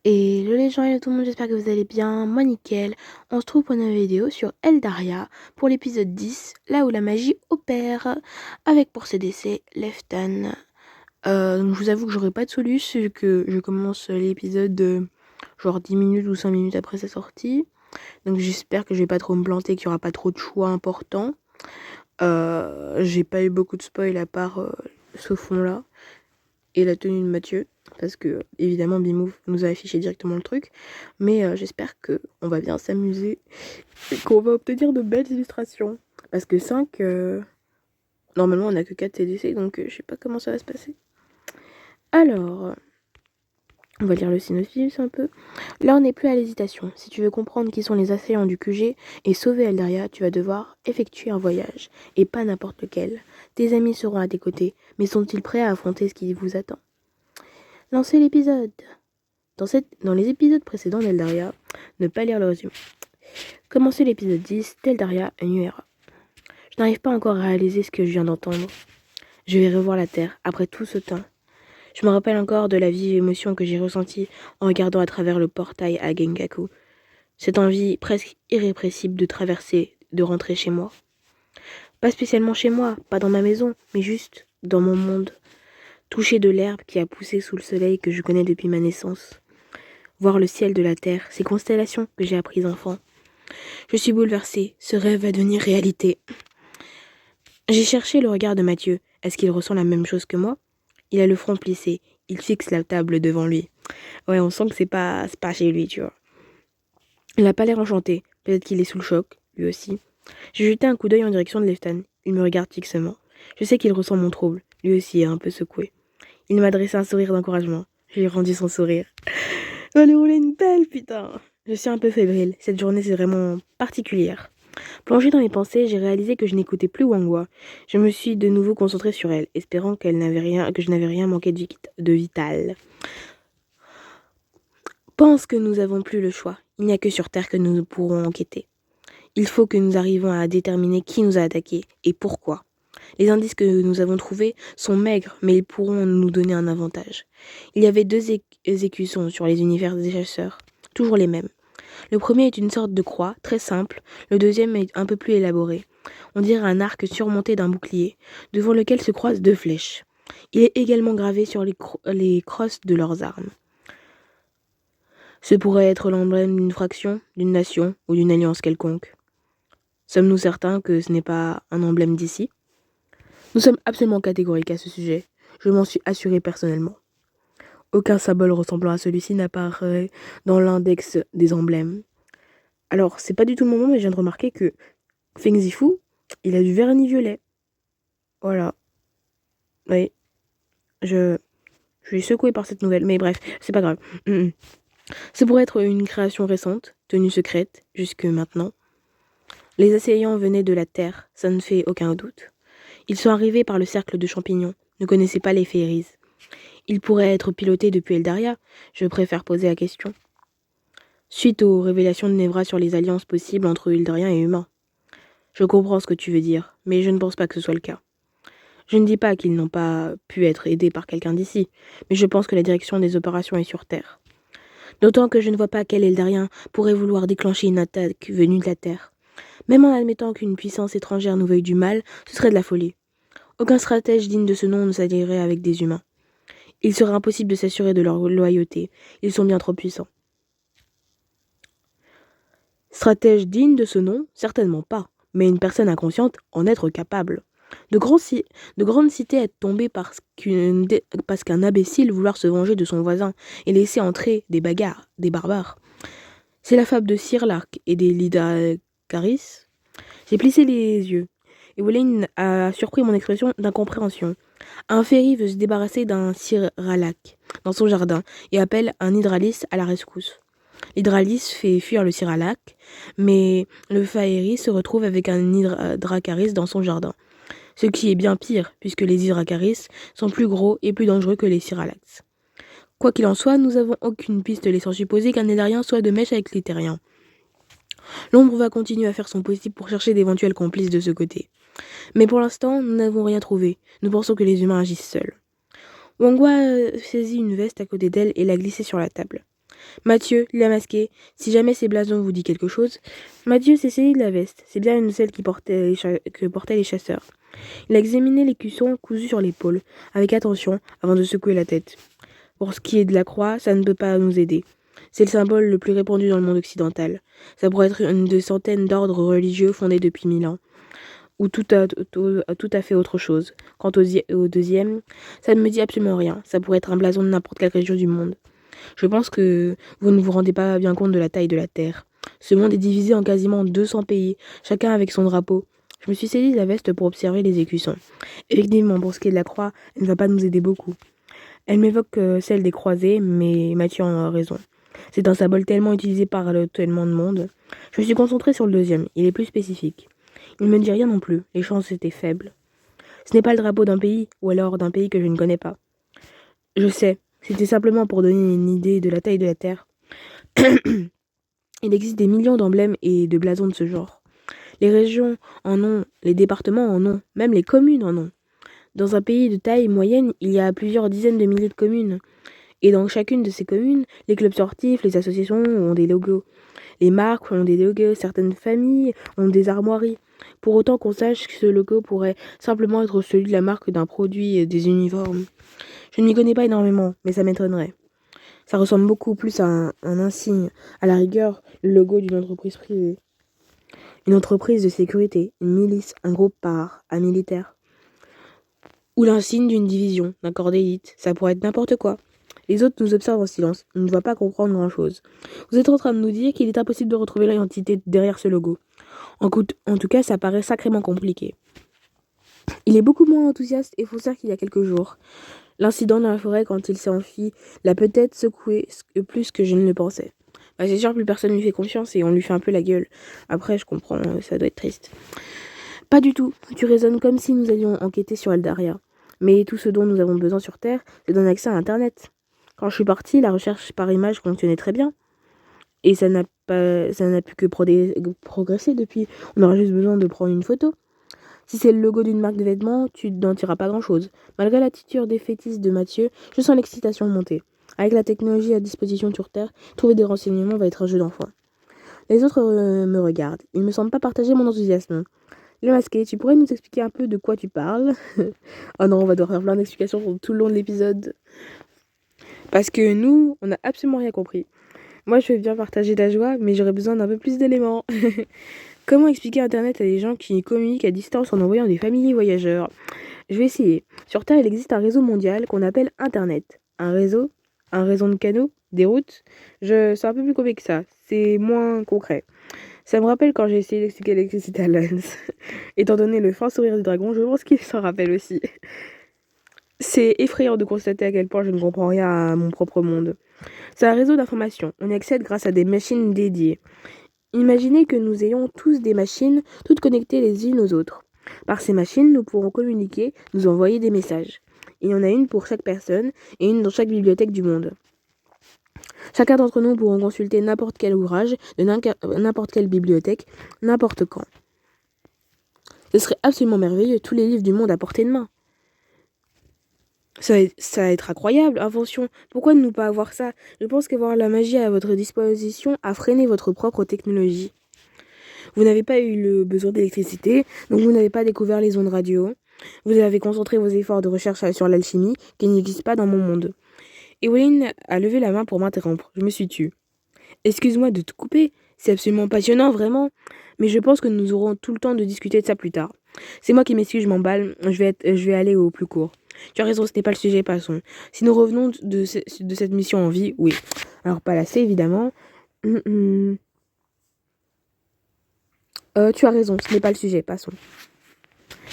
Et les gens et tout le monde, j'espère que vous allez bien. Moi, nickel. On se trouve pour une nouvelle vidéo sur Eldaria pour l'épisode 10, là où la magie opère, avec pour CDC Lefton. Donc je vous avoue que j'aurai pas de soluce, vu que je commence l'épisode genre 10 minutes ou 5 minutes après sa sortie. Donc j'espère que je vais pas trop me planter, qu'il y aura pas trop de choix importants. J'ai pas eu beaucoup de spoil à part ce fond-là et la tenue de Mathieu, parce que évidemment Bimove nous a affiché directement le truc, mais j'espère que on va bien s'amuser et qu'on va obtenir de belles illustrations, parce que 5, normalement on a que 4 TDC, donc je sais pas comment ça va se passer. Alors, on va lire le synopsis un peu. Là on n'est plus à l'hésitation. Si tu veux comprendre qui sont les assaillants du QG et sauver Eldaria, tu vas devoir effectuer un voyage, et pas n'importe lequel. Tes amis seront à tes côtés, mais sont-ils prêts à affronter ce qui vous attend? Lancez l'épisode. Dans les épisodes précédents d'Eldaria, ne pas lire le résumé. Commencez l'épisode 10 d'Eldaria, A New Era. Je n'arrive pas encore à réaliser ce que je viens d'entendre. Je vais revoir la Terre après tout ce temps. Je me rappelle encore de la vive émotion que j'ai ressentie en regardant à travers le portail à Gengaku. Cette envie presque irrépressible de traverser, de rentrer chez moi. Pas spécialement chez moi, pas dans ma maison, mais juste dans mon monde. Toucher de l'herbe qui a poussé sous le soleil que je connais depuis ma naissance. Voir le ciel de la terre, ces constellations que j'ai apprises enfant. Je suis bouleversée, ce rêve va devenir réalité. J'ai cherché le regard de Mathieu. Est-ce qu'il ressent la même chose que moi? Il a le front plissé, il fixe la table devant lui. Ouais, on sent que c'est pas chez lui, tu vois. Il n'a pas l'air enchanté, peut-être qu'il est sous le choc, lui aussi. J'ai jeté un coup d'œil en direction de Lefton. Il me regarde fixement. Je sais qu'il ressent mon trouble, lui aussi est un peu secoué. Il m'a adressé un sourire d'encouragement. Je lui ai rendu son sourire. On va lui rouler une pelle, putain. Je suis un peu fébrile. Cette journée, c'est vraiment particulière. Plongée dans mes pensées, j'ai réalisé que je n'écoutais plus Wangwa. Je me suis de nouveau concentrée sur elle, espérant que je n'avais rien manqué de vital. Pense que nous n'avons plus le choix. Il n'y a que sur Terre que nous pourrons enquêter. Il faut que nous arrivions à déterminer qui nous a attaqués et pourquoi. Les indices que nous avons trouvés sont maigres, mais ils pourront nous donner un avantage. Il y avait deux écussons sur les univers des chasseurs, toujours les mêmes. Le premier est une sorte de croix, très simple, le deuxième est un peu plus élaboré. On dirait un arc surmonté d'un bouclier, devant lequel se croisent deux flèches. Il est également gravé sur les crosses de leurs armes. Ce pourrait être l'emblème d'une fraction, d'une nation ou d'une alliance quelconque. Sommes-nous certains que ce n'est pas un emblème d'ici? Nous sommes absolument catégoriques à ce sujet. Je m'en suis assuré personnellement. Aucun symbole ressemblant à celui-ci n'apparaît dans l'index des emblèmes. Alors, c'est pas du tout le moment, mais je viens de remarquer que Feng Zifu, il a du vernis violet. Voilà. Oui. Je suis secouée par cette nouvelle, mais bref, c'est pas grave. Ça pourrait être une création récente, tenue secrète, jusque maintenant. Les assaillants venaient de la Terre, ça ne fait aucun doute. Ils sont arrivés par le cercle de champignons, ne connaissaient pas les féeries. Ils pourraient être pilotés depuis Eldaria, je préfère poser la question. Suite aux révélations de Nevra sur les alliances possibles entre Eldariens et humains. Je comprends ce que tu veux dire, mais je ne pense pas que ce soit le cas. Je ne dis pas qu'ils n'ont pas pu être aidés par quelqu'un d'ici, mais je pense que la direction des opérations est sur Terre. D'autant que je ne vois pas quel Eldarien pourrait vouloir déclencher une attaque venue de la Terre. Même en admettant qu'une puissance étrangère nous veuille du mal, ce serait de la folie. Aucun stratège digne de ce nom ne s'allierait avec des humains. Il serait impossible de s'assurer de leur loyauté. Ils sont bien trop puissants. Stratège digne de ce nom? Certainement pas. Mais une personne inconsciente en être capable. De grandes cités être tombées parce qu'un imbécile vouloir se venger de son voisin et laisser entrer des barbares. C'est la fable de Sirlark et des Lidacaris. J'ai plissé les yeux. Et Wolaine a surpris mon expression d'incompréhension. Un ferry veut se débarrasser d'un Siralak dans son jardin et appelle un hydralis à la rescousse. L'hydralis fait fuir le Siralak, mais le Faeri se retrouve avec un Hydracaris dans son jardin. Ce qui est bien pire, puisque les Hydracaris sont plus gros et plus dangereux que les Siralaks. Quoi qu'il en soit, nous n'avons aucune piste laissant supposer qu'un Eldarien soit de mèche avec les Terriens. L'ombre va continuer à faire son possible pour chercher d'éventuels complices de ce côté. Mais pour l'instant, nous n'avons rien trouvé. Nous pensons que les humains agissent seuls. Wangwa saisit une veste à côté d'elle et l'a glissée sur la table. Mathieu, l'a masqué, si jamais ces blasons vous dit quelque chose. Mathieu, c'est Céline de la veste, c'est bien une celle que portaient les chasseurs. Il a examiné l'écusson cousu sur l'épaule, avec attention, avant de secouer la tête. Pour ce qui est de la croix, ça ne peut pas nous aider. C'est le symbole le plus répandu dans le monde occidental. Ça pourrait être une de centaines d'ordres religieux fondés depuis 1000 ans. Ou tout à fait autre chose. Quant au deuxième, ça ne me dit absolument rien. Ça pourrait être un blason de n'importe quelle région du monde. Je pense que vous ne vous rendez pas bien compte de la taille de la Terre. Ce monde est divisé en quasiment 200 pays, chacun avec son drapeau. Je me suis saisi la veste pour observer les écussons. Effectivement, pour ce qui est de la croix, elle ne va pas nous aider beaucoup. Elle m'évoque celle des croisés, mais Mathieu en a raison. C'est un symbole tellement utilisé par tellement de monde. Je me suis concentrée sur le deuxième, il est plus spécifique. Il ne me dit rien non plus, les chances étaient faibles. Ce n'est pas le drapeau d'un pays, ou alors d'un pays que je ne connais pas. Je sais, c'était simplement pour donner une idée de la taille de la Terre. Il existe des millions d'emblèmes et de blasons de ce genre. Les régions en ont, les départements en ont, même les communes en ont. Dans un pays de taille moyenne, il y a plusieurs dizaines de milliers de communes. Et dans chacune de ces communes, les clubs sportifs, les associations ont des logos. Les marques ont des logos, certaines familles ont des armoiries. Pour autant qu'on sache que ce logo pourrait simplement être celui de la marque d'un produit et des uniformes. Je ne m'y connais pas énormément, mais ça m'étonnerait. Ça ressemble beaucoup plus à un insigne, à la rigueur, le logo d'une entreprise privée. Une entreprise de sécurité, une milice, un groupe un militaire. Ou l'insigne d'une division, d'un corps d'élite, ça pourrait être n'importe quoi. Les autres nous observent en silence, ils ne voient pas comprendre grand-chose. Vous êtes en train de nous dire qu'il est impossible de retrouver l'identité derrière ce logo. En tout cas, ça paraît sacrément compliqué. Il est beaucoup moins enthousiaste et faussaire qu'il y a quelques jours. L'incident dans la forêt quand il s'est enfui l'a peut-être secoué plus que je ne le pensais. C'est sûr, plus personne lui fait confiance et on lui fait un peu la gueule. Après, je comprends, ça doit être triste. Pas du tout, tu raisonnes comme si nous allions enquêter sur Eldaria. Mais tout ce dont nous avons besoin sur Terre, c'est d'un accès à Internet. Quand je suis partie, la recherche par image fonctionnait très bien. Et ça n'a pu que progresser depuis. On aura juste besoin de prendre une photo. Si c'est le logo d'une marque de vêtements, tu n'en tireras pas grand-chose. Malgré l'attitude défaitiste de Mathieu, je sens l'excitation monter. Avec la technologie à disposition sur Terre, trouver des renseignements va être un jeu d'enfant. Les autres me regardent. Ils ne me semblent pas partager mon enthousiasme. Le masqué, tu pourrais nous expliquer un peu de quoi tu parles? Oh non, on va devoir faire plein d'explications tout le long de l'épisode. Parce que nous, on n'a absolument rien compris. Moi, je veux bien partager ta joie, mais j'aurais besoin d'un peu plus d'éléments. Comment expliquer Internet à des gens qui communiquent à distance en envoyant des familiers voyageurs? Je vais essayer. Sur Terre, il existe un réseau mondial qu'on appelle Internet. Un réseau de canaux? Des routes? C'est un peu plus compliqué que ça. C'est moins concret. Ça me rappelle quand j'ai essayé d'expliquer l'électricité à Lance. Étant donné le fin sourire du dragon, je pense qu'il s'en rappelle aussi. C'est effrayant de constater à quel point je ne comprends rien à mon propre monde. C'est un réseau d'information. On y accède grâce à des machines dédiées. Imaginez que nous ayons tous des machines, toutes connectées les unes aux autres. Par ces machines, nous pourrons communiquer, nous envoyer des messages. Il y en a une pour chaque personne et une dans chaque bibliothèque du monde. Chacun d'entre nous pourront consulter n'importe quel ouvrage de n'importe quelle bibliothèque, n'importe quand. Ce serait absolument merveilleux, tous les livres du monde à portée de main. Ça va être incroyable, invention. Pourquoi ne nous pas avoir ça? Je pense qu'avoir la magie à votre disposition a freiné votre propre technologie. Vous n'avez pas eu le besoin d'électricité, donc vous n'avez pas découvert les ondes radio. Vous avez concentré vos efforts de recherche sur l'alchimie, qui n'existe pas dans mon monde. Eweline a levé la main pour m'interrompre. Je me suis tue. Excuse-moi de te couper, c'est absolument passionnant, vraiment. Mais je pense que nous aurons tout le temps de discuter de ça plus tard. C'est moi qui m'excuse, je m'emballe, je vais aller au plus court. Tu as raison, ce n'est pas le sujet, passons. Si nous revenons de cette mission en vie, oui. Alors, pas lassé, évidemment. Tu as raison, ce n'est pas le sujet, passons.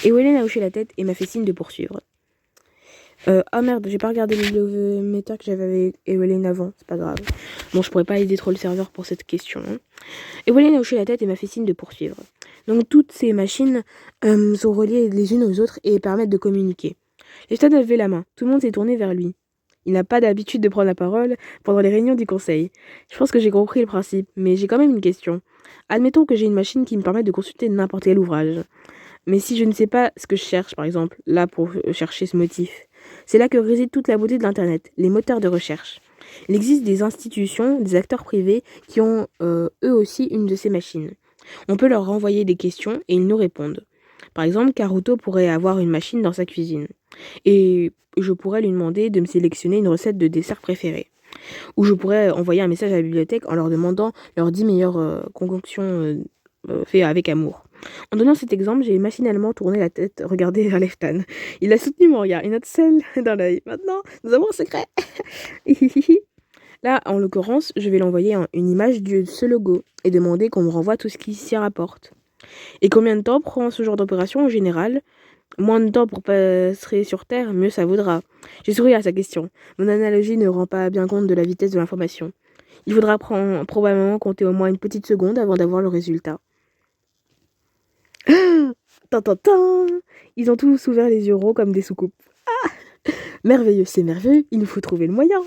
Et Eweline a hoché la tête et m'a fait signe de poursuivre. Ah merde, j'ai pas regardé le bibliomètre que j'avais avec Eweline avant, c'est pas grave. Bon, je pourrais pas aider trop le serveur pour cette question. Eweline a hoché la tête et m'a fait signe de poursuivre. Donc toutes ces machines sont reliées les unes aux autres et permettent de communiquer. Leston a levé la main, tout le monde s'est tourné vers lui. Il n'a pas d'habitude de prendre la parole pendant les réunions du conseil. Je pense que j'ai compris le principe, mais j'ai quand même une question. Admettons que j'ai une machine qui me permet de consulter n'importe quel ouvrage. Mais si je ne sais pas ce que je cherche, par exemple, là pour chercher ce motif, c'est là que réside toute la beauté de l'Internet, les moteurs de recherche. Il existe des institutions, des acteurs privés qui ont eux aussi une de ces machines. On peut leur renvoyer des questions et ils nous répondent. Par exemple, Karuto pourrait avoir une machine dans sa cuisine. Et je pourrais lui demander de me sélectionner une recette de dessert préférée. Ou je pourrais envoyer un message à la bibliothèque en leur demandant leurs 10 meilleures concoctions faites avec amour. En donnant cet exemple, j'ai machinalement tourné la tête, regardé vers Leftan. Il a soutenu mon regard, une note celle dans l'œil. Maintenant, nous avons un secret. Là, en l'occurrence, je vais l'envoyer une image de ce logo et demander qu'on me renvoie tout ce qui s'y rapporte. Et combien de temps prend ce genre d'opération en général? Moins de temps pour passer sur Terre, mieux ça vaudra. J'ai souri à sa question. Mon analogie ne rend pas bien compte de la vitesse de l'information. Il faudra probablement compter au moins une petite seconde avant d'avoir le résultat. Tintintin. Ils ont tous ouvert les yeux gros comme des soucoupes. Ah, merveilleux, c'est merveilleux, il nous faut trouver le moyen.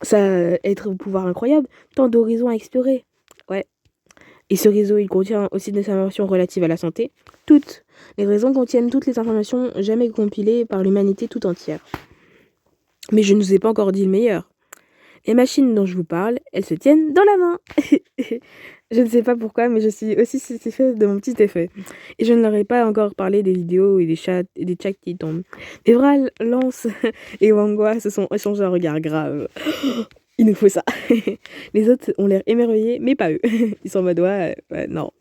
Ça être un pouvoir incroyable, tant d'horizons à explorer. Ouais. Et ce réseau, il contient aussi des informations relatives à la santé. Toutes. Les réseaux contiennent toutes les informations jamais compilées par l'humanité tout entière. Mais je ne vous ai pas encore dit le meilleur. Les machines dont je vous parle, elles se tiennent dans la main. Je ne sais pas pourquoi, mais je suis aussi satisfaite de mon petit effet. Et je ne leur ai pas encore parlé des vidéos et des chats qui tombent. Devral, Lance et Wangwa se sont échangés un regard grave. Il nous faut ça. Les autres ont l'air émerveillés, mais pas eux. Ils sont en mode ouais, non.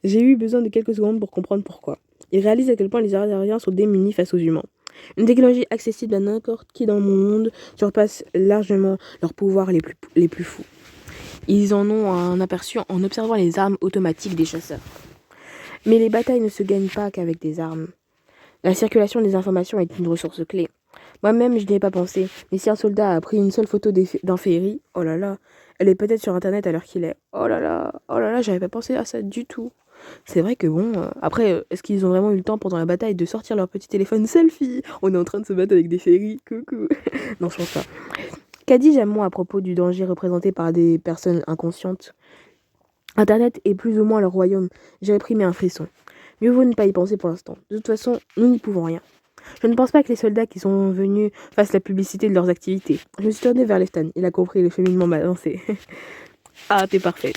J'ai eu besoin de quelques secondes pour comprendre pourquoi. Ils réalisent à quel point les Ariens sont démunis face aux humains. Une technologie accessible à n'importe qui dans mon monde surpasse largement leurs pouvoirs les plus fous. Ils en ont un aperçu en observant les armes automatiques des chasseurs. Mais les batailles ne se gagnent pas qu'avec des armes. La circulation des informations est une ressource clé. Moi-même, je n'y ai pas pensé, mais si un soldat a pris une seule photo d'un féerie, oh là là, elle est peut-être sur internet à l'heure qu'il est. Oh là là, j'avais pas pensé à ça du tout. C'est vrai que bon, après, est-ce qu'ils ont vraiment eu le temps pendant la bataille de sortir leur petit téléphone selfie? On est en train de se battre avec des féeries, coucou. Non, je pense pas. Qu'a dit Jamon à propos du danger représenté par des personnes inconscientes? Internet est plus ou moins leur royaume. J'ai réprimé un frisson. Mieux vaut ne pas y penser pour l'instant. De toute façon, nous n'y pouvons rien. Je ne pense pas que les soldats qui sont venus fassent la publicité de leurs activités. Je me suis tournée vers Leftan. Il a compris le cheminement balancé. Ah, t'es parfait.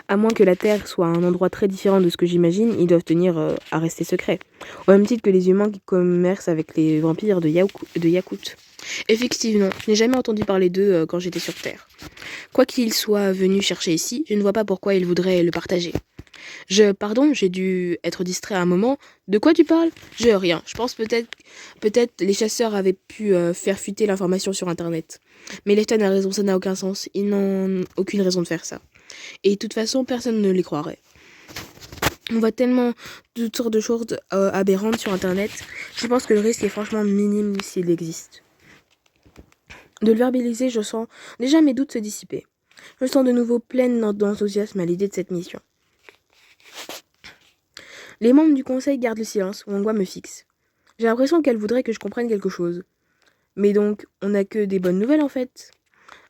À moins que la Terre soit un endroit très différent de ce que j'imagine, ils doivent tenir à rester secrets. Au même titre que les humains qui commercent avec les vampires de Yakut. Effectivement, je n'ai jamais entendu parler d'eux quand j'étais sur Terre. Quoi qu'ils soient venus chercher ici, je ne vois pas pourquoi ils voudraient le partager. Pardon, j'ai dû être distrait à un moment. De quoi tu parles? Rien. Je pense peut-être les chasseurs avaient pu faire fuiter l'information sur Internet. Mais Lefton a raison, ça n'a aucun sens. Ils n'ont aucune raison de faire ça. Et de toute façon, personne ne les croirait. On voit tellement toutes sortes de choses aberrantes sur Internet. Je pense que le risque est franchement minime s'il existe. De le verbaliser, je sens déjà mes doutes se dissiper. Je me sens de nouveau pleine d'enthousiasme à l'idée de cette mission. Les membres du conseil gardent le silence, Wangwa me fixe. J'ai l'impression qu'elle voudrait que je comprenne quelque chose. Mais donc, on n'a que des bonnes nouvelles en fait.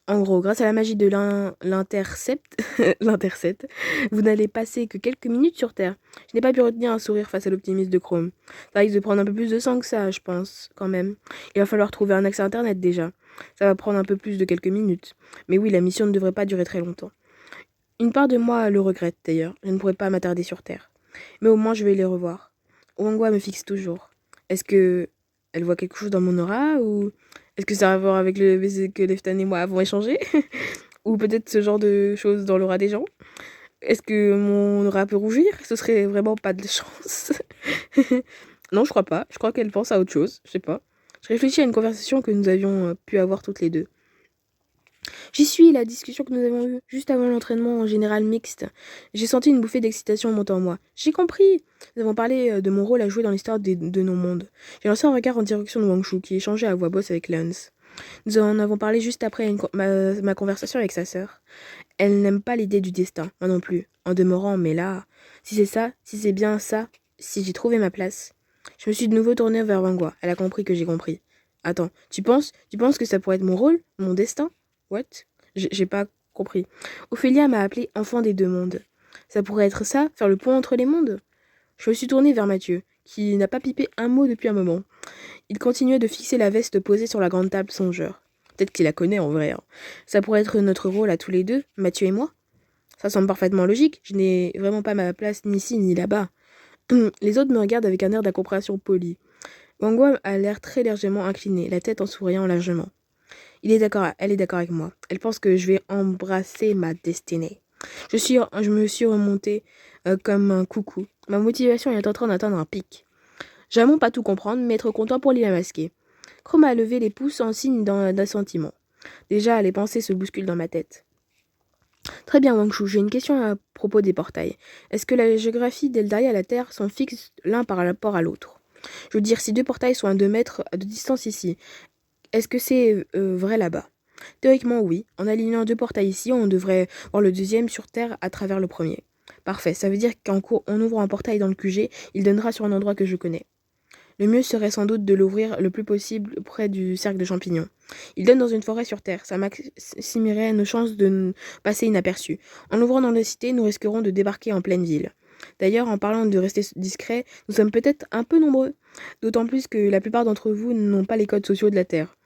En gros, grâce à la magie de l'intercept, vous n'allez passer que quelques minutes sur Terre. Je n'ai pas pu retenir un sourire face à l'optimisme de Chrome. Ça risque de prendre un peu plus de temps que ça, je pense, quand même. Il va falloir trouver un accès à Internet déjà. Ça va prendre un peu plus de quelques minutes. Mais oui, la mission ne devrait pas durer très longtemps. Une part de moi le regrette d'ailleurs. Je ne pourrais pas m'attarder sur Terre. Mais au moins, je vais les revoir. Wangwa me fixe toujours. Est-ce que elle voit quelque chose dans mon aura ou est-ce que ça a à voir avec le baiser que Leftan et moi avons échangé? Ou peut-être ce genre de choses dans l'aura des gens? Est-ce que mon aura peut rougir? Ce serait vraiment pas de chance. Non, je crois pas. Je crois qu'elle pense à autre chose. Je sais pas. Je réfléchis à une conversation que nous avions pu avoir toutes les deux. J'y suis, la discussion que nous avons eue juste avant l'entraînement en général mixte. J'ai senti une bouffée d'excitation monter en moi. J'ai compris. Nous avons parlé de mon rôle à jouer dans l'histoire de nos mondes. J'ai lancé un regard en direction de Wangshu, qui échangeait à voix basse avec Lance. Nous en avons parlé juste après ma conversation avec sa sœur. Elle n'aime pas l'idée du destin, moi non plus. En demeurant, mais là, si c'est ça, si c'est bien ça, si j'ai trouvé ma place. Je me suis de nouveau tournée vers Wangwa. Elle a compris que j'ai compris. Attends, tu penses que ça pourrait être mon rôle, mon destin? What? J'ai pas compris. Ophélia m'a appelé enfant des deux mondes. Ça pourrait être ça, faire le pont entre les mondes? Je me suis tournée vers Mathieu, qui n'a pas pipé un mot depuis un moment. Il continuait de fixer la veste posée sur la grande table songeur. Peut-être qu'il la connaît en vrai. Hein. Ça pourrait être notre rôle à tous les deux, Mathieu et moi. Ça semble parfaitement logique. Je n'ai vraiment pas ma place ni ici ni là-bas. Les autres me regardent avec un air d'incompréhension polie. Wangwa a l'air très légèrement incliné, la tête en souriant largement. Elle est d'accord avec moi. Elle pense que je vais embrasser ma destinée. Je me suis remontée comme un coucou. Ma motivation est en train d'atteindre un pic. J'avoue pas tout comprendre, mais être content pour Lila masqué. Chrome a levé les pouces en signe d'assentiment. Déjà, les pensées se bousculent dans ma tête. Très bien, Wangshu, j'ai une question à propos des portails. Est-ce que la géographie d'Eldaria et la Terre sont fixes l'un par rapport à l'autre? Je veux dire, si deux portails sont à 2 mètres de distance ici, est-ce que c'est vrai là-bas? Théoriquement, oui. En alignant 2 portails ici, on devrait voir le deuxième sur Terre à travers le premier. Parfait, ça veut dire qu'en ouvrant un portail dans le QG, il donnera sur un endroit que je connais. Le mieux serait sans doute de l'ouvrir le plus possible près du cercle de champignons. Il donne dans une forêt sur Terre, ça maximerait nos chances de passer inaperçus. En l'ouvrant dans la cité, nous risquerons de débarquer en pleine ville. D'ailleurs, en parlant de rester discret, nous sommes peut-être un peu nombreux. D'autant plus que la plupart d'entre vous n'ont pas les codes sociaux de la Terre.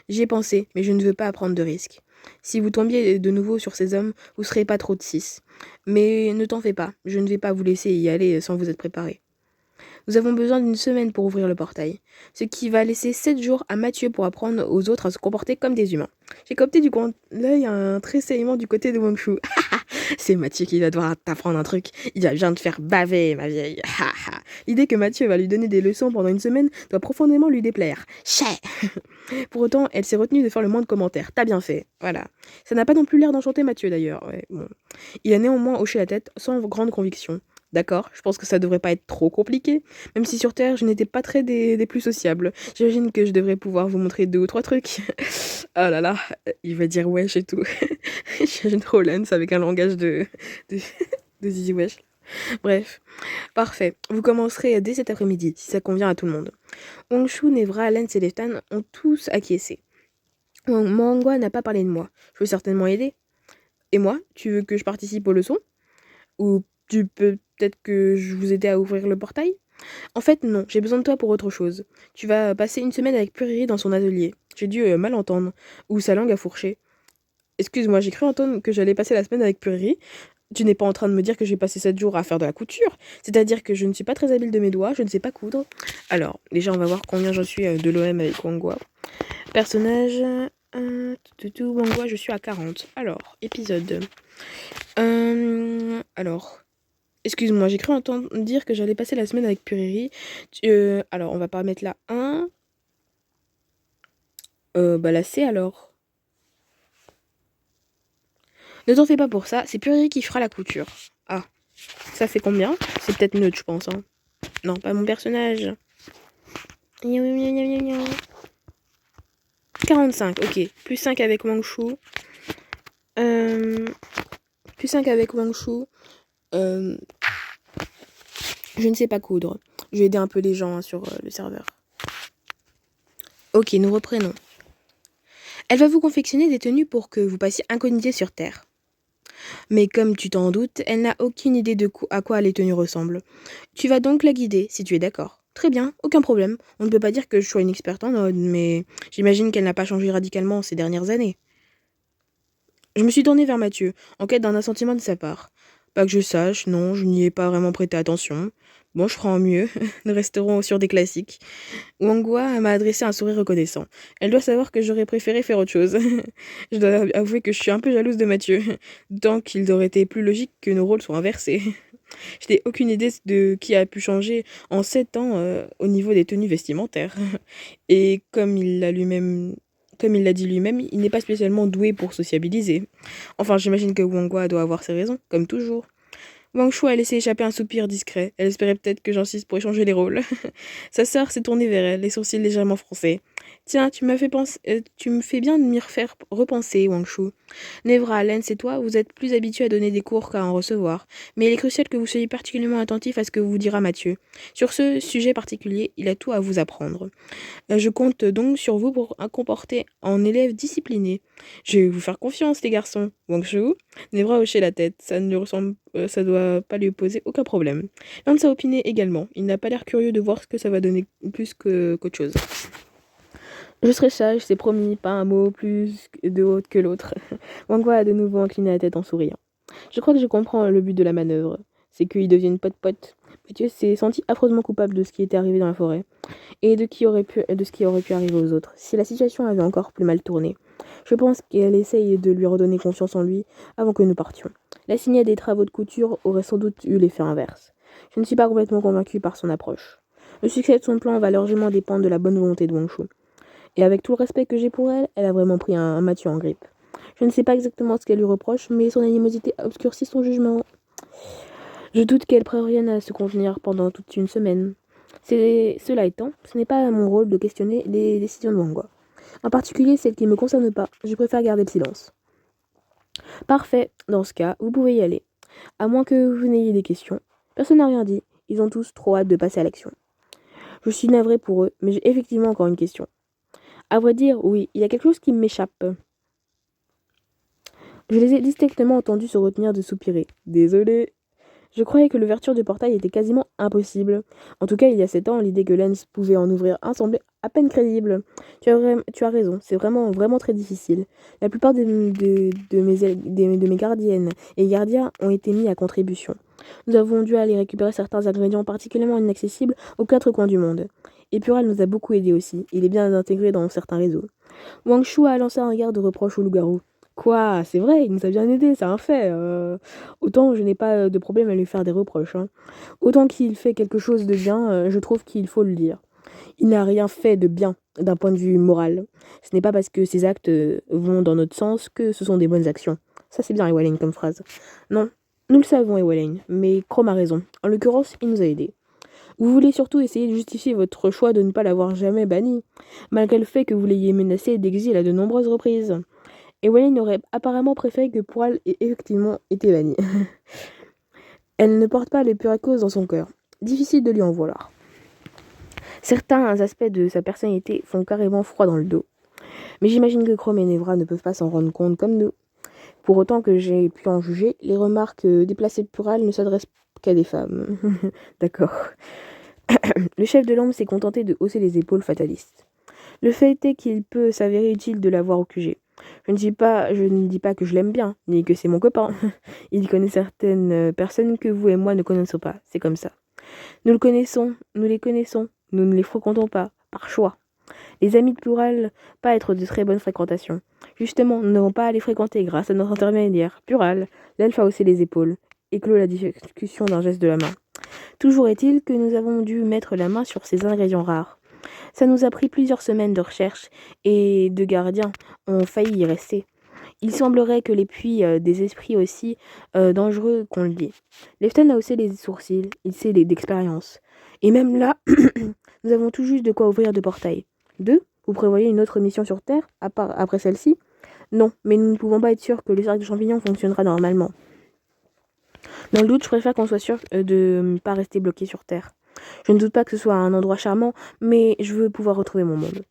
J'y ai pensé, mais je ne veux pas prendre de risques. Si vous tombiez de nouveau sur ces hommes, vous serez pas trop de 6. Mais ne t'en fais pas, je ne vais pas vous laisser y aller sans vous être préparé. Nous avons besoin d'une semaine pour ouvrir le portail, ce qui va laisser 7 jours à Mathieu pour apprendre aux autres à se comporter comme des humains. J'ai copté du coin de l'œil un tressaillement du côté de Wangshu. C'est Mathieu qui va devoir t'apprendre un truc. Il va bien te faire baver, ma vieille. L'idée que Mathieu va lui donner des leçons pendant une semaine doit profondément lui déplaire. Chais. Pour autant, elle s'est retenue de faire le moins de commentaires. T'as bien fait. Voilà. Ça n'a pas non plus l'air d'enchanter Mathieu d'ailleurs. Ouais, bon. Il a néanmoins hoché la tête sans grande conviction. D'accord, je pense que ça devrait pas être trop compliqué, même si sur Terre je n'étais pas très des plus sociables. J'imagine que je devrais pouvoir vous montrer 2 ou 3 trucs. Oh là là, il va dire wesh et tout. J'imagine trop Lens avec un langage de, de zizi wesh. Bref, parfait. Vous commencerez dès cet après-midi, si ça convient à tout le monde. Hongshu, Nevra, Lens et Leftan ont tous acquiescé. Mangwa n'a pas parlé de moi. Je veux certainement aider. Et moi, tu veux que je participe aux leçons? Ou tu peux peut-être que je vous aide à ouvrir le portail? En fait, non, j'ai besoin de toi pour autre chose. Tu vas passer une semaine avec Puriri dans son atelier. J'ai dû mal entendre. Ou sa langue a fourché. Excuse-moi, j'ai cru entendre que j'allais passer la semaine avec Puriri. Tu n'es pas en train de me dire que j'ai passé 7 jours à faire de la couture. C'est-à-dire que je ne suis pas très habile de mes doigts, je ne sais pas coudre. Alors, déjà, on va voir combien j'en suis de l'OM avec Wangwa. Personnage... Wangwa, je suis à 40. Alors, épisode. Alors... Excuse-moi, j'ai cru entendre dire que j'allais passer la semaine avec Puriri. Alors, on va pas mettre la 1. Bah la C alors. Ne t'en fais pas pour ça, c'est Puriri qui fera la couture. Ah, ça fait combien? C'est peut-être neutre, je pense. Hein. Non, pas mon personnage. 45, ok. Plus 5 avec Wangshu. Plus 5 avec Wangshu. Je ne sais pas coudre. Je vais aider un peu les gens hein, sur le serveur. Ok, nous reprenons. Elle va vous confectionner des tenues pour que vous passiez incognité sur Terre. Mais comme tu t'en doutes, elle n'a aucune idée de à quoi les tenues ressemblent. Tu vas donc la guider, si tu es d'accord. Très bien, aucun problème. On ne peut pas dire que je sois une experte en mode, mais j'imagine qu'elle n'a pas changé radicalement ces dernières années. Je me suis tournée vers Mathieu, en quête d'un assentiment de sa part. Pas que je sache, non, je n'y ai pas vraiment prêté attention. Bon, je ferai en mieux, nous resterons sur des classiques. Wangwa m'a adressé un sourire reconnaissant. Elle doit savoir que j'aurais préféré faire autre chose. Je dois avouer que je suis un peu jalouse de Mathieu, tant qu'il aurait été plus logique que nos rôles soient inversés. Je n'ai aucune idée de qui a pu changer en 7 ans au niveau des tenues vestimentaires. Et comme il l'a dit lui-même, il n'est pas spécialement doué pour sociabiliser. Enfin, j'imagine que Wangwa doit avoir ses raisons, comme toujours. Wangshu a laissé échapper un soupir discret. Elle espérait peut-être que j'insiste pour échanger les rôles. Sa sœur s'est tournée vers elle, les sourcils légèrement froncés. Tiens, tu me fais bien de m'y refaire repenser, Wangshu. Nevra, Lens et toi, vous êtes plus habitués à donner des cours qu'à en recevoir, mais il est crucial que vous soyez particulièrement attentifs à ce que vous dira Mathieu. Sur ce sujet particulier, il a tout à vous apprendre. Je compte donc sur vous pour comporter en élève discipliné. Je vais vous faire confiance, les garçons. Wangshu, Nevra a hoché la tête. Ça doit pas lui poser aucun problème. Lance a opiné également. Il n'a pas l'air curieux de voir ce que ça va donner plus qu'autre chose. Je serai sage, c'est promis, pas un mot plus de haute que l'autre. Wang Hua a de nouveau incliné la tête en souriant. Je crois que je comprends le but de la manœuvre. C'est qu'ils deviennent pote-pote. Mathieu s'est senti affreusement coupable de ce qui était arrivé dans la forêt et de ce qui aurait pu arriver aux autres si la situation avait encore plus mal tourné. Je pense qu'elle essaye de lui redonner confiance en lui avant que nous partions. La signée des travaux de couture aurait sans doute eu l'effet inverse. Je ne suis pas complètement convaincue par son approche. Le succès de son plan va largement dépendre de la bonne volonté de Wang Shu. Et avec tout le respect que j'ai pour elle, elle a vraiment pris un Mathieu en grippe. Je ne sais pas exactement ce qu'elle lui reproche, mais son animosité obscurcit son jugement. Je doute qu'elle parvienne à se contenir pendant toute une semaine. Cela étant, ce n'est pas mon rôle de questionner les décisions de Wang Hua. En particulier celles qui ne me concernent pas, je préfère garder le silence. Parfait, dans ce cas, vous pouvez y aller. À moins que vous n'ayez des questions. Personne n'a rien dit, ils ont tous trop hâte de passer à l'action. Je suis navrée pour eux, mais j'ai effectivement encore une question. À vrai dire, oui, il y a quelque chose qui m'échappe. Je les ai distinctement entendus se retenir de soupirer. Désolé. Je croyais que l'ouverture du portail était quasiment impossible. En tout cas, il y a 7 ans, l'idée que Lens pouvait en ouvrir un semblait à peine crédible. Tu as raison, c'est vraiment très difficile. La plupart de mes gardiennes et gardiens ont été mis à contribution. Nous avons dû aller récupérer certains ingrédients particulièrement inaccessibles aux 4 coins du monde. Et Pural nous a beaucoup aidés aussi, il est bien intégré dans certains réseaux. Wang Shu a lancé un regard de reproche au loup-garou. Quoi, c'est vrai, il nous a bien aidés, c'est un fait. Autant je n'ai pas de problème à lui faire des reproches. Hein. Autant qu'il fait quelque chose de bien, je trouve qu'il faut le dire. Il n'a rien fait de bien d'un point de vue moral. Ce n'est pas parce que ses actes vont dans notre sens que ce sont des bonnes actions. Ça c'est bien Ewelyn comme phrase. Non, nous le savons Ewelyn, mais Chrome a raison. En l'occurrence, il nous a aidés. Vous voulez surtout essayer de justifier votre choix de ne pas l'avoir jamais banni, malgré le fait que vous l'ayez menacé d'exil à de nombreuses reprises. Et Walline aurait apparemment préféré que Poil ait effectivement été bannie. Elle ne porte pas les pures causes dans son cœur. Difficile de lui en vouloir. Certains aspects de sa personnalité font carrément froid dans le dos. Mais j'imagine que Chrome et Nevra ne peuvent pas s'en rendre compte comme nous. Pour autant que j'ai pu en juger, les remarques déplacées de Pural ne s'adressent qu'à des femmes. D'accord. Le chef de l'ombre s'est contenté de hausser les épaules fatalistes. Le fait est qu'il peut s'avérer utile de l'avoir au QG. Je ne dis pas que je l'aime bien, ni que c'est mon copain. Il connaît certaines personnes que vous et moi ne connaissons pas. C'est comme ça. Nous les connaissons, nous ne les fréquentons pas, par choix. Les amis de Pural, pas être de très bonne fréquentation. Justement, nous n'avons pas à les fréquenter grâce à notre intermédiaire. Pural, l'elfe a haussé les épaules et clôt la discussion d'un geste de la main. Toujours est-il que nous avons dû mettre la main sur ces ingrédients rares. Ça nous a pris plusieurs semaines de recherche et de gardiens ont failli y rester. Il semblerait que les puits des esprits aussi dangereux qu'on le dit. Lefton a haussé les sourcils, il sait d'expérience. Et même là, nous avons tout juste de quoi ouvrir deux portails. Deux? Vous prévoyez une autre mission sur Terre, après celle-ci? Non, mais nous ne pouvons pas être sûrs que le cercle de champignons fonctionnera normalement. Dans le doute, je préfère qu'on soit sûr de ne pas rester bloqué sur Terre. Je ne doute pas que ce soit un endroit charmant, mais je veux pouvoir retrouver mon monde.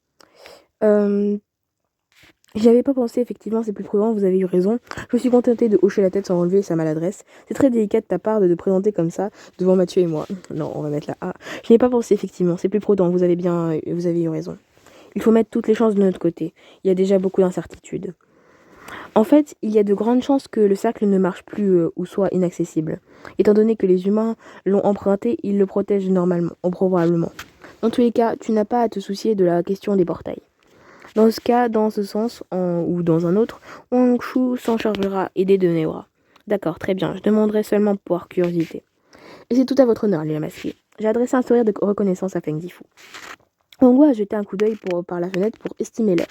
J'y avais pas pensé, effectivement, c'est plus prudent, vous avez eu raison. Je me suis contentée de hocher la tête sans relever sa maladresse. C'est très délicat de ta part de te présenter comme ça devant Mathieu et moi. Non, on va mettre la A. Je n'y ai pas pensé, effectivement, c'est plus prudent, vous avez eu raison. Il faut mettre toutes les chances de notre côté. Il y a déjà beaucoup d'incertitudes. En fait, il y a de grandes chances que le cercle ne marche plus ou soit inaccessible. Étant donné que les humains l'ont emprunté, ils le protègent normalement, probablement. Dans tous les cas, tu n'as pas à te soucier de la question des portails. Dans ce cas, dans ce sens, ou dans un autre, Wang Shu s'en chargera, aidé de Nevra. D'accord, très bien, je demanderai seulement par curiosité. Et c'est tout à votre honneur, Léa Masqué. J'ai adressé un sourire de reconnaissance à Feng Zifu. Wang Hua a jeté un coup d'œil par la fenêtre pour estimer l'heure.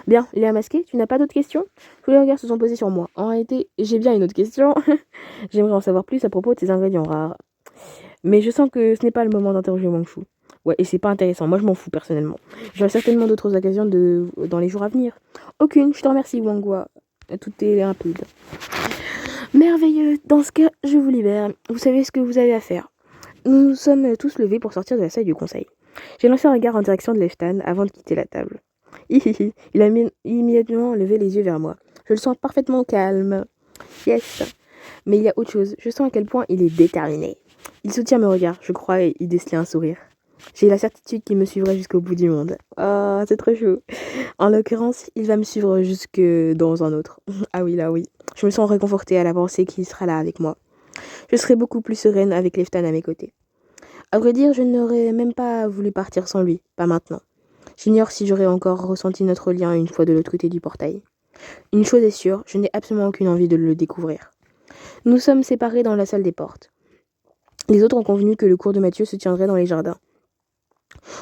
Bien, Léa Masqué, tu n'as pas d'autres questions? Tous les regards se sont posés sur moi. En réalité, j'ai bien une autre question. J'aimerais en savoir plus à propos de ces ingrédients rares. Mais je sens que ce n'est pas le moment d'interroger Wang Shu. Ouais, et c'est pas intéressant. Moi, je m'en fous, personnellement. J'aurai certainement d'autres occasions dans les jours à venir. Aucune, je te remercie, Wang Hua. Tout est rapide. Merveilleux. Dans ce cas, je vous libère. Vous savez ce que vous avez à faire. Nous nous sommes tous levés pour sortir de la salle du conseil. J'ai lancé un regard en direction de Leftan avant de quitter la table. Hihihi, il a immédiatement levé les yeux vers moi. Je le sens parfaitement calme. Yes. Mais il y a autre chose. Je sens à quel point il est déterminé. Il soutient mes regards, je crois, et il décelait un sourire. J'ai la certitude qu'il me suivra jusqu'au bout du monde. Ah, c'est trop chou. En l'occurrence, il va me suivre jusque dans un autre. Ah oui, là oui. Je me sens réconfortée à la pensée qu'il sera là avec moi. Je serai beaucoup plus sereine avec Lefton à mes côtés. À vrai dire, je n'aurais même pas voulu partir sans lui, pas maintenant. J'ignore si j'aurais encore ressenti notre lien une fois de l'autre côté du portail. Une chose est sûre, je n'ai absolument aucune envie de le découvrir. Nous sommes séparés dans la salle des portes. Les autres ont convenu que le cours de Mathieu se tiendrait dans les jardins.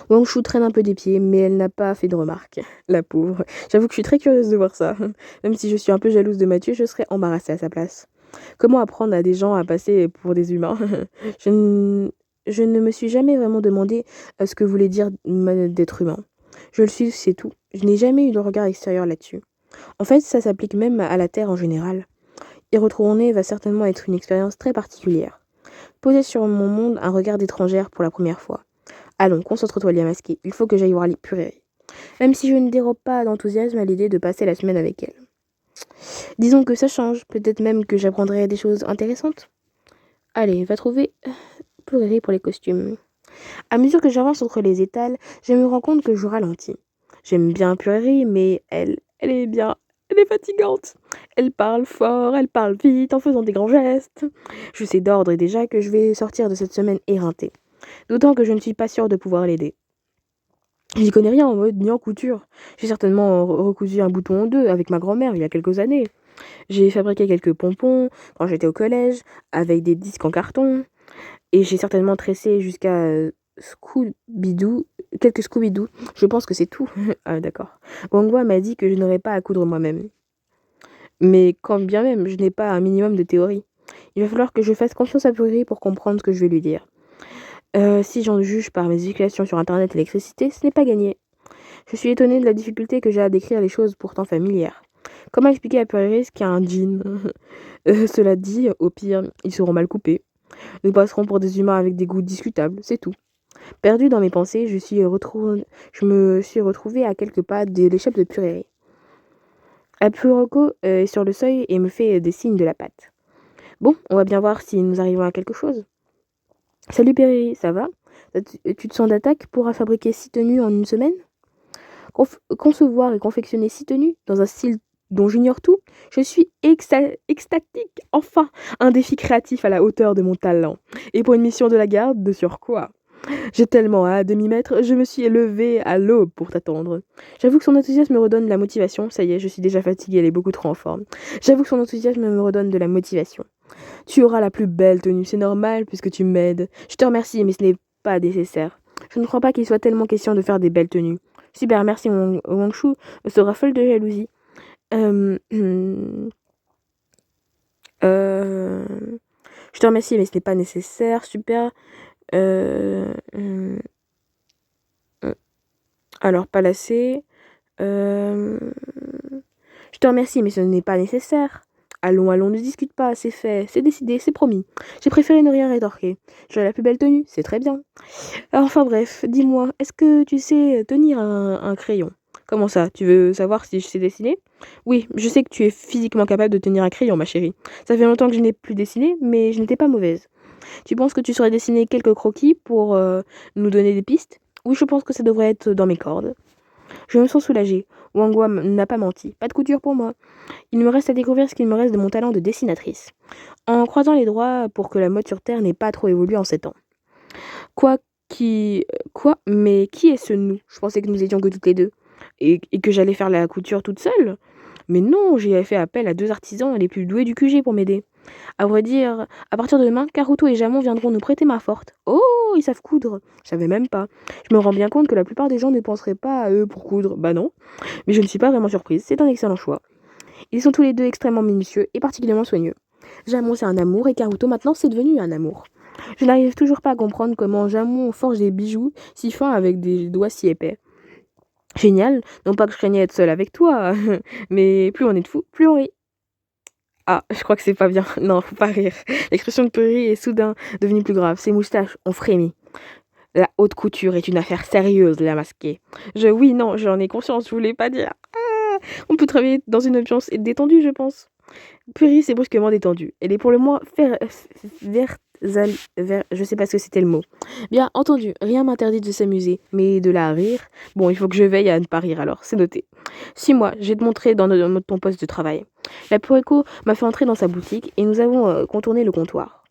Wang Shu traîne un peu des pieds, mais elle n'a pas fait de remarques. La pauvre. J'avoue que je suis très curieuse de voir ça. Même si je suis un peu jalouse de Mathieu, je serais embarrassée à sa place. Comment apprendre à des gens à passer pour des humains? je, n- je ne me suis jamais vraiment demandé ce que voulait dire d'être humain. Je le suis, c'est tout. Je n'ai jamais eu de regard extérieur là-dessus. En fait, ça s'applique même à la Terre en général. Y retourner va certainement être une expérience très particulière. Poser sur mon monde un regard d'étrangère pour la première fois. Allons, concentre-toi, Lia Masqué. Il faut que j'aille voir Purée. Même si je ne dérobe pas d'enthousiasme à l'idée de passer la semaine avec elle. Disons que ça change. Peut-être même que j'apprendrai des choses intéressantes. Allez, va trouver Purée pour les costumes. À mesure que j'avance entre les étals, je me rends compte que je ralentis. J'aime bien Purée, mais elle est bien. Elle est fatigante. Elle parle fort, elle parle vite, en faisant des grands gestes. Je sais d'ordre et déjà que je vais sortir de cette semaine éreintée. D'autant que je ne suis pas sûre de pouvoir l'aider. J'y connais rien en mode ni en couture. J'ai certainement recousu un bouton ou deux avec ma grand-mère il y a quelques années. J'ai fabriqué quelques pompons quand j'étais au collège, avec des disques en carton. Et j'ai certainement tressé jusqu'à Scooby-Doo, quelques Scooby-Doo. Je pense que c'est tout. Ah, d'accord. Wangwa m'a dit que je n'aurais pas à coudre moi-même. Mais quand bien même, je n'ai pas un minimum de théorie. Il va falloir que je fasse confiance à Puri pour comprendre ce que je vais lui dire. Si j'en juge par mes spéculations sur internet et l'électricité, ce n'est pas gagné. Je suis étonnée de la difficulté que j'ai à décrire les choses pourtant familières. Comment expliquer à Puri ce qu'est un djinn? Cela dit, au pire, ils seront mal coupés. Nous passerons pour des humains avec des goûts discutables, c'est tout. Perdue dans mes pensées, je me suis retrouvée à quelques pas de l'échoppe de Purée. Apuroko est sur le seuil et me fait des signes de la patte. Bon, on va bien voir si nous arrivons à quelque chose. Salut Pérry, ça va? Tu te sens d'attaque pour fabriquer 6 tenues en une semaine? Concevoir et confectionner 6 tenues dans un style dont j'ignore tout? Je suis extatique! Enfin, un défi créatif à la hauteur de mon talent. Et pour une mission de la garde, de surcroît. J'ai tellement hâte de m'y mettre, je me suis levée à l'aube pour t'attendre. J'avoue que son enthousiasme me redonne de la motivation. Ça y est, je suis déjà fatiguée, elle est beaucoup trop en forme. J'avoue que son enthousiasme me redonne de la motivation. Tu auras la plus belle tenue, c'est normal puisque tu m'aides. Je te remercie, mais ce n'est pas nécessaire. Je ne crois pas qu'il soit tellement question de faire des belles tenues. Super, merci mon Wangshu sera folle de jalousie. Euh, euh, je te remercie, mais ce n'est pas nécessaire. Super. Euh, euh, alors, pas lassé. Euh, je te remercie, mais ce n'est pas nécessaire. Allons, allons, ne discute pas, c'est fait, c'est décidé, c'est promis. J'ai préféré ne rien rétorquer. J'aurai la plus belle tenue, c'est très bien. Enfin bref, dis-moi, est-ce que tu sais tenir un crayon? Comment ça? Tu veux savoir si je sais dessiner? Oui, je sais que tu es physiquement capable de tenir un crayon, ma chérie. Ça fait longtemps que je n'ai plus dessiné, mais je n'étais pas mauvaise. Tu penses que tu saurais dessiner quelques croquis pour nous donner des pistes? Oui, je pense que ça devrait être dans mes cordes. Je me sens soulagée. Wangwa n'a pas menti. Pas de couture pour moi. Il me reste à découvrir ce qu'il me reste de mon talent de dessinatrice. En croisant les doigts pour que la mode sur Terre n'ait pas trop évolué en 7 ans. Quoi Quoi? Mais qui est ce nous? Je pensais que nous étions que toutes les deux. Et que j'allais faire la couture toute seule? Mais non, j'ai fait appel à 2 artisans les plus doués du QG pour m'aider. À vrai dire, à partir de demain, Karuto et Jamon viendront nous prêter main forte. Oh, ils savent coudre. Je savais même pas. Je me rends bien compte que la plupart des gens ne penseraient pas à eux pour coudre. Bah non. Mais je ne suis pas vraiment surprise, c'est un excellent choix. Ils sont tous les deux extrêmement minutieux et particulièrement soigneux. Jamon c'est un amour et Karuto maintenant c'est devenu un amour. Je n'arrive toujours pas à comprendre comment Jamon forge des bijoux si fins avec des doigts si épais. Génial, non pas que je craignais être seule avec toi, mais plus on est de fous, plus on rit. Ah, je crois que c'est pas bien. Non, faut pas rire. L'expression de Puri est soudain devenue plus grave. Ses moustaches ont frémi. La haute couture est une affaire sérieuse, la masquée. Oui, non, j'en ai conscience, je voulais pas dire. Ah, on peut travailler dans une ambiance détendue, je pense. Puri s'est brusquement détendue. Elle est pour le moins je sais pas ce que c'était le mot. Bien entendu, rien m'interdit de s'amuser, mais de là à rire, bon, il faut que je veille à ne pas rire alors, c'est noté. 6 mois, je vais te montrer dans ton poste de travail. La Pureco m'a fait entrer dans sa boutique et nous avons contourné le comptoir.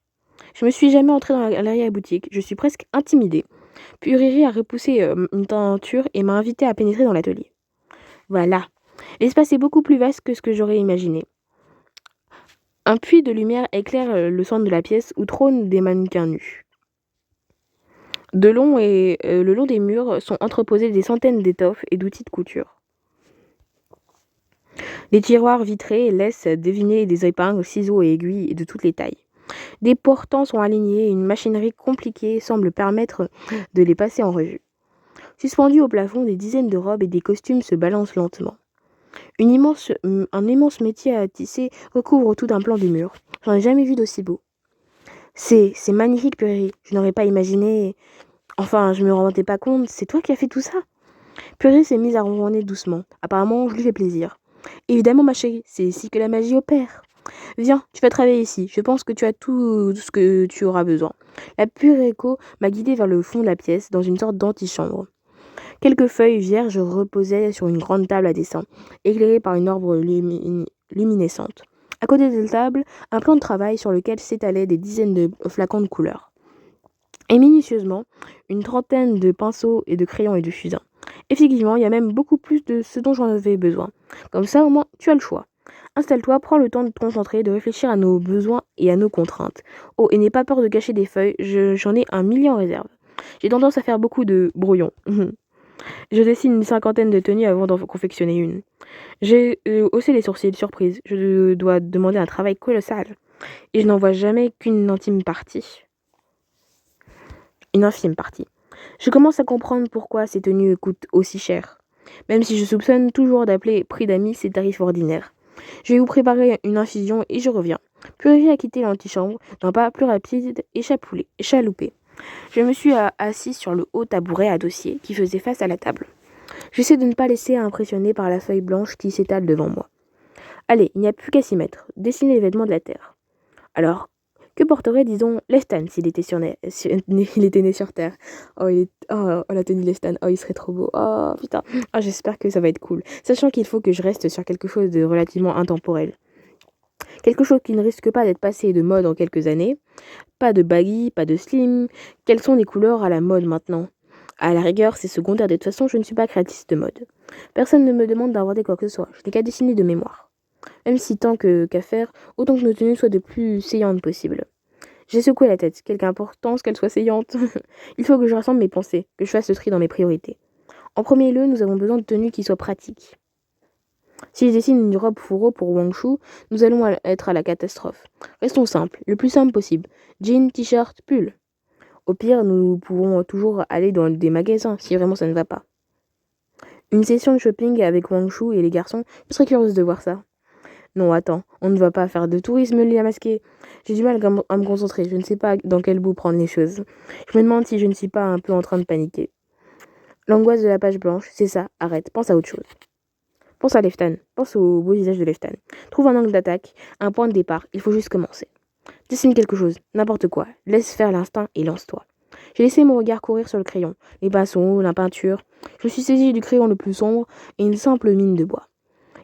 Je me suis jamais entrée dans l'arrière-boutique, je suis presque intimidée. Puis Riri a repoussé une tenture et m'a invité à pénétrer dans l'atelier. Voilà. L'espace est beaucoup plus vaste que ce que j'aurais imaginé. Un puits de lumière éclaire le centre de la pièce où trônent des mannequins nus. Le long des murs sont entreposées des centaines d'étoffes et d'outils de couture. Les tiroirs vitrés laissent deviner des épingles, ciseaux et aiguilles de toutes les tailles. Des portants sont alignés et une machinerie compliquée semble permettre de les passer en revue. Suspendus au plafond, des dizaines de robes et des costumes se balancent lentement. Un immense métier à tisser recouvre tout un plan du mur. J'en ai jamais vu d'aussi beau. C'est magnifique, Purée. Je n'aurais pas imaginé... Enfin, je me rendais pas compte. C'est toi qui as fait tout ça? Purée s'est mise à ronronner doucement. Apparemment, je lui fais plaisir. Évidemment, ma chérie, c'est ici que la magie opère. Viens, tu vas travailler ici. Je pense que tu as tout ce que tu auras besoin. La Puréco m'a guidée vers le fond de la pièce, dans une sorte d'antichambre. Quelques feuilles vierges reposaient sur une grande table à dessin, éclairée par une orbe luminescente. À côté de la table, un plan de travail sur lequel s'étalaient des dizaines de flacons de couleurs. Et minutieusement, une trentaine de pinceaux et de crayons et de fusains. Effectivement, il y a même beaucoup plus de ce dont j'en avais besoin. Comme ça, au moins, tu as le choix. Installe-toi, prends le temps de te concentrer, de réfléchir à nos besoins et à nos contraintes. Oh, et n'aie pas peur de cacher des feuilles, j'en ai 1 000 en réserve. J'ai tendance à faire beaucoup de brouillons. Je dessine une cinquantaine de tenues avant d'en confectionner une. J'ai haussé les sourcils, surprise. Je dois demander un travail colossal. Et je n'en vois jamais qu'une infime partie. Une infime partie. Je commence à comprendre pourquoi ces tenues coûtent aussi cher. Même si je soupçonne toujours d'appeler prix d'amis ces tarifs ordinaires. Je vais vous préparer une infusion et je reviens. Purée a quitté l'antichambre d'un pas plus rapide et chaloupé. Je me suis assise sur le haut tabouret à dossier qui faisait face à la table. J'essaie de ne pas laisser impressionner par la feuille blanche qui s'étale devant moi. Allez, il n'y a plus qu'à s'y mettre. Dessiner les vêtements de la Terre. Alors, que porterait, disons, Lestan s'il était, il était né sur Terre? La tenue Lestan. Oh, il serait trop beau. Oh, putain. Oh, j'espère que ça va être cool. Sachant qu'il faut que je reste sur quelque chose de relativement intemporel. Quelque chose qui ne risque pas d'être passé de mode en quelques années. Pas de baggy, pas de slim. Quelles sont les couleurs à la mode maintenant? À la rigueur, c'est secondaire. De toute façon, je ne suis pas créatrice de mode. Personne ne me demande d'inventer quoi que ce soit. Je n'ai qu'à dessiner de mémoire. Même si tant qu'à faire, autant que nos tenues soient de plus saillantes possible. J'ai secoué la tête. Quelque importance qu'elle soit saillante. Il faut que je rassemble mes pensées, que je fasse le tri dans mes priorités. En premier lieu, nous avons besoin de tenues qui soient pratiques. Si je dessine une robe fourreau pour Wang Shu, nous allons être à la catastrophe. Restons simples, le plus simple possible. Jean, t-shirt, pull. Au pire, nous pouvons toujours aller dans des magasins, si vraiment ça ne va pas. Une session de shopping avec Wang Shu et les garçons, je serais curieuse de voir ça. Non, attends, on ne va pas faire de tourisme lit à masquer. J'ai du mal à me concentrer, je ne sais pas dans quel bout prendre les choses. Je me demande si je ne suis pas un peu en train de paniquer. L'angoisse de la page blanche, c'est ça, arrête, pense à autre chose. Pense à Leftan, pense au beau visage de Leftan. Trouve un angle d'attaque, un point de départ, il faut juste commencer. Dessine quelque chose, n'importe quoi, laisse faire l'instinct et lance-toi. J'ai laissé mon regard courir sur le crayon, les pinceaux, la peinture. Je me suis saisi du crayon le plus sombre et une simple mine de bois.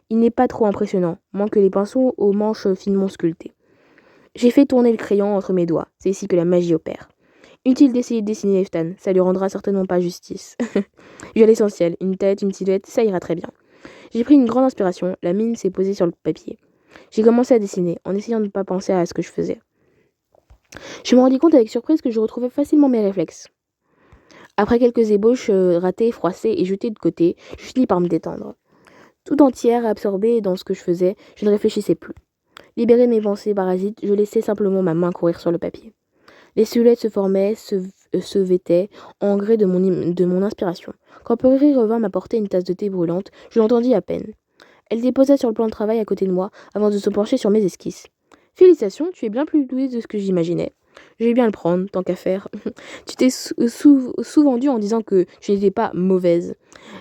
Il n'est pas trop impressionnant, moins que les pinceaux aux manches finement sculptées. J'ai fait tourner le crayon entre mes doigts, c'est ici que la magie opère. Inutile d'essayer de dessiner Eftan, ça lui rendra certainement pas justice. J'ai l'essentiel, une tête, une silhouette, ça ira très bien. J'ai pris une grande inspiration, la mine s'est posée sur le papier. J'ai commencé à dessiner, en essayant de ne pas penser à ce que je faisais. Je me rendis compte avec surprise que je retrouvais facilement mes réflexes. Après quelques ébauches ratées, froissées et jetées de côté, je finis par me détendre. Tout entière, absorbée dans ce que je faisais, je ne réfléchissais plus. Libérée de mes pensées parasites, je laissais simplement ma main courir sur le papier. Les silhouettes se formaient, se vêtaient, en gré de mon inspiration. Quand Purée revint m'apporter une tasse de thé brûlante, je l'entendis à peine. Elle déposa sur le plan de travail à côté de moi, avant de se pencher sur mes esquisses. « Félicitations, tu es bien plus douée de ce que j'imaginais. » Je vais bien le prendre, tant qu'à faire. Tu t'es sous-vendue en disant que je n'étais pas mauvaise.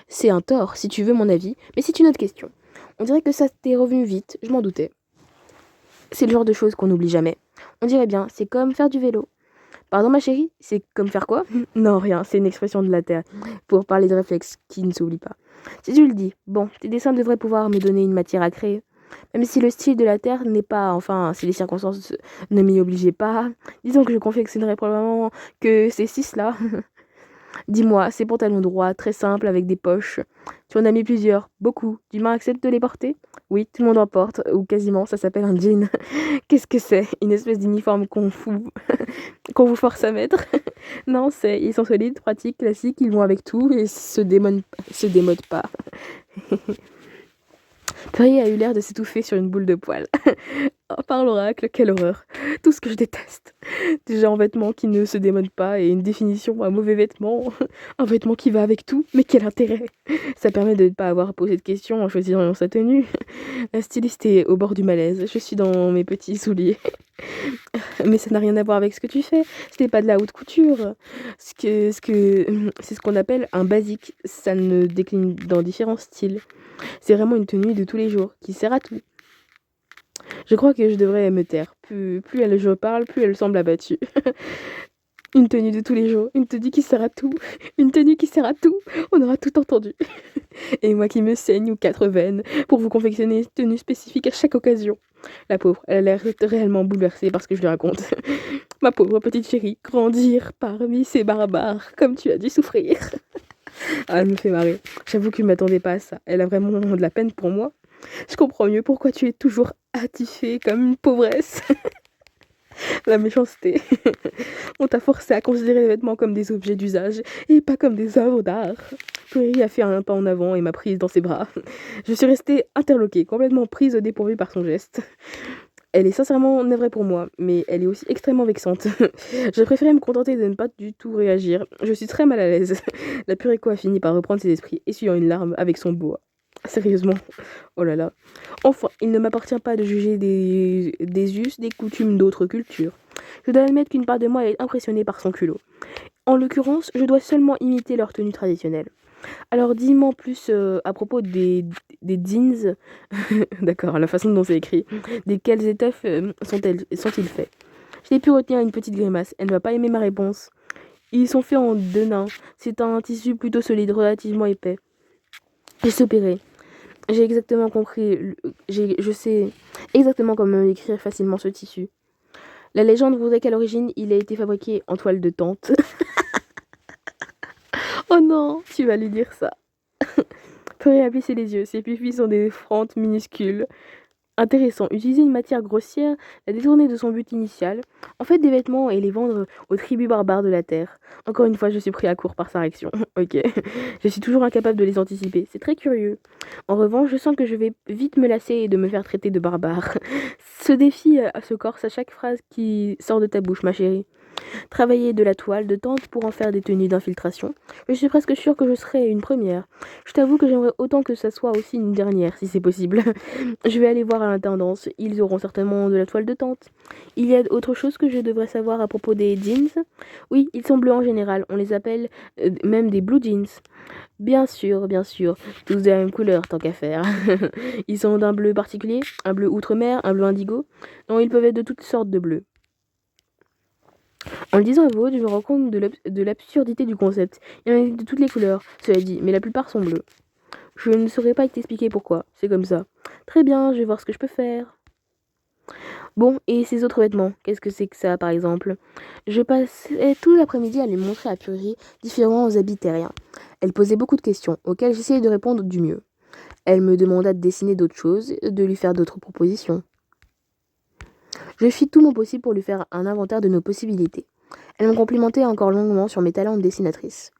C'est un tort, si tu veux mon avis, mais c'est une autre question. On dirait que ça t'est revenu vite, je m'en doutais. C'est le genre de choses qu'on n'oublie jamais. On dirait bien, c'est comme faire du vélo. Pardon ma chérie, c'est comme faire quoi? Non, rien, c'est une expression de la Terre, pour parler de réflexes qui ne s'oublient pas. Si tu le dis, bon, tes dessins devraient pouvoir me donner une matière à créer. Même si le style de la Terre n'est pas, enfin, si les circonstances ne m'y obligeaient pas, disons que je confectionnerais probablement que ces six-là. Dis-moi, ces pantalons droits, très simples, avec des poches. Tu en as mis plusieurs, beaucoup. L'humain accepte de les porter? Oui, tout le monde en porte, ou quasiment, ça s'appelle un jean. Qu'est-ce que c'est? Une espèce d'uniforme qu'on fout, qu'on vous force à mettre? Non, ils sont solides, pratiques, classiques, ils vont avec tout et se démodent pas. Perry a eu l'air de s'étouffer sur une boule de poil. Oh, par l'oracle, quelle horreur. Tout ce que je déteste. Déjà un vêtement qui ne se démode pas et une définition, un mauvais vêtement. Un vêtement qui va avec tout, mais quel intérêt? Ça permet de ne pas avoir posé de questions en choisissant sa tenue. La styliste est au bord du malaise. Je suis dans mes petits souliers. Mais ça n'a rien à voir avec ce que tu fais. Ce n'est pas de la haute couture. C'est ce qu'on appelle un basique. Ça ne décline dans différents styles. C'est vraiment une tenue de tous les jours qui sert à tout. Je crois que je devrais me taire. Plus je parle, plus elle semble abattue. Une tenue de tous les jours, une tenue qui sert à tout, une tenue qui sert à tout, on aura tout entendu. Et moi qui me saigne aux 4 veines pour vous confectionner une tenue spécifique à chaque occasion. La pauvre, elle a l'air réellement bouleversée par ce que je lui raconte. Ma pauvre petite chérie, grandir parmi ces barbares, comme tu as dû souffrir. Ah, elle me fait marrer. J'avoue que je ne m'attendais pas à ça. Elle a vraiment de la peine pour moi. Je comprends mieux pourquoi tu es toujours attifée comme une pauvresse. La méchanceté. On t'a forcé à considérer les vêtements comme des objets d'usage et pas comme des œuvres d'art. Perry a fait un pas en avant et m'a prise dans ses bras. Je suis restée interloquée, complètement prise au dépourvu par son geste. Elle est sincèrement navrée pour moi, mais elle est aussi extrêmement vexante. Je préférais me contenter de ne pas du tout réagir. Je suis très mal à l'aise. La Puréco a fini par reprendre ses esprits, essuyant une larme avec son boa. Sérieusement. Oh là là. Enfin, il ne m'appartient pas de juger des us, des coutumes d'autres cultures. Je dois admettre qu'une part de moi est impressionnée par son culot. En l'occurrence, je dois seulement imiter leur tenue traditionnelle. Alors dis-moi plus à propos des jeans. D'accord, la façon dont c'est écrit. De quelles étoffes sont-ils faits? Je n'ai pu retenir une petite grimace. Elle ne va pas aimer ma réponse. Ils sont faits en denain. C'est un tissu plutôt solide, relativement épais. J'ai soupiré. J'ai exactement compris. Je sais exactement comment écrire facilement ce tissu. La légende voudrait qu'à l'origine, il ait été fabriqué en toile de tente. Oh non, tu vas lui dire ça. Perry a plissé les yeux. Ses pupilles sont des fentes minuscules. Intéressant. Utiliser une matière grossière, la détourner de son but initial. En fait, des vêtements et les vendre aux tribus barbares de la Terre. Encore une fois, je suis pris à court par sa réaction. Ok. Je suis toujours incapable de les anticiper. C'est très curieux. En revanche, je sens que je vais vite me lasser et de me faire traiter de barbare. Ce défi se corse à chaque phrase qui sort de ta bouche, ma chérie. Travailler de la toile de tente pour en faire des tenues d'infiltration. Je suis presque sûre que je serai une première. Je t'avoue que j'aimerais autant que ça soit aussi une dernière, si c'est possible. Je vais aller voir à l'intendance. Ils auront certainement de la toile de tente. Il y a autre chose que je devrais savoir à propos des jeans? Oui, ils sont bleus en général. On les appelle même des blue jeans. Bien sûr, bien sûr. Tous de la même couleur, tant qu'à faire. Ils sont d'un bleu particulier? Un bleu outre-mer? Un bleu indigo? Non, ils peuvent être de toutes sortes de bleus. En le disant à voix haute, je me rends compte de l'absurdité du concept. Il y en a de toutes les couleurs, cela dit, mais la plupart sont bleus. Je ne saurais pas t'expliquer pourquoi, c'est comme ça. Très bien, je vais voir ce que je peux faire. Bon, et ces autres vêtements, qu'est-ce que c'est que ça, par exemple? Je passais tout l'après-midi à lui montrer à Puri différents habits terriens. Elle posait beaucoup de questions, auxquelles j'essayais de répondre du mieux. Elle me demanda de dessiner d'autres choses, de lui faire d'autres propositions. Je fis tout mon possible pour lui faire un inventaire de nos possibilités. Elle me complimentait encore longuement sur mes talents de dessinatrice.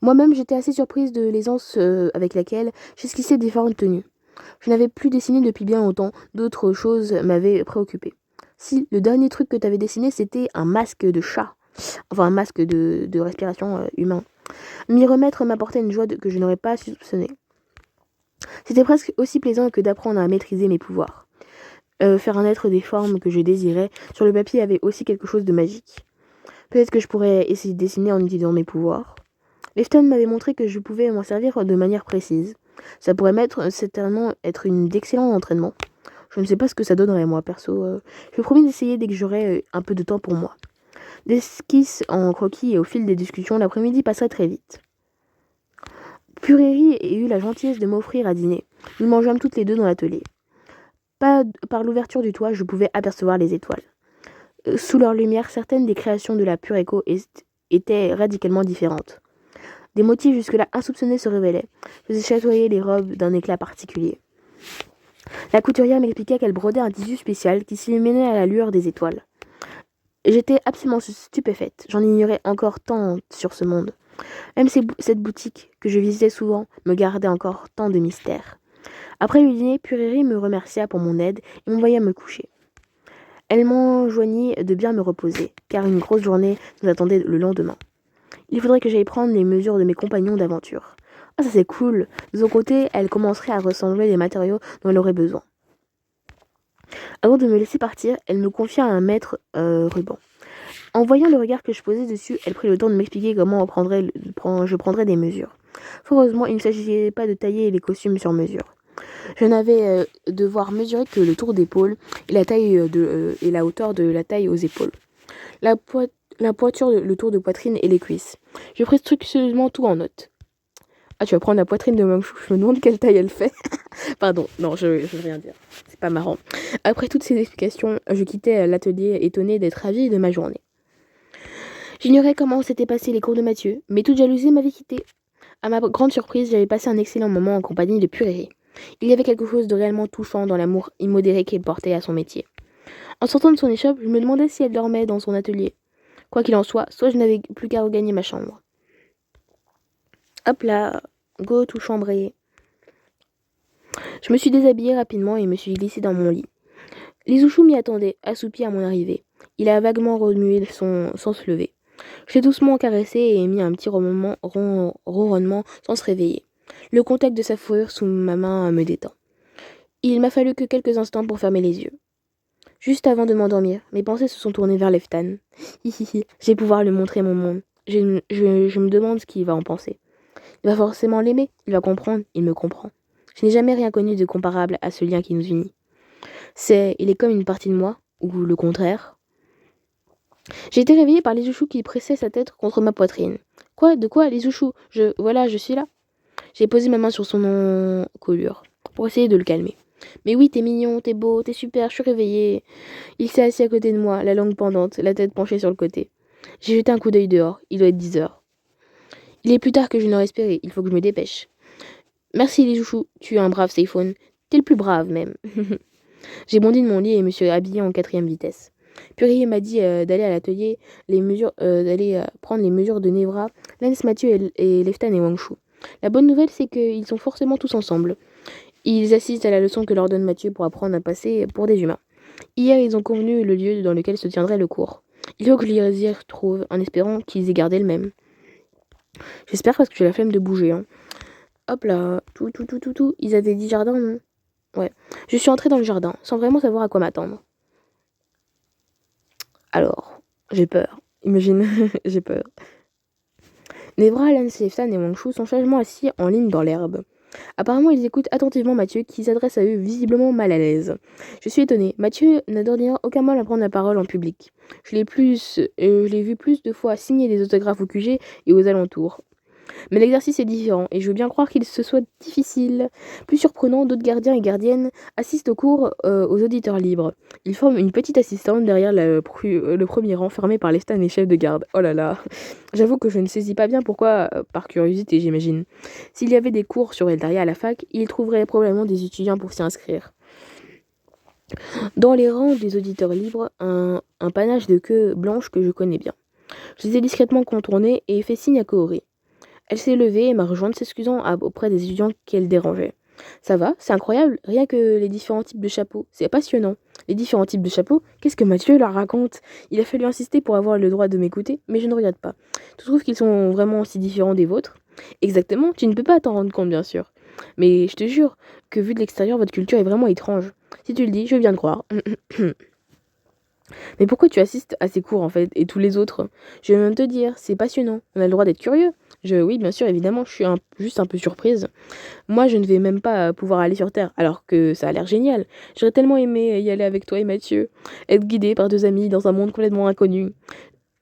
Moi-même, j'étais assez surprise de l'aisance avec laquelle j'esquissais différentes tenues. Je n'avais plus dessiné depuis bien longtemps, d'autres choses m'avaient préoccupée. Si, le dernier truc que tu avais dessiné, c'était un masque de chat. Enfin, un masque de respiration humain. M'y remettre m'apportait une joie que je n'aurais pas soupçonnée. C'était presque aussi plaisant que d'apprendre à maîtriser mes pouvoirs. Faire naître des formes que je désirais sur le papier avait aussi quelque chose de magique. Peut-être que je pourrais essayer de dessiner en utilisant mes pouvoirs. Lefton m'avait montré que je pouvais m'en servir de manière précise. Ça pourrait certainement être d'excellents entraînements. Je ne sais pas ce que ça donnerait, moi, perso. Je me promis d'essayer dès que j'aurai un peu de temps pour moi. D'esquisses en croquis et au fil des discussions, l'après-midi passerait très vite. Puréry eut la gentillesse de m'offrir à dîner. Nous mangeâmes toutes les deux dans l'atelier. Par l'ouverture du toit, je pouvais apercevoir les étoiles. Sous leur lumière, certaines des créations de la Puréco étaient radicalement différentes. Des motifs jusque-là insoupçonnés se révélaient, faisaient chatoyer les robes d'un éclat particulier. La couturière m'expliquait qu'elle brodait un tissu spécial qui s'illuminait à la lueur des étoiles. J'étais absolument stupéfaite. J'en ignorais encore tant sur ce monde. Même cette boutique, que je visitais souvent, me gardait encore tant de mystères. Après le dîner, Puréry me remercia pour mon aide et m'envoya me coucher. Elle m'enjoignit de bien me reposer, car une grosse journée nous attendait le lendemain. Il faudrait que j'aille prendre les mesures de mes compagnons d'aventure. Ah, ça c'est cool. De son côté, elle commencerait à ressembler les matériaux dont elle aurait besoin. Avant de me laisser partir, elle me confia un maître ruban. En voyant le regard que je posais dessus, elle prit le temps de m'expliquer comment je prendrais des mesures. Fort heureusement, il ne s'agissait pas de tailler les costumes sur mesure. Je n'avais devoir mesurer que le tour d'épaule et et la hauteur de la taille aux épaules. La poiture, le tour de poitrine et les cuisses. Je pris scrupuleusement tout en note. Ah, tu vas prendre la poitrine de Mangchou, je me demande quelle taille elle fait. Pardon, non, je veux rien dire. C'est pas marrant. Après toutes ces explications, je quittais l'atelier étonné d'être ravie de ma journée. J'ignorais comment s'étaient passés les cours de Mathieu, mais toute jalousie m'avait quitté. À ma grande surprise, j'avais passé un excellent moment en compagnie de Puréry. Il y avait quelque chose de réellement touchant dans l'amour immodéré qu'il portait à son métier. En sortant de son échoppe, je me demandais si elle dormait dans son atelier. Quoi qu'il en soit je n'avais plus qu'à regagner ma chambre. Hop là, go tout chambré. Je me suis déshabillée rapidement et me suis glissée dans mon lit. Lizouchou m'y attendait, assoupi à mon arrivée. Il a vaguement remué sans se lever. Je l'ai doucement caressé et émis un petit ronronnement sans se réveiller. Le contact de sa fourrure sous ma main me détend. Il m'a fallu que quelques instants pour fermer les yeux. Juste avant de m'endormir, mes pensées se sont tournées vers Leftan. Hihihi, je vais pouvoir lui montrer mon monde. Je me demande ce qu'il va en penser. Il va forcément l'aimer, il va comprendre, il me comprend. Je n'ai jamais rien connu de comparable à ce lien qui nous unit. Il est comme une partie de moi, ou le contraire. J'ai été réveillée par Lizouchou qui pressait sa tête contre ma poitrine. Quoi? De quoi, Lizouchou? Voilà, je suis là. J'ai posé ma main sur son encolure, pour essayer de le calmer. Mais oui, t'es mignon, t'es beau, t'es super, je suis réveillée. Il s'est assis à côté de moi, la langue pendante, la tête penchée sur le côté. J'ai jeté un coup d'œil dehors, il doit être 10 heures. Il est plus tard que je n'aurais espéré, il faut que je me dépêche. Merci les chouchous, tu es un brave Seiphone. T'es le plus brave même. J'ai bondi de mon lit et me suis habillée en 4e vitesse. Puréry m'a dit d'aller à l'atelier, d'aller prendre les mesures de Nevra, Lance, Mathieu et Leftan et Wangshu. La bonne nouvelle, c'est qu'ils sont forcément tous ensemble. Ils assistent à la leçon que leur donne Mathieu pour apprendre à passer pour des humains. Hier, ils ont convenu le lieu dans lequel se tiendrait le cours. Il faut que je les y retrouve, en espérant qu'ils aient gardé le même. J'espère parce que j'ai la flemme de bouger. Hein. Hop là, tout. Ils avaient dit jardin, non? Ouais. Je suis entrée dans le jardin, sans vraiment savoir à quoi m'attendre. Alors, j'ai peur. Imagine, j'ai peur. Nevra, Lance, Leftan et Wangshu sont sagement assis en ligne dans l'herbe. Apparemment, ils écoutent attentivement Mathieu, qui s'adresse à eux visiblement mal à l'aise. Je suis étonnée. Mathieu n'a d'ordinaire aucun mal à prendre la parole en public. Je l'ai vu plus de fois signer des autographes au QG et aux alentours. Mais l'exercice est différent, et je veux bien croire qu'il se soit difficile. Plus surprenant, d'autres gardiens et gardiennes assistent au cours aux auditeurs libres. Ils forment une petite assistante derrière le premier rang, fermé par les stans et chefs de garde. Oh là là. J'avoue que je ne saisis pas bien pourquoi, par curiosité j'imagine. S'il y avait des cours sur Eldaria à la fac, il trouverait probablement des étudiants pour s'y inscrire. Dans les rangs des auditeurs libres, un panache de queue blanche que je connais bien. Je les ai discrètement contournés et fait signe à Kohori. Elle s'est levée et m'a rejointe, s'excusant auprès des étudiants qu'elle dérangeait. Ça va, c'est incroyable, rien que les différents types de chapeaux. C'est passionnant. Les différents types de chapeaux, qu'est-ce que Mathieu leur raconte? Il a fallu insister pour avoir le droit de m'écouter, mais je ne regrette pas. Tu trouves qu'ils sont vraiment si différents des vôtres? Exactement, tu ne peux pas t'en rendre compte, bien sûr. Mais je te jure que vu de l'extérieur, votre culture est vraiment étrange. Si tu le dis, je viens de croire. Mais pourquoi tu assistes à ces cours, en fait, et tous les autres? Je viens de te dire, c'est passionnant. On a le droit d'être curieux. Oui, bien sûr, évidemment, je suis juste un peu surprise. Moi, je ne vais même pas pouvoir aller sur Terre, alors que ça a l'air génial. J'aurais tellement aimé y aller avec toi et Mathieu, être guidée par 2 amis dans un monde complètement inconnu.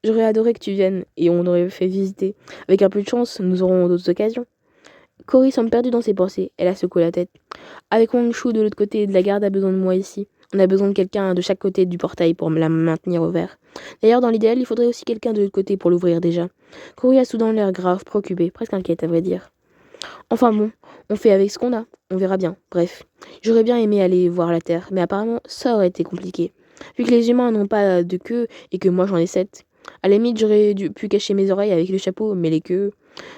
J'aurais adoré que tu viennes et on aurait fait visiter. Avec un peu de chance, nous aurons d'autres occasions. Cory semble perdue dans ses pensées. Elle a secoué la tête. Avec Wang Shu de l'autre côté de la garde a besoin de moi ici. On a besoin de quelqu'un de chaque côté du portail pour la maintenir ouvert. D'ailleurs, dans l'idéal, il faudrait aussi quelqu'un de l'autre côté pour l'ouvrir déjà. Cory a soudain l'air grave, préoccupée, presque inquiète à vrai dire. Enfin bon, on fait avec ce qu'on a, on verra bien. Bref, j'aurais bien aimé aller voir la Terre, mais apparemment ça aurait été compliqué. Vu que les humains n'ont pas de queue et que moi j'en ai 7. À la limite, pu cacher mes oreilles avec le chapeau, mais les queues...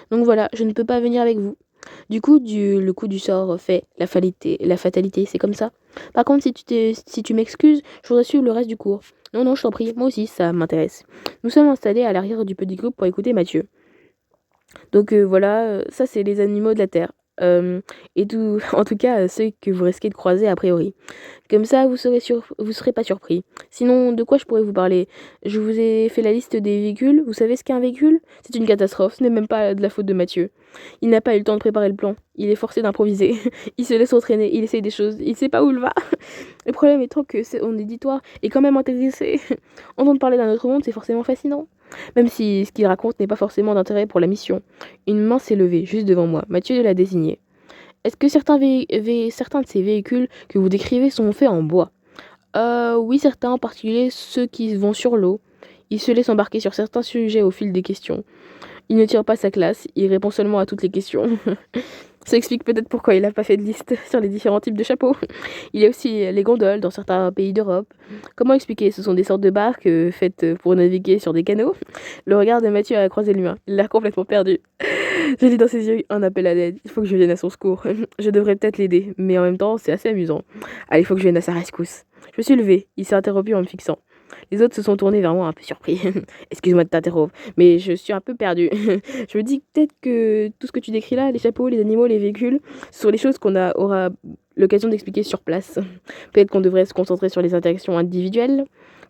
Donc voilà, je ne peux pas venir avec vous. Du coup, le coup du sort fait la fatalité, c'est comme ça. Par contre, si tu m'excuses, je voudrais suivre le reste du cours. Non, non, je t'en prie, moi aussi, ça m'intéresse. Nous sommes installés à l'arrière du petit groupe pour écouter Mathieu. Donc voilà, ça c'est les animaux de la Terre. Et tout, en tout cas, ceux que vous risquez de croiser a priori. Comme ça, vous serez pas surpris. Sinon, de quoi je pourrais vous parler? Je vous ai fait la liste des véhicules. Vous savez ce qu'est un véhicule? C'est une catastrophe. Ce n'est même pas de la faute de Mathieu. Il n'a pas eu le temps de préparer le plan. Il est forcé d'improviser. Il se laisse entraîner. Il essaye des choses. Il sait pas où il va. Le problème étant que son éditoire est quand même intéressé. Entendre parler d'un autre monde, c'est forcément fascinant. Même si ce qu'il raconte n'est pas forcément d'intérêt pour la mission. Une main s'est levée, juste devant moi. Mathieu l'a désigné. Est-ce que certains de ces véhicules que vous décrivez sont faits en bois? Oui, certains, en particulier ceux qui vont sur l'eau. Il se laisse embarquer sur certains sujets au fil des questions. Il ne tire pas sa classe, il répond seulement à toutes les questions. Ça explique peut-être pourquoi il n'a pas fait de liste sur les différents types de chapeaux. Il y a aussi les gondoles dans certains pays d'Europe. Comment expliquer? Ce sont des sortes de barques faites pour naviguer sur des canaux. Le regard de Mathieu a croisé le mien. Il l'a complètement perdu. Je lis dans ses yeux un appel à l'aide. Il faut que je vienne à son secours. Je devrais peut-être l'aider, mais en même temps, c'est assez amusant. Allez, il faut que je vienne à sa rescousse. Je me suis levée. Il s'est interrompu en me fixant. Les autres se sont tournés vers moi un peu surpris. Excuse-moi de t'interrompre, mais je suis un peu perdue. Je me dis peut-être que tout ce que tu décris là, les chapeaux, les animaux, les véhicules, ce sont les choses aura l'occasion d'expliquer sur place. Peut-être qu'on devrait se concentrer sur les interactions individuelles,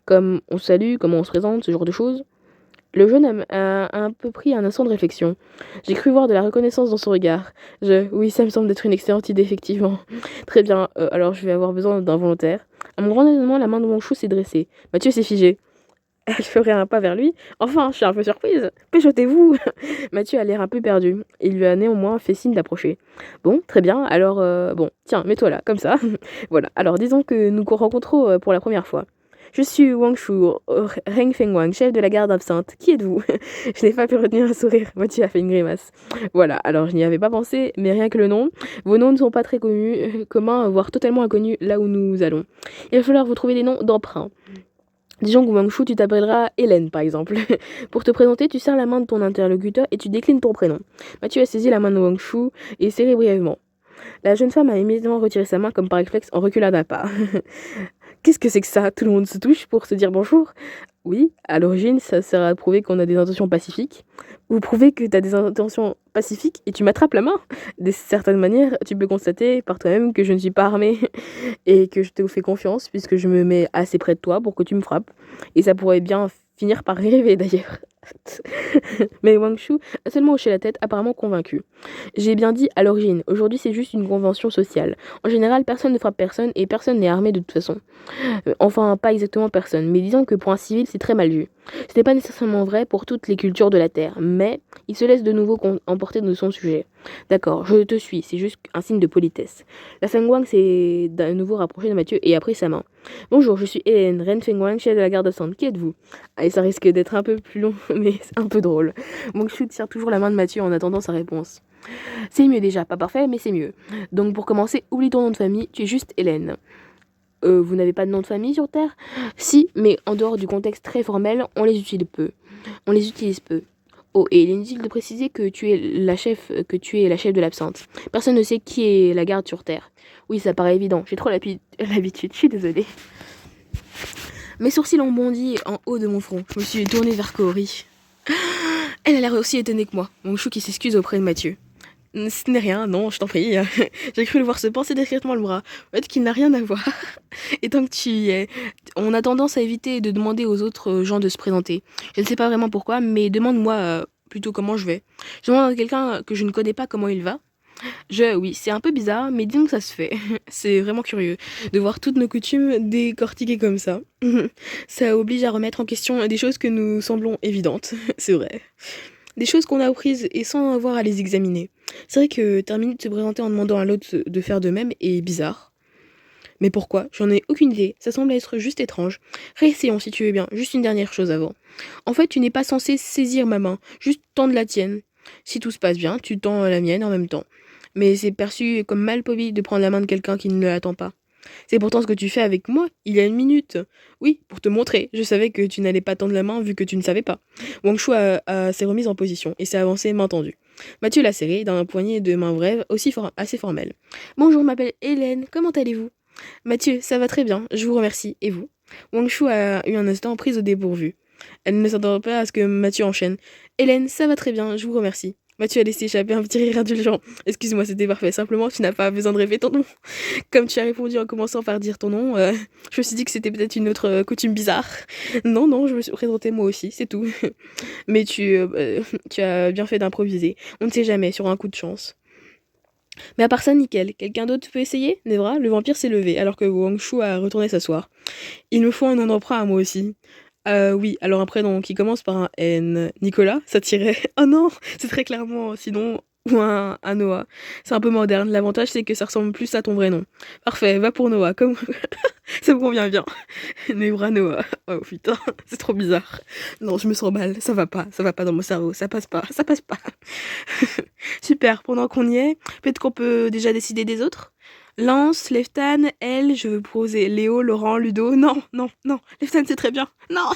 comme on se salue, comment on se présente, ce genre de choses. Le jeune homme a un peu pris un instant de réflexion. J'ai cru voir de la reconnaissance dans son regard. Oui, ça me semble être une excellente idée, effectivement. Très bien, alors je vais avoir besoin d'un volontaire. À mon grand étonnement, la main de mon chou s'est dressée. Mathieu s'est figé. Elle ferait un pas vers lui. Enfin, je suis un peu surprise. Péchotez-vous. Mathieu a l'air un peu perdu. Il lui a néanmoins fait signe d'approcher. Bon, très bien, alors, bon, tiens, mets-toi là, comme ça. Voilà, alors disons que nous rencontrons pour la première fois. Je suis Wang Shu, Reng Fengwang, chef de la garde absinthe. Qui êtes-vous? Je n'ai pas pu retenir un sourire. Mathieu a fait une grimace. Voilà, alors je n'y avais pas pensé, mais rien que le nom. Vos noms ne sont pas très communs, voire totalement inconnus là où nous allons. Il va falloir vous trouver des noms d'emprunt. Disons que Wang Shu, tu t'appelleras Hélène, par exemple. Pour te présenter, tu serres la main de ton interlocuteur et tu déclines ton prénom. Mathieu a saisi la main de Wang Shu et serré brièvement. La jeune femme a immédiatement retiré sa main comme par réflexe en reculant d'un pas. Qu'est-ce que c'est que ça? Tout le monde se touche pour se dire bonjour? Oui, à l'origine, ça sert à prouver qu'on a des intentions pacifiques. Vous prouvez que tu as des intentions pacifiques et tu m'attrapes la main. De certaines manières, tu peux constater par toi-même que je ne suis pas armée et que je te fais confiance puisque je me mets assez près de toi pour que tu me frappes. Et ça pourrait bien finir par rêver d'ailleurs. Mais Wang Shu a seulement hoché la tête, apparemment convaincu. J'ai bien dit à l'origine, aujourd'hui c'est juste une convention sociale. En général, personne ne frappe personne et personne n'est armé de toute façon. Enfin, pas exactement personne, mais disons que pour un civil, c'est très mal vu. Ce n'est pas nécessairement vrai pour toutes les cultures de la Terre, mais il se laisse de nouveau emporter de son sujet. D'accord, je te suis, c'est juste un signe de politesse. La Fengwang s'est de nouveau rapprochée de Mathieu et a pris sa main. Bonjour, je suis Hélène, Ren Fengwang, chef de la garde de Sand. Qui êtes-vous? Et ça risque d'être un peu plus long, mais c'est un peu drôle. Wang Shu tire toujours la main de Mathieu en attendant sa réponse. C'est mieux déjà, pas parfait, mais c'est mieux. Donc pour commencer, oublie ton nom de famille, tu es juste Hélène. Vous n'avez pas de nom de famille sur Terre? Si, mais en dehors du contexte très formel, on les utilise peu. Oh, et il est inutile de préciser que tu es la chef de l'absinthe. Personne ne sait qui est la garde sur Terre. Oui, ça paraît évident, j'ai trop l'habitude, je suis désolée. Mes sourcils ont bondi en haut de mon front. Je me suis tournée vers Cory. Elle a l'air aussi étonnée que moi. Mon chou qui s'excuse auprès de Mathieu. Ce n'est rien, non, je t'en prie. J'ai cru le voir se pincer discrètement le bras. Peut-être qu'il n'a rien à voir. Et tant que tu y es, on a tendance à éviter de demander aux autres gens de se présenter. Je ne sais pas vraiment pourquoi, mais demande-moi plutôt comment je vais. Je demande à quelqu'un que je ne connais pas comment il va. Oui, c'est un peu bizarre, mais disons que ça se fait. C'est vraiment curieux de voir toutes nos coutumes décortiquées comme ça. Ça oblige à remettre en question des choses que nous semblons évidentes, c'est vrai. Des choses qu'on a apprises et sans avoir à les examiner. C'est vrai que terminer de se présenter en demandant à l'autre de faire de même est bizarre. Mais pourquoi? J'en ai aucune idée. Ça semble être juste étrange. Réessayons si tu veux bien. Juste une dernière chose avant. En fait, tu n'es pas censé saisir ma main, juste tendre la tienne. Si tout se passe bien, tu tends la mienne en même temps. Mais c'est perçu comme mal poli de prendre la main de quelqu'un qui ne l'attend pas. C'est pourtant ce que tu fais avec moi, il y a une minute. Oui, pour te montrer. Je savais que tu n'allais pas tendre la main vu que tu ne savais pas. Wang Shu s'est remise en position et s'est avancé main tendue. Mathieu l'a serré d'un poignet de main brève aussi assez formel. Bonjour, je m'appelle Hélène, comment allez-vous? Mathieu, ça va très bien, je vous remercie. Et vous? Wang Shu a eu un instant prise au dépourvu. Elle ne s'attendait pas à ce que Mathieu enchaîne. Hélène, ça va très bien, je vous remercie. Mathieu a laissé échapper un petit rire indulgent. Excuse-moi, c'était parfait. Simplement, tu n'as pas besoin de répéter ton nom. Comme tu as répondu en commençant par dire ton nom, je me suis dit que c'était peut-être une autre coutume bizarre. Non, non, je me suis présentée moi aussi, c'est tout. Mais tu as bien fait d'improviser. On ne sait jamais, sur un coup de chance. Mais à part ça, nickel. Quelqu'un d'autre peut essayer? Nevra, le vampire s'est levé, alors que Wang Shu a retourné s'asseoir. Il me faut un nom d'emprunt à moi aussi. Oui, alors un prénom qui commence par un N. Nicolas, ça tirait. Oh non, c'est très clairement, sinon, ou un Noah. C'est un peu moderne. L'avantage, c'est que ça ressemble plus à ton vrai nom. Parfait, va pour Noah, comme... ça me convient bien. Nebra Noah. Oh putain, c'est trop bizarre. Non, je me sens mal, ça va pas dans mon cerveau, ça passe pas, ça passe pas. Super, pendant qu'on y est, peut-être qu'on peut déjà décider des autres? Lance, Leftan, elle, je veux poser Léo, Laurent, Ludo. Non, non, non, Leftan c'est très bien. Non,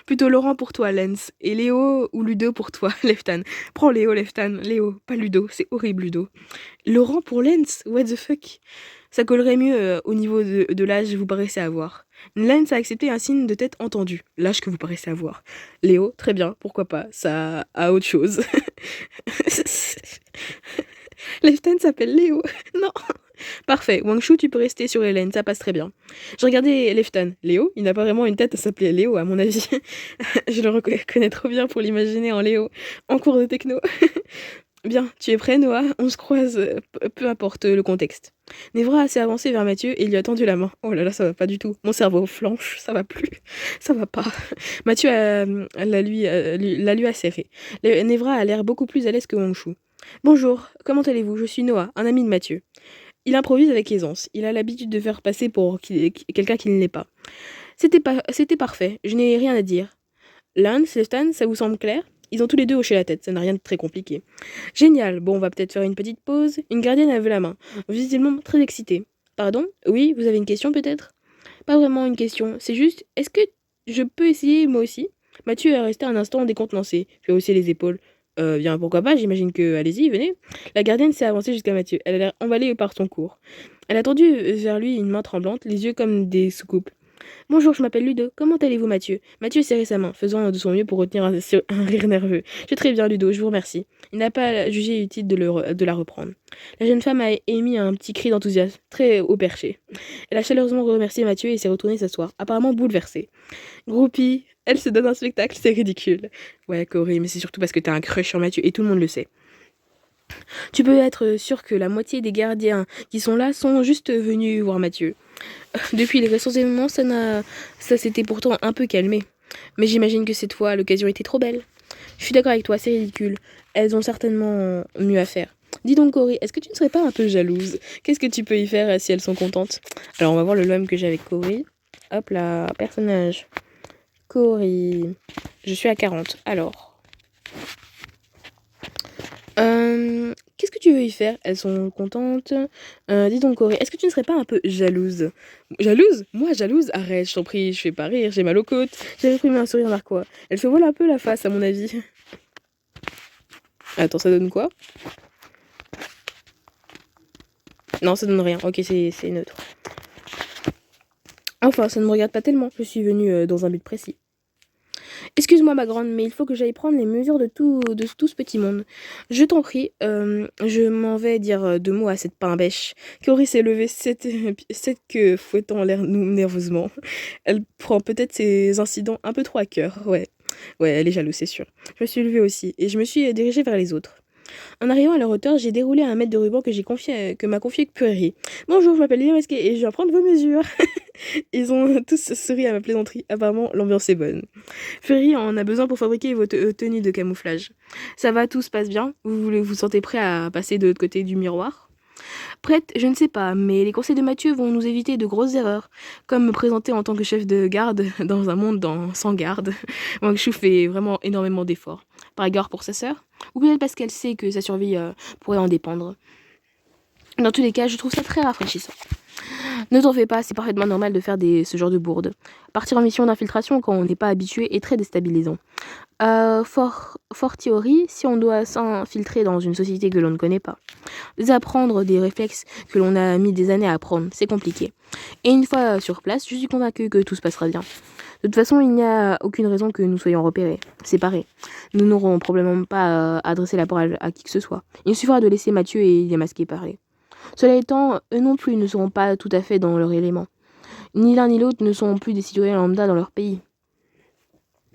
plutôt Laurent pour toi, Lens. Et Léo ou Ludo pour toi, Leftan. Prends Léo, Leftan. Léo, pas Ludo, c'est horrible, Ludo. Laurent pour Lens, what the fuck? Ça collerait mieux au niveau de l'âge que vous paraissez avoir. Lens a accepté un signe de tête entendu, l'âge que vous paraissez avoir. Léo, très bien, pourquoi pas, ça a autre chose. Leftan s'appelle Léo. Non. Parfait, Wang Shu, tu peux rester sur Hélène, ça passe très bien. Je regardais Leftan. Léo, il n'a pas vraiment une tête à s'appeler Léo, à mon avis. Je le reconnais trop bien pour l'imaginer en Léo, en cours de techno. Bien, tu es prêt, Noah? On se croise, peu importe le contexte. Nevra s'est avancé vers Mathieu et lui a tendu la main. Oh là là, ça va pas du tout. Mon cerveau flanche, ça va plus. Ça va pas. Mathieu l'a lui a serré. Nevra a l'air beaucoup plus à l'aise que Wangshu. Bonjour, comment allez-vous? Je suis Noah, un ami de Mathieu. Il improvise avec aisance. Il a l'habitude de faire passer pour quelqu'un qui ne l'est pas. C'était parfait. Je n'ai rien à dire. Lance, Stan, ça vous semble clair? Ils ont tous les deux hoché la tête, ça n'a rien de très compliqué. Génial, bon, on va peut-être faire une petite pause. Une gardienne a levé la main, visiblement très excitée. Pardon? Oui, vous avez une question peut-être? Pas vraiment une question, c'est juste, est-ce que je peux essayer moi aussi? Mathieu est resté un instant décontenancé, fait hausser les épaules. Bien, pourquoi pas, j'imagine que... Allez-y, venez. La gardienne s'est avancée jusqu'à Mathieu, elle a l'air emballée par son cours. Elle a tendu vers lui une main tremblante, les yeux comme des soucoupes. Bonjour, je m'appelle Ludo. Comment allez-vous, Mathieu? Mathieu serrait sa main, faisant de son mieux pour retenir un rire nerveux. Je vais très bien, Ludo, je vous remercie. Il n'a pas jugé utile de la reprendre. La jeune femme a émis un petit cri d'enthousiasme, très haut perché. Elle a chaleureusement remercié Mathieu et s'est retournée s'asseoir, apparemment bouleversée. Groupie, elle se donne un spectacle, c'est ridicule. Ouais, Corey, mais c'est surtout parce que t'as un crush sur Mathieu et tout le monde le sait. Tu peux être sûr que la moitié des gardiens qui sont là sont juste venus voir Mathieu. Depuis les récents événements, ça s'était pourtant un peu calmé. Mais j'imagine que cette fois, l'occasion était trop belle. Je suis d'accord avec toi, c'est ridicule. Elles ont certainement mieux à faire. Dis donc, Cory, est-ce que tu ne serais pas un peu jalouse? Qu'est-ce que tu peux y faire si elles sont contentes? Alors, on va voir le LOM que j'ai avec Cory. Hop là, personnage. Cory. Je suis à 40. Alors. Qu'est-ce que tu veux y faire? Elles sont contentes. Dis donc, Corée, est-ce que tu ne serais pas un peu jalouse? Jalouse? Moi, jalouse? Arrête, je t'en prie, je fais pas rire, j'ai mal aux côtes. J'avais pris un sourire narquois. Elle se voile un peu la face, à mon avis. Attends, ça donne quoi? Non, ça donne rien. Ok, c'est neutre. Enfin, ça ne me regarde pas tellement. Je suis venue dans un but précis. Excuse-moi ma grande, mais il faut que j'aille prendre les mesures de tout ce petit monde. Je t'en prie, je m'en vais dire 2 mots à cette pain-bêche. Cory s'est levée, cette queue fouettant l'air nerveusement. Elle prend peut-être ses incidents un peu trop à cœur, ouais. Ouais, elle est jalouse, c'est sûr. Je me suis levée aussi, et je me suis dirigée vers les autres. En arrivant à leur hauteur, j'ai déroulé un mètre de ruban que m'a confié Purry. Bonjour, je m'appelle Lily Masqué et je viens prendre vos mesures. Ils ont tous souri à ma plaisanterie. Apparemment, l'ambiance est bonne. Purry en a besoin pour fabriquer vos tenues de camouflage. Ça va, tout se passe bien? Vous sentez prêt à passer de l'autre côté du miroir? Prête, je ne sais pas, mais les conseils de Mathieu vont nous éviter de grosses erreurs, comme me présenter en tant que chef de garde dans un monde sans garde. Wangshu fait vraiment énormément d'efforts. Par égard pour sa sœur, ou peut-être parce qu'elle sait que sa survie pourrait en dépendre. Dans tous les cas, je trouve ça très rafraîchissant. Ne t'en fais pas, c'est parfaitement normal de faire ce genre de bourde. Partir en mission d'infiltration quand on n'est pas habitué est très déstabilisant. Théorie, si on doit s'infiltrer dans une société que l'on ne connaît pas. Désapprendre des réflexes que l'on a mis des années à apprendre, c'est compliqué. Et une fois sur place, je suis convaincue que tout se passera bien. De toute façon, il n'y a aucune raison que nous soyons repérés, séparés. Nous n'aurons probablement pas adressé la parole à qui que ce soit. Il suffira de laisser Mathieu et les masqués parler. Cela étant, eux non plus ne seront pas tout à fait dans leur élément. Ni l'un ni l'autre ne sont plus des citoyens lambda dans leur pays.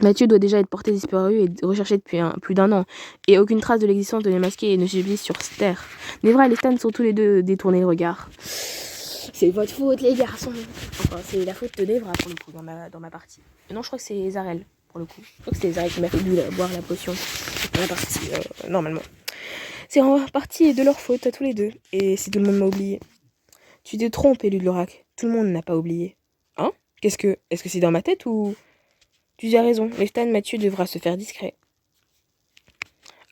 Mathieu doit déjà être porté disparu et recherché depuis plus d'un an, et aucune trace de l'existence de les masqués ne subsiste sur cette terre. Nevra et les Stan sont tous les deux détournés le regard. C'est votre faute, les garçons. Enfin, c'est la faute de Nevra pour le coup dans ma partie. Non, je crois que c'est Zarel pour le coup. Je crois que c'est Zarel qui m'a fait boire la potion dans la partie normalement. C'est en partie de leur faute à tous les deux. Et si tout le monde m'a oublié. Tu te trompes, élu de l'oracle. Tout le monde n'a pas oublié. Hein? Est-ce que c'est dans ma tête ou... Tu as raison, Lestan Mathieu devra se faire discret.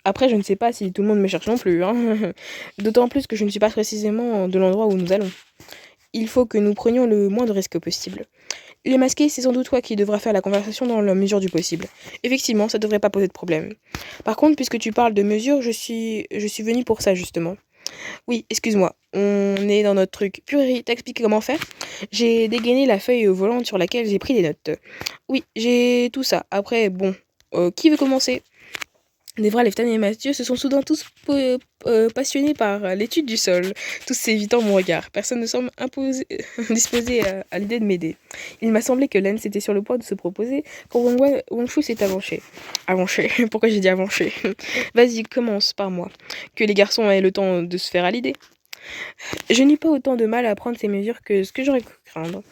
Après, je ne sais pas si tout le monde me cherche non plus. Hein. D'autant plus que je ne suis pas précisément de l'endroit où nous allons. Il faut que nous prenions le moins de risques possible. Les masqués, c'est sans doute toi qui devras faire la conversation dans la mesure du possible. Effectivement, ça devrait pas poser de problème. Par contre, puisque tu parles de mesure, je suis venue pour ça, justement. Oui, excuse-moi, on est dans notre truc. Purée, t'expliques comment faire? J'ai dégainé la feuille volante sur laquelle j'ai pris des notes. Oui, j'ai tout ça. Après, bon, qui veut commencer? Nevra, Leftan et Mathieu se sont soudain tous passionnés par l'étude du sol, tous évitant mon regard. Personne ne semble disposé à l'idée de m'aider. Il m'a semblé que Lens était sur le point de se proposer quand Wangshu s'est avanché. Avanché? Pourquoi j'ai dit avanché? Vas-y, commence par moi. Que les garçons aient le temps de se faire à l'idée. Je n'eus pas autant de mal à prendre ces mesures que ce que j'aurais pu craindre.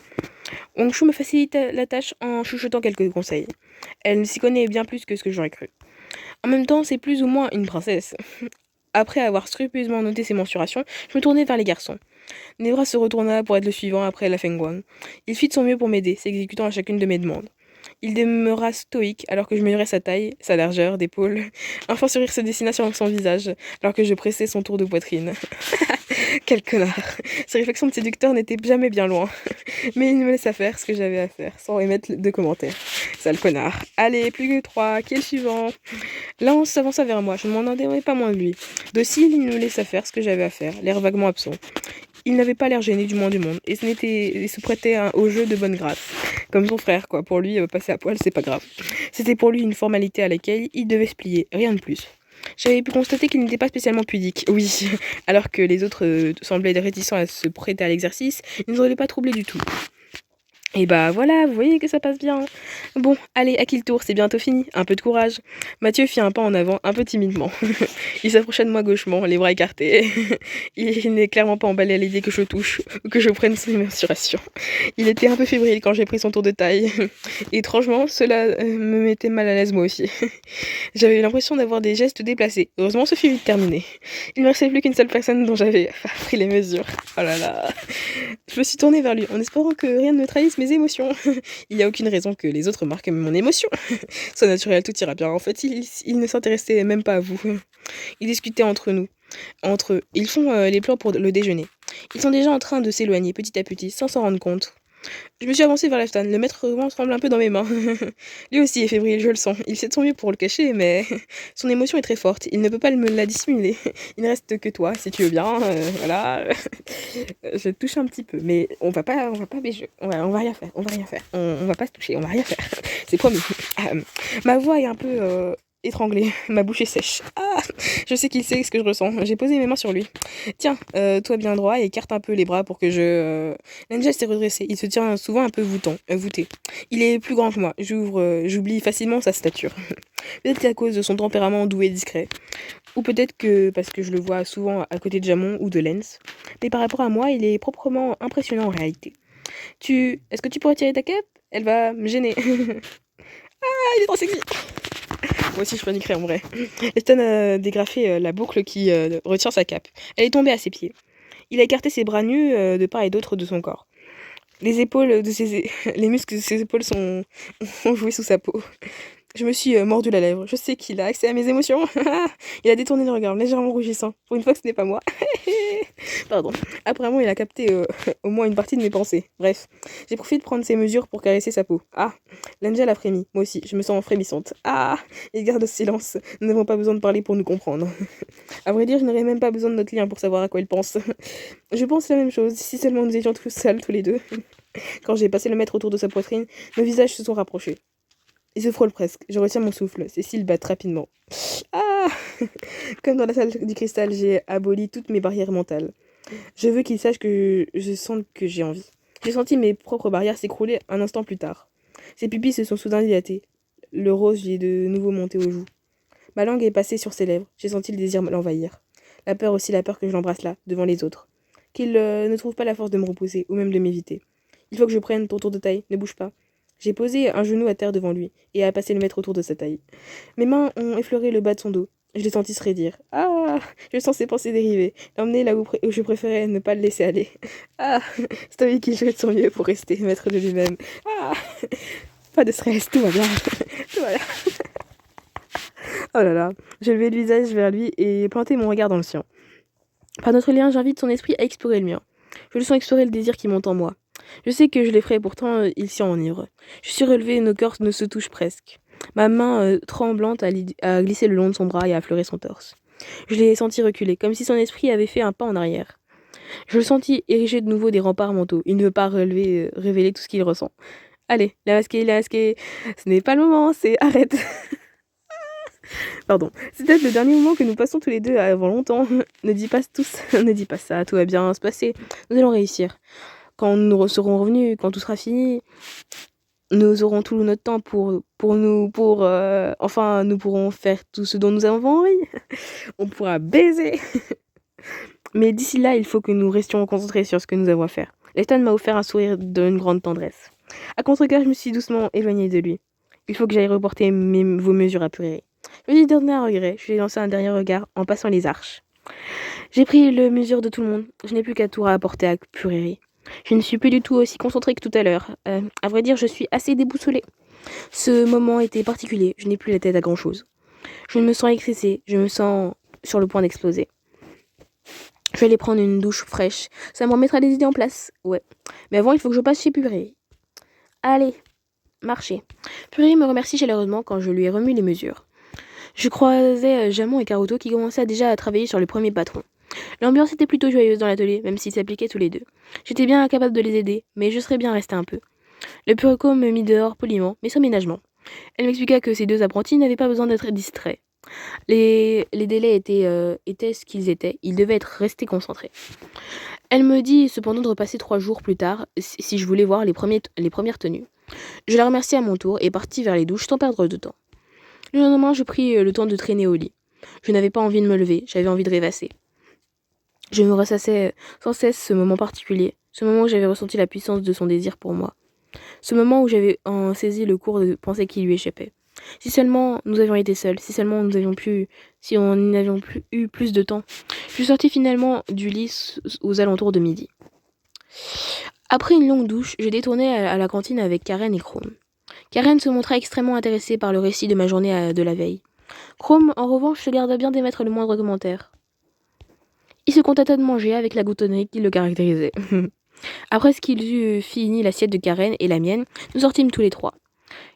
Wangshu me facilite la tâche en chuchotant quelques conseils. Elle s'y connaît bien plus que ce que j'aurais cru. En même temps, c'est plus ou moins une princesse. Après avoir scrupuleusement noté ses mensurations, je me tournai vers les garçons. Nevra se retourna pour être le suivant après la Fengguang. Il fit de son mieux pour m'aider, s'exécutant à chacune de mes demandes. Il demeura stoïque alors que je mesurais sa taille, sa largeur d'épaule. Un fort sourire se dessina sur son visage alors que je pressais son tour de poitrine. Quel connard. Ses réflexions de séducteur n'étaient jamais bien loin. Mais il me laissa faire ce que j'avais à faire, sans émettre de commentaires. Sale connard. Allez, plus que 3, qui est le suivant? Lance s'avança vers moi, je ne m'en attendais pas moins de lui. Docile, il me laissa faire ce que j'avais à faire, l'air vaguement absent. Il n'avait pas l'air gêné du moins du monde, et se prêtait au jeu de bonne grâce. Comme son frère, quoi. Pour lui, passer à poil, c'est pas grave. C'était pour lui une formalité à laquelle il devait se plier, rien de plus. J'avais pu constater qu'il n'était pas spécialement pudique, oui, alors que les autres semblaient réticents à se prêter à l'exercice, il ne semblait pas troublé du tout. Et bah voilà, vous voyez que ça passe bien. Bon, allez, à qui le tour? C'est bientôt fini. Un peu de courage. Mathieu fit un pas en avant, un peu timidement. Il s'approcha de moi gauchement, les bras écartés. Il n'est clairement pas emballé à l'idée que je touche ou que je prenne ses mensurations. Il était un peu fébrile quand j'ai pris son tour de taille. Étrangement, cela me mettait mal à l'aise moi aussi. J'avais l'impression d'avoir des gestes déplacés. Heureusement, ce fut vite terminé. Il ne me restait plus qu'une seule personne dont j'avais pris les mesures. Oh là là. Je me suis tournée vers lui en espérant que rien ne me trahisse mes émotions. Il n'y a aucune raison que les autres marquent mon émotion. Sois naturel, tout ira bien. En fait, ils ne s'intéressaient même pas à vous. Ils discutaient entre eux. Ils font les plans pour le déjeuner. Ils sont déjà en train de s'éloigner petit à petit, sans s'en rendre compte. Je me suis avancée vers Leftan. Le maître ruban tremble un peu dans mes mains. Lui aussi est fébrile, je le sens. Il fait de son mieux pour le cacher, mais son émotion est très forte. Il ne peut pas me la dissimuler. Il ne reste que toi, si tu veux bien. Voilà. Je te touche un petit peu, mais on va pas baiser. On va rien faire. On va pas se toucher, on va rien faire. C'est promis. Ma voix est un peu étranglé, ma bouche est sèche. Ah, je sais qu'il sait ce que je ressens. J'ai posé mes mains sur lui. Tiens, toi bien droit et écarte un peu les bras pour que L'Angel s'est redressé. Il se tient souvent un peu voûté. Il est plus grand que moi. J'oublie facilement sa stature. Peut-être qu'à cause de son tempérament doux et discret. Ou peut-être que parce que je le vois souvent à côté de Jamon ou de Lens. Mais par rapport à moi, il est proprement impressionnant en réalité. Est-ce que tu pourrais tirer ta cape? Elle va me gêner. Ah, il est trop sexy. Moi aussi, je paniquerais en vrai. Eston a dégrafé la boucle qui retient sa cape. Elle est tombée à ses pieds. Il a écarté ses bras nus de part et d'autre de son corps. Les muscles de ses épaules ont joué sous sa peau. Je me suis mordu la lèvre. Je sais qu'il a accès à mes émotions. Il a détourné le regard, légèrement rougissant. Pour une fois que ce n'est pas moi. Pardon. Apparemment, il a capté au moins une partie de mes pensées. Bref, j'ai profité de prendre ses mesures pour caresser sa peau. Ah, l'Angel a frémi. Moi aussi, je me sens frémissante. Ah, il garde le silence. Nous n'avons pas besoin de parler pour nous comprendre. À vrai dire, je n'aurais même pas besoin de notre lien pour savoir à quoi il pense. Je pense la même chose. Si seulement nous étions tous seuls, tous les deux. Quand j'ai passé le mètre autour de sa poitrine, nos visages se sont rapprochés. Ils se frôlent presque. Je retiens mon souffle. Ses cils battent rapidement. Ah. Comme dans la salle du cristal, j'ai aboli toutes mes barrières mentales. Je veux qu'il sache que je sens que j'ai envie. J'ai senti mes propres barrières s'écrouler un instant plus tard. Ses pupilles se sont soudain dilatées. Le rose lui est de nouveau monté aux joues. Ma langue est passée sur ses lèvres. J'ai senti le désir l'envahir. La peur aussi, la peur que je l'embrasse là, devant les autres. Qu'il ne trouve pas la force de me repousser, ou même de m'éviter. Il faut que je prenne ton tour de taille, ne bouge pas. J'ai posé un genou à terre devant lui, et a passé le mettre autour de sa taille. Mes mains ont effleuré le bas de son dos. Je l'ai senti se raidir. Ah. Je sens ses pensées dériver. L'emmener là où je préférais ne pas le laisser aller. Ah. C'est lui qui jouait de son mieux pour rester maître de lui-même. Ah. Pas de stress, tout va bien. Tout va bien. Oh là là. J'ai levé le visage vers lui et planté mon regard dans le sien. Par notre lien, j'invite son esprit à explorer le mien. Je le sens explorer le désir qui monte en moi. Je sais que je l'effraie, pourtant il s'y enivre. Je suis relevée, nos corps ne se touchent presque. Ma main tremblante a glissé le long de son bras et a affleuré son torse. Je l'ai senti reculer, comme si son esprit avait fait un pas en arrière. Je le sentis ériger de nouveau des remparts mentaux. Il ne veut pas révéler tout ce qu'il ressent. Allez, la masquée. Ce n'est pas le moment, c'est arrête. Pardon. C'est peut-être le dernier moment que nous passons tous les deux avant longtemps. Ne dis pas ça, tout va bien se passer. Nous allons réussir. Quand nous serons revenus, quand tout sera fini, nous aurons tout notre temps enfin, nous pourrons faire tout ce dont nous avons envie. On pourra baiser. Mais d'ici là, il faut que nous restions concentrés sur ce que nous avons à faire. Leston m'a offert un sourire d'une grande tendresse. À contre-cœur, je me suis doucement éloignée de lui. Il faut que j'aille reporter vos mesures apurées. Je lui ai donné un regret. Je lui ai lancé un dernier regard en passant les arches. J'ai pris le mesure de tout le monde. Je n'ai plus qu'à tout rapporter à Puréry. Je ne suis plus du tout aussi concentrée que tout à l'heure. À vrai dire, je suis assez déboussolée. Ce moment était particulier. Je n'ai plus la tête à grand-chose. Je me sens excessée. Je me sens sur le point d'exploser. Je vais aller prendre une douche fraîche. Ça me remettra les idées en place. Ouais. Mais avant, il faut que je passe chez Puréry. Allez, marchez. Puréry me remercie chaleureusement quand je lui ai remis les mesures. Je croisais Jamon et Caruto qui commençaient déjà à travailler sur les premiers patrons. L'ambiance était plutôt joyeuse dans l'atelier, même s'ils s'appliquaient tous les deux. J'étais bien incapable de les aider, mais je serais bien resté un peu. Le Pureco me mit dehors poliment, mais sans ménagement. Elle m'expliqua que ces deux apprentis n'avaient pas besoin d'être distraits. Les délais étaient ce qu'ils étaient, ils devaient être restés concentrés. Elle me dit cependant de repasser 3 jours plus tard si je voulais voir les premières tenues. Je la remerciai à mon tour et partis vers les douches sans perdre de temps. Le lendemain, je pris le temps de traîner au lit. Je n'avais pas envie de me lever, j'avais envie de rêvasser. Je me ressassais sans cesse ce moment particulier, ce moment où j'avais ressenti la puissance de son désir pour moi, ce moment où j'avais saisi le cours de pensée qui lui échappait. Si seulement nous avions été seuls, si seulement si on n'avions plus eu plus de temps. Je suis sortie finalement du lit aux alentours de midi. Après une longue douche, je détournai à la cantine avec Karen et Chrome. Karen se montra extrêmement intéressée par le récit de ma journée de la veille. Chrome, en revanche, se garda bien d'émettre le moindre commentaire. Il se contenta de manger avec la goutonnerie qui le caractérisait. Après ce qu'il eut fini l'assiette de Karen et la mienne, nous sortîmes tous les trois.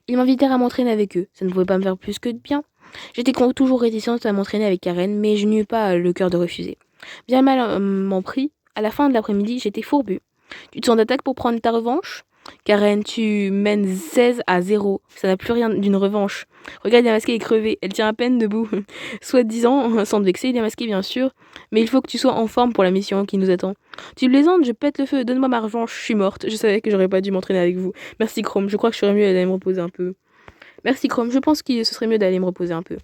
Ils m'invitèrent à m'entraîner avec eux, ça ne pouvait pas me faire plus que de bien. J'étais toujours réticente à m'entraîner avec Karen, mais je n'eus pas le cœur de refuser. Bien mal m'en pris, à la fin de l'après-midi, j'étais fourbue. Tu te sens d'attaque pour prendre ta revanche ? Karen, tu mènes 16-0. Ça n'a plus rien d'une revanche. Regarde, Masqué est crevé. Elle tient à peine debout. Soit 10 ans, sans te vexer, Masqué, bien sûr. Mais il faut que tu sois en forme pour la mission qui nous attend. Tu plaisantes, je pète le feu. Donne-moi ma revanche. Je suis morte. Je savais que j'aurais pas dû m'entraîner avec vous. Merci, Chrome. Je crois que je serais mieux d'aller me reposer un peu. Merci, Chrome. Je pense que ce serait mieux d'aller me reposer un peu.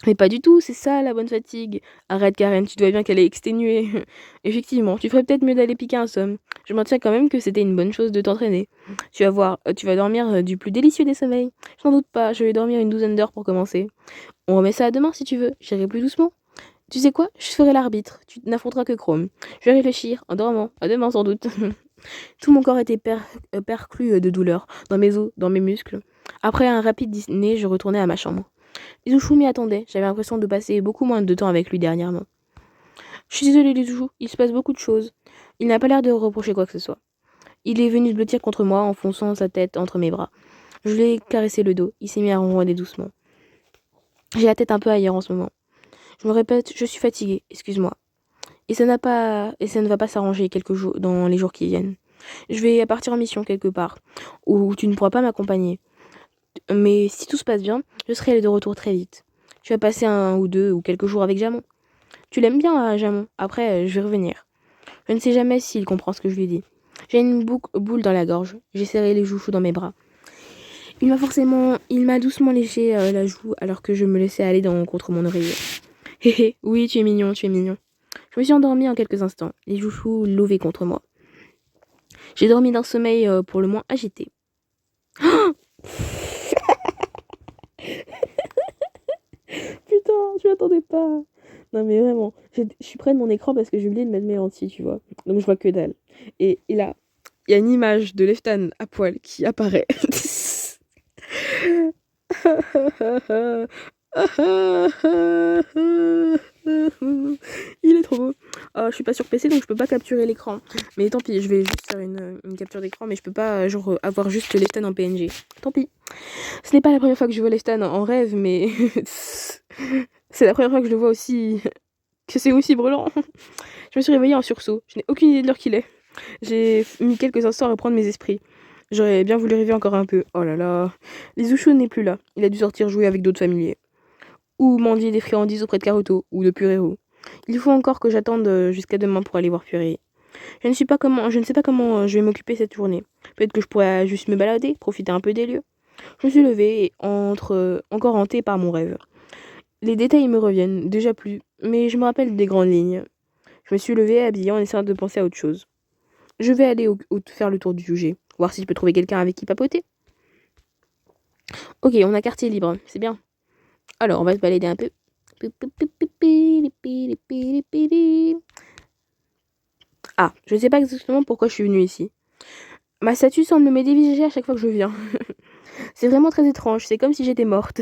Mais pas du tout, c'est ça la bonne fatigue. Arrête Karen, tu dois bien qu'elle est exténuée. Effectivement, tu ferais peut-être mieux d'aller piquer un somme. Je maintiens quand même que c'était une bonne chose de t'entraîner. Tu vas voir, tu vas dormir du plus délicieux des sommeils. Je n'en doute pas, je vais dormir une douzaine d'heures pour commencer. On remet ça à demain si tu veux, j'irai plus doucement. Tu sais quoi, je ferai l'arbitre, tu n'affronteras que Chrome. Je vais réfléchir, en dormant, à demain sans doute. Tout mon corps était perclus de douleur, dans mes os, dans mes muscles. Après un rapide dîner, je retournai à ma chambre. Izushu m'y attendait, j'avais l'impression de passer beaucoup moins de temps avec lui dernièrement. Je suis désolée Izushu, il se passe beaucoup de choses. Il n'a pas l'air de reprocher quoi que ce soit. Il est venu se blottir contre moi, enfonçant sa tête entre mes bras. Je lui ai caressé le dos, il s'est mis à ronronner doucement. J'ai la tête un peu ailleurs en ce moment. Je me répète, je suis fatiguée, excuse-moi. Et ça ne va pas s'arranger quelques jours dans les jours qui viennent. Je vais partir en mission quelque part, où tu ne pourras pas m'accompagner. Mais si tout se passe bien, je serai de retour très vite. Tu vas passer 1 ou 2 ou quelques jours avec Jamon. Tu l'aimes bien, Jamon. Après, je vais revenir. Je ne sais jamais s'il comprend ce que je lui dis. J'ai une boule dans la gorge. J'ai serré les joues dans mes bras. Il m'a doucement léché la joue alors que je me laissais aller contre mon oreiller. Hé hé, oui, tu es mignon, tu es mignon. Je me suis endormie en quelques instants, les jouchous levés contre moi. J'ai dormi d'un sommeil pour le moins agité. Putain, je m'attendais pas. Non mais vraiment, je suis près de mon écran parce que j'ai oublié de mettre mes lentilles, tu vois. Donc je vois que dalle. Et là, il y a une image de Leftan à poil qui apparaît. Il est trop beau. Je suis pas sur PC donc je peux pas capturer l'écran. Mais tant pis, je vais juste faire une capture d'écran, mais je peux pas genre avoir juste Leftan en PNG. Tant pis. Ce n'est pas la première fois que je vois Leftan en rêve, mais c'est la première fois que je le vois aussi. Que c'est aussi brûlant. Je me suis réveillée en sursaut. Je n'ai aucune idée de l'heure qu'il est. J'ai mis quelques instants à reprendre mes esprits. J'aurais bien voulu rêver encore un peu. Oh là là. Izushu n'est plus là. Il a dû sortir jouer avec d'autres familiers. Ou mendier des friandises auprès de Karuto ou de Purero. Il faut encore que j'attende jusqu'à demain pour aller voir Purée. Je ne sais pas comment je vais m'occuper cette journée. Peut-être que je pourrais juste me balader, profiter un peu des lieux. Je me suis levée et encore hantée par mon rêve. Les détails me reviennent, déjà plus, mais je me rappelle des grandes lignes. Je me suis levée, habillée en essayant de penser à autre chose. Je vais aller faire le tour du UG, voir si je peux trouver quelqu'un avec qui papoter. Ok, on a quartier libre, c'est bien. Alors, on va se balader un peu. Ah, je ne sais pas exactement pourquoi je suis venue ici. Ma statue semble me dévisager à chaque fois que je viens. C'est vraiment très étrange, c'est comme si j'étais morte.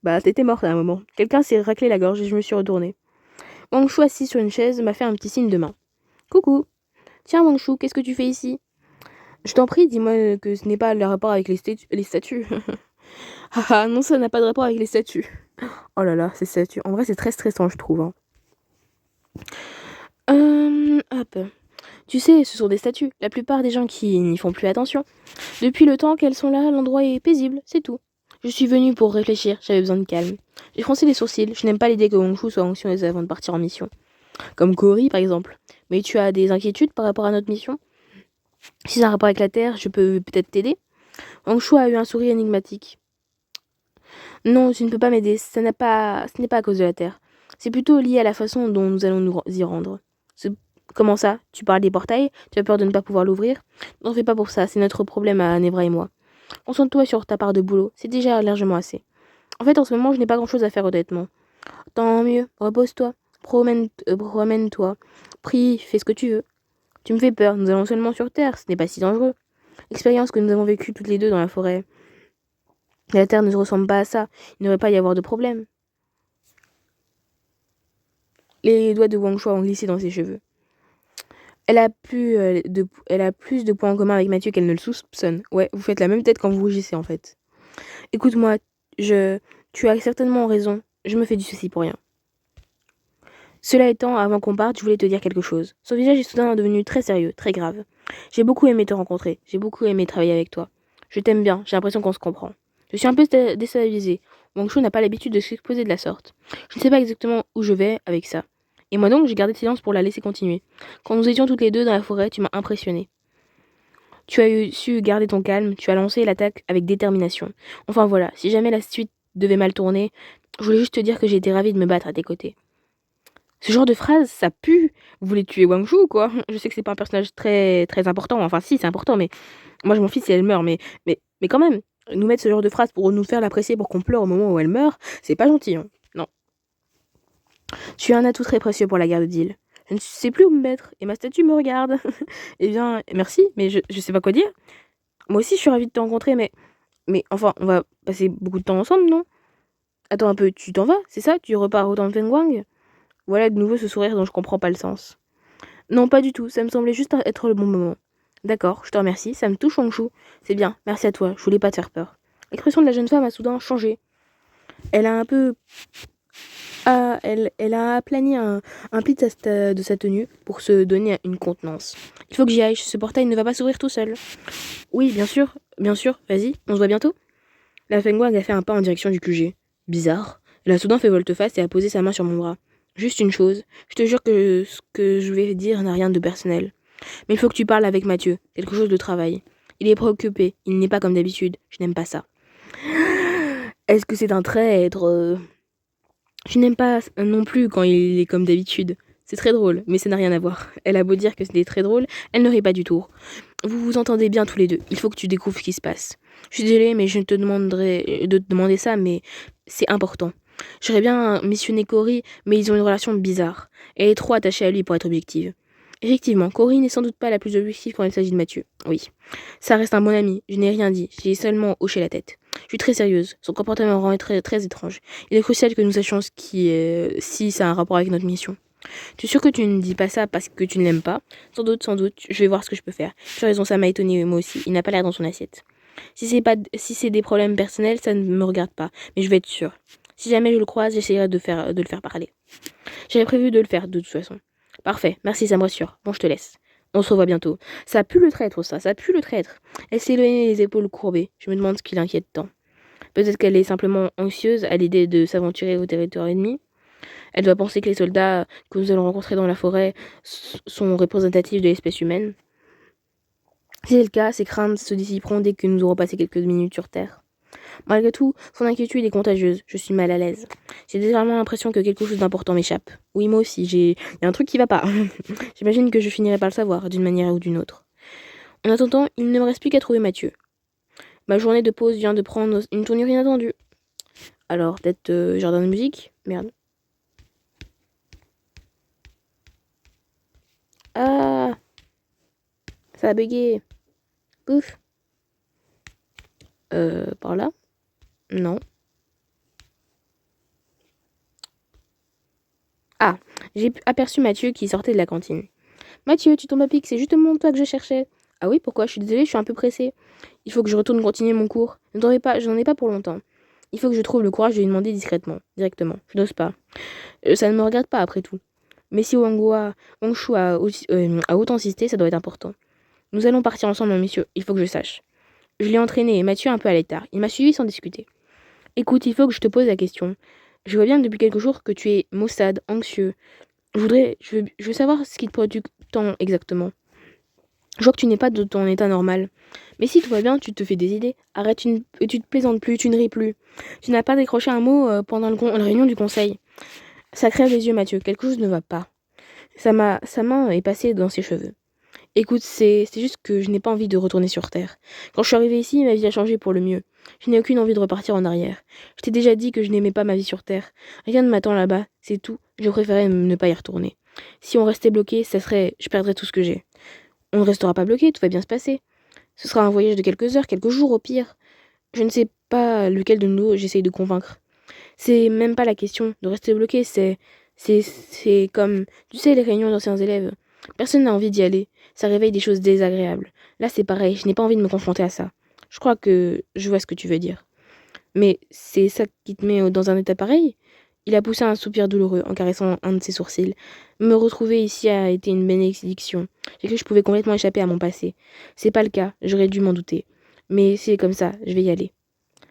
Bah, t'étais morte à un moment. Quelqu'un s'est raclé la gorge et je me suis retournée. Wangshu, assis sur une chaise, m'a fait un petit signe de main. Coucou. Tiens, Wangshu, qu'est-ce que tu fais ici? Je t'en prie, dis-moi que ce n'est pas le rapport avec les statues. Ah non, ça n'a pas de rapport avec les statues. Oh là là, ces statues. En vrai, c'est très stressant, je trouve. Hop. Tu sais, ce sont des statues. La plupart des gens qui n'y font plus attention. Depuis le temps qu'elles sont là, l'endroit est paisible, c'est tout. Je suis venue pour réfléchir, j'avais besoin de calme. J'ai froncé les sourcils, je n'aime pas l'idée que Wangshu soit anxieuse avant de partir en mission. Comme Cory, par exemple. Mais tu as des inquiétudes par rapport à notre mission? Si c'est un rapport avec la Terre, je peux peut-être t'aider? Wangshu a eu un sourire énigmatique. Non, tu ne peux pas m'aider, ce n'est pas à cause de la Terre. C'est plutôt lié à la façon dont nous allons nous y rendre. Comment ça? Tu parles des portails? Tu as peur de ne pas pouvoir l'ouvrir? N'en fais pas pour ça, c'est notre problème à Nevra et moi. Concentre-toi sur ta part de boulot, c'est déjà largement assez. En fait, en ce moment, je n'ai pas grand-chose à faire honnêtement. Tant mieux, repose-toi, promène-toi, prie, fais ce que tu veux. Tu me fais peur, nous allons seulement sur Terre, ce n'est pas si dangereux. L'expérience que nous avons vécue toutes les deux dans la forêt. La Terre ne se ressemble pas à ça, il ne devrait pas y avoir de problème. Les doigts de Wangshu ont glissé dans ses cheveux. Elle a plus de points en commun avec Mathieu qu'elle ne le soupçonne. Ouais, vous faites la même tête quand vous rougissez en fait. Écoute-moi, tu as certainement raison. Je me fais du souci pour rien. Cela étant, avant qu'on parte, je voulais te dire quelque chose. Son visage est soudain devenu très sérieux, très grave. J'ai beaucoup aimé te rencontrer, j'ai beaucoup aimé travailler avec toi. Je t'aime bien, j'ai l'impression qu'on se comprend. Je suis un peu déstabilisée. Wang Shu n'a pas l'habitude de s'exposer de la sorte. Je ne sais pas exactement où je vais avec ça. Et moi donc, j'ai gardé silence pour la laisser continuer. Quand nous étions toutes les deux dans la forêt, tu m'as impressionnée. Tu as su garder ton calme, tu as lancé l'attaque avec détermination. Enfin voilà, si jamais la suite devait mal tourner, je voulais juste te dire que j'ai été ravie de me battre à tes côtés. Ce genre de phrase, ça pue. Vous voulez tuer Wang Shu ou quoi? Je sais que c'est pas un personnage très important. Enfin si, c'est important, mais moi je m'en fiche si elle meurt. Mais quand même, nous mettre ce genre de phrase pour nous faire l'apprécier pour qu'on pleure au moment où elle meurt, c'est pas gentil. Hein. Non. Tu es un atout très précieux pour la guerre de Deal. Je ne sais plus où me mettre et ma statue me regarde. Eh bien, merci, mais je sais pas quoi dire. Moi aussi, je suis ravie de te rencontrer, mais enfin, on va passer beaucoup de temps ensemble, non? Attends un peu, tu t'en vas, c'est ça? Tu repars au temps de Fengwang? Voilà de nouveau ce sourire dont je comprends pas le sens. Non, pas du tout, ça me semblait juste être le bon moment. D'accord, je te remercie, ça me touche, Wangshu. C'est bien, merci à toi, je voulais pas te faire peur. L'expression de la jeune femme a soudain changé. Elle a un peu... elle a aplani un pli de sa tenue pour se donner une contenance. Il faut que j'y aille, ce portail ne va pas s'ouvrir tout seul. Oui, bien sûr, vas-y, on se voit bientôt. La Fengwang a fait un pas en direction du QG. Bizarre. Elle a soudain fait volte-face et a posé sa main sur mon bras. Juste une chose, je te jure que ce que je vais dire n'a rien de personnel. Mais il faut que tu parles avec Mathieu, quelque chose de travail. Il est préoccupé, il n'est pas comme d'habitude, je n'aime pas ça. Est-ce que c'est un traître? Je n'aime pas non plus quand il est comme d'habitude. C'est très drôle, mais ça n'a rien à voir. Elle a beau dire que c'était très drôle, elle ne rit pas du tout. Vous vous entendez bien tous les deux, il faut que tu découvres ce qui se passe. Je suis désolée, mais je te demanderai de te demander ça, mais c'est important. J'aurais bien missionné Cory, mais ils ont une relation bizarre. Elle est trop attachée à lui pour être objective. Effectivement, Cory n'est sans doute pas la plus objective quand il s'agit de Mathieu. Oui. Ça reste un bon ami, je n'ai rien dit, j'ai seulement hoché la tête. Je suis très sérieuse, son comportement me rend très étrange. Il est crucial que nous sachions si ça a un rapport avec notre mission. Tu es sûr que tu ne dis pas ça parce que tu ne l'aimes pas? Sans doute, je vais voir ce que je peux faire. Tu as raison, ça m'a étonnée moi aussi, il n'a pas l'air dans son assiette. Si c'est des problèmes personnels, ça ne me regarde pas, mais je vais être sûre. Si jamais je le croise, j'essaierai de le faire parler. J'avais prévu de le faire de toute façon. Parfait, merci, ça me rassure. Bon, je te laisse. On se revoit bientôt. Ça pue le traître, ça pue le traître. Elle s'est éloignée les épaules courbées. Je me demande ce qui l'inquiète tant. Peut-être qu'elle est simplement anxieuse à l'idée de s'aventurer au territoire ennemi. Elle doit penser que les soldats que nous allons rencontrer dans la forêt sont représentatifs de l'espèce humaine. Si c'est le cas, ses craintes se dissiperont dès que nous aurons passé quelques minutes sur Terre. Malgré tout, son inquiétude est contagieuse. Je suis mal à l'aise. J'ai désormais l'impression que quelque chose d'important m'échappe. Oui, moi aussi, il y a un truc qui va pas. J'imagine que je finirai par le savoir, d'une manière ou d'une autre. En attendant, il ne me reste plus qu'à trouver Mathieu. Ma journée de pause vient de prendre une tournure inattendue. Alors, peut-être jardin de musique? Merde. Ah, ça a bugué. Pouf. Par là? Non. Ah, j'ai aperçu Mathieu qui sortait de la cantine. Mathieu, tu tombes à pic, c'est justement toi que je cherchais. Ah oui, pourquoi? Je suis désolée, je suis un peu pressée. Il faut que je retourne continuer mon cours. Ne t'en fais pas, je n'en ai pas pour longtemps. Il faut que je trouve le courage de lui demander directement. Je n'ose pas. Ça ne me regarde pas après tout. Mais si Wangshu a autant insisté, ça doit être important. Nous allons partir ensemble, monsieur. Il faut que je sache. Je l'ai entraîné et Mathieu un peu à l'écart. Il m'a suivi sans discuter. Écoute, il faut que je te pose la question. Je vois bien depuis quelques jours que tu es maussade, anxieux. Je veux savoir ce qui te préoccupe tant exactement. Je vois que tu n'es pas de ton état normal. Mais si tout va bien, tu te fais des idées. Arrête, tu te plaisantes plus, tu ne ris plus. Tu n'as pas décroché un mot pendant la réunion du conseil. Ça crève les yeux, Mathieu. Quelque chose ne va pas. Sa main est passée dans ses cheveux. Écoute, c'est juste que je n'ai pas envie de retourner sur Terre. Quand je suis arrivée ici, ma vie a changé pour le mieux. Je n'ai aucune envie de repartir en arrière. Je t'ai déjà dit que je n'aimais pas ma vie sur Terre. Rien ne m'attend là-bas, c'est tout. Je préférais ne pas y retourner. Si on restait bloqué, je perdrais tout ce que j'ai. On ne restera pas bloqué, tout va bien se passer. Ce sera un voyage de quelques heures, quelques jours au pire. Je ne sais pas lequel de nous j'essaye de convaincre. C'est même pas la question de rester bloqué, c'est comme, tu sais, les réunions d'anciens élèves. Personne n'a envie d'y aller. Ça réveille des choses désagréables. Là, c'est pareil, je n'ai pas envie de me confronter à ça. Je crois que je vois ce que tu veux dire. Mais c'est ça qui te met dans un état pareil? Il a poussé un soupir douloureux en caressant un de ses sourcils. Me retrouver ici a été une bénédiction. J'ai cru que je pouvais complètement échapper à mon passé. C'est pas le cas, j'aurais dû m'en douter. Mais c'est comme ça, je vais y aller.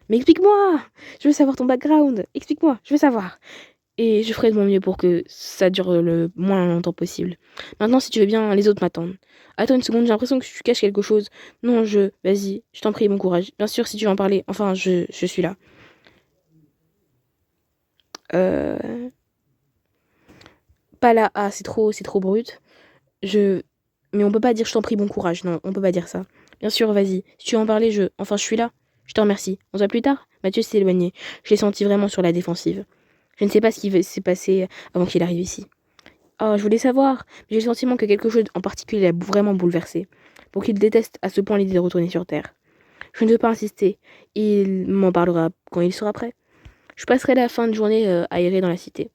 Mais explique-moi! Je veux savoir ton background. Explique-moi, je veux savoir. Et je ferai de mon mieux pour que ça dure le moins longtemps possible. Maintenant, si tu veux bien, les autres m'attendent. Attends une seconde, j'ai l'impression que tu caches quelque chose. Non, Vas-y, je t'en prie, bon courage. Bien sûr, si tu veux en parler, enfin, je suis là. Euh... Pas là. Ah, c'est trop brut. Je... Mais on peut pas dire je t'en prie, bon courage. Non, on peut pas dire ça. Bien sûr, vas-y. Si tu veux en parler, Enfin, je suis là. Je te remercie. On se voit plus tard? Mathieu s'est éloigné. Je l'ai senti vraiment sur la défensive. Je ne sais pas ce qui s'est passé avant qu'il arrive ici. Oh, je voulais savoir, mais j'ai le sentiment que quelque chose en particulier l'a vraiment bouleversé, pour qu'il déteste à ce point l'idée de retourner sur Terre. Je ne veux pas insister, il m'en parlera quand il sera prêt. Je passerai la fin de journée à errer dans la cité.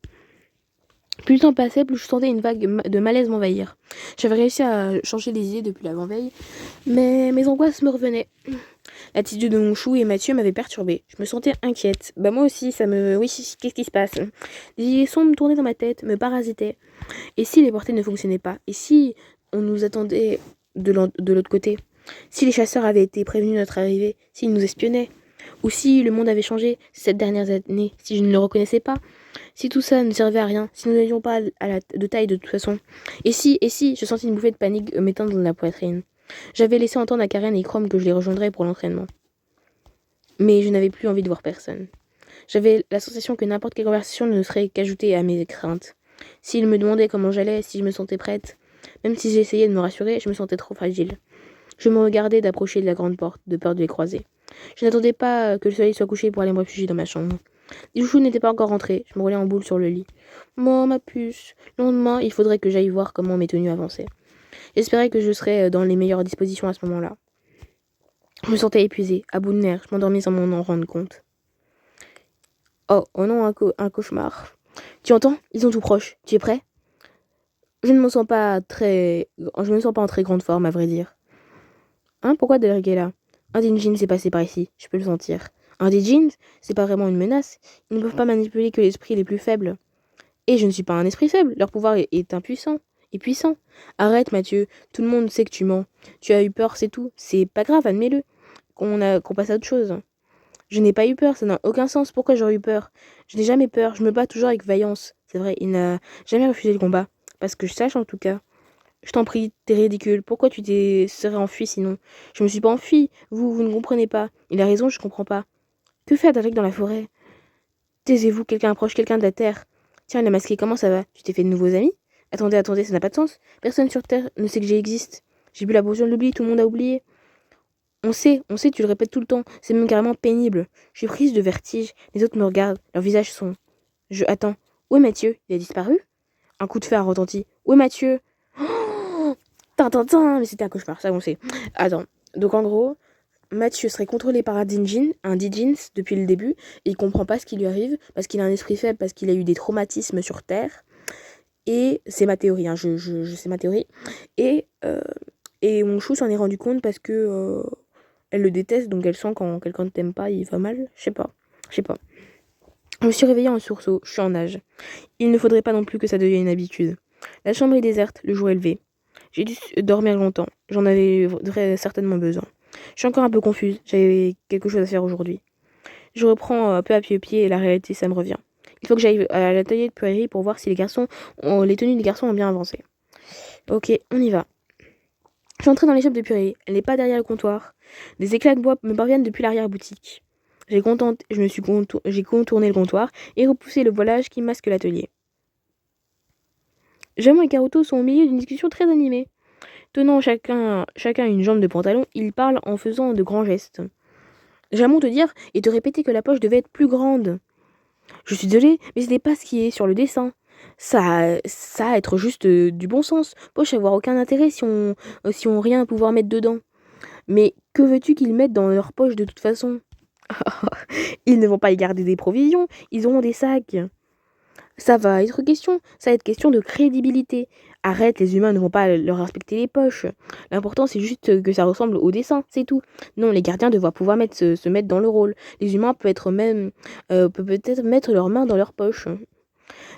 Plus le temps passait, plus je sentais une vague de malaise m'envahir. J'avais réussi à changer les idées depuis l'avant-veille, mais mes angoisses me revenaient. L'attitude de mon chou et Mathieu m'avait perturbée. Je me sentais inquiète. Bah moi aussi, Oui, qu'est-ce qui se passe? Des idées sombres me tournaient dans ma tête, me parasitaient. Et si les portées ne fonctionnaient pas? Et si on nous attendait de l'autre côté? Si les chasseurs avaient été prévenus de notre arrivée? S'ils nous espionnaient? Ou si le monde avait changé ces 7 dernières années? Si je ne le reconnaissais pas? Si tout ça ne servait à rien? Si nous n'avions pas de taille de toute façon? Et si, je sentis une bouffée de panique m'éteindre dans la poitrine. J'avais laissé entendre à Karen et Chrome que je les rejoindrais pour l'entraînement. Mais je n'avais plus envie de voir personne. J'avais la sensation que n'importe quelle conversation ne serait qu'ajoutée à mes craintes. S'ils me demandaient comment j'allais, si je me sentais prête, même si j'essayais de me rassurer, je me sentais trop fragile. Je me regardais d'approcher de la grande porte, de peur de les croiser. Je n'attendais pas que le soleil soit couché pour aller me réfugier dans ma chambre. Les chouchous n'étaient pas encore rentrés, je me roulais en boule sur le lit. Moi, ma puce, le lendemain, il faudrait que j'aille voir comment mes tenues avançaient. J'espérais que je serais dans les meilleures dispositions à ce moment-là. Je me sentais épuisée, à bout de nerfs, je m'endormis sans m'en rendre compte. Oh non, un cauchemar. Tu entends? Ils sont tout proches. Tu es prêt? Je ne me sens pas en très grande forme, à vrai dire. Hein, pourquoi Derek est là? Un des jeans s'est passé par ici, je peux le sentir. Un des jeans? C'est pas vraiment une menace. Ils ne peuvent pas manipuler que l'esprit les plus faibles. Et je ne suis pas un esprit faible, leur pouvoir est impuissant. Et puissant. Arrête, Mathieu, tout le monde sait que tu mens. Tu as eu peur, c'est tout. C'est pas grave, admets-le. Qu'on passe à autre chose. Je n'ai pas eu peur, ça n'a aucun sens. Pourquoi j'aurais eu peur? Je n'ai jamais peur, je me bats toujours avec vaillance. C'est vrai, il n'a jamais refusé le combat. Parce que je sache en tout cas. Je t'en prie, t'es ridicule. Pourquoi tu serais enfui sinon? Je me suis pas enfui. Vous ne comprenez pas. Il a raison, je comprends pas. Que fait Adric dans la forêt? Taisez-vous, quelqu'un approche, quelqu'un de la terre. Tiens, la masquée, comment ça va? Tu t'es fait de nouveaux amis? Attendez, ça n'a pas de sens. Personne sur Terre ne sait que j'existe. J'ai bu la potion de l'oubli, tout le monde a oublié. On sait, tu le répètes tout le temps. C'est même carrément pénible. Je suis prise de vertige. Les autres me regardent. Leurs visages sont... Attends. Où est Mathieu? Il a disparu? Un coup de fer a retenti. Où est Mathieu? Oh, tintin, mais c'était un cauchemar, ça on sait. Attends. Donc en gros, Mathieu serait contrôlé par un Dijins depuis le début. Et il comprend pas ce qui lui arrive. Parce qu'il a un esprit faible, parce qu'il a eu des traumatismes sur Terre. Et c'est ma théorie, hein. C'est ma théorie. Et mon chou s'en est rendu compte parce que... elle le déteste, donc elle sent quand quelqu'un ne t'aime pas, il va mal. Je sais pas. Je me suis réveillée en sursaut, je suis en nage. Il ne faudrait pas non plus que ça devienne une habitude. La chambre est déserte, le jour est levé. J'ai dû dormir longtemps, j'en avais certainement besoin. Je suis encore un peu confuse, j'avais quelque chose à faire aujourd'hui. Je reprends peu à pied et la réalité, ça me revient. Il faut que j'aille à l'atelier de Prairie pour voir si les tenues des garçons ont bien avancé. Ok, on y va. Je suis entrée dans l'échoppe de purée. Elle n'est pas derrière le comptoir. Des éclats de bois me parviennent depuis l'arrière-boutique. J'ai contourné le comptoir et repoussé le voilage qui masque l'atelier. Jamon et Caroto sont au milieu d'une discussion très animée. Tenant chacun une jambe de pantalon, ils parlent en faisant de grands gestes. Jamon te dire et te répéter que la poche devait être plus grande. Je suis désolée, mais ce n'est pas ce qui est sur le dessin. Ça a être juste du bon sens. Poche avoir aucun intérêt si on rien à pouvoir mettre dedans. Mais que veux-tu qu'ils mettent dans leur poche de toute façon? Ils ne vont pas y garder des provisions, ils auront des sacs. Ça va être question de crédibilité. Arrête, les humains ne vont pas leur respecter les poches. L'important c'est juste que ça ressemble au dessin, c'est tout. Non, les gardiens doivent pouvoir se mettre dans le rôle. Les humains peuvent peut-être mettre leurs mains dans leur poche.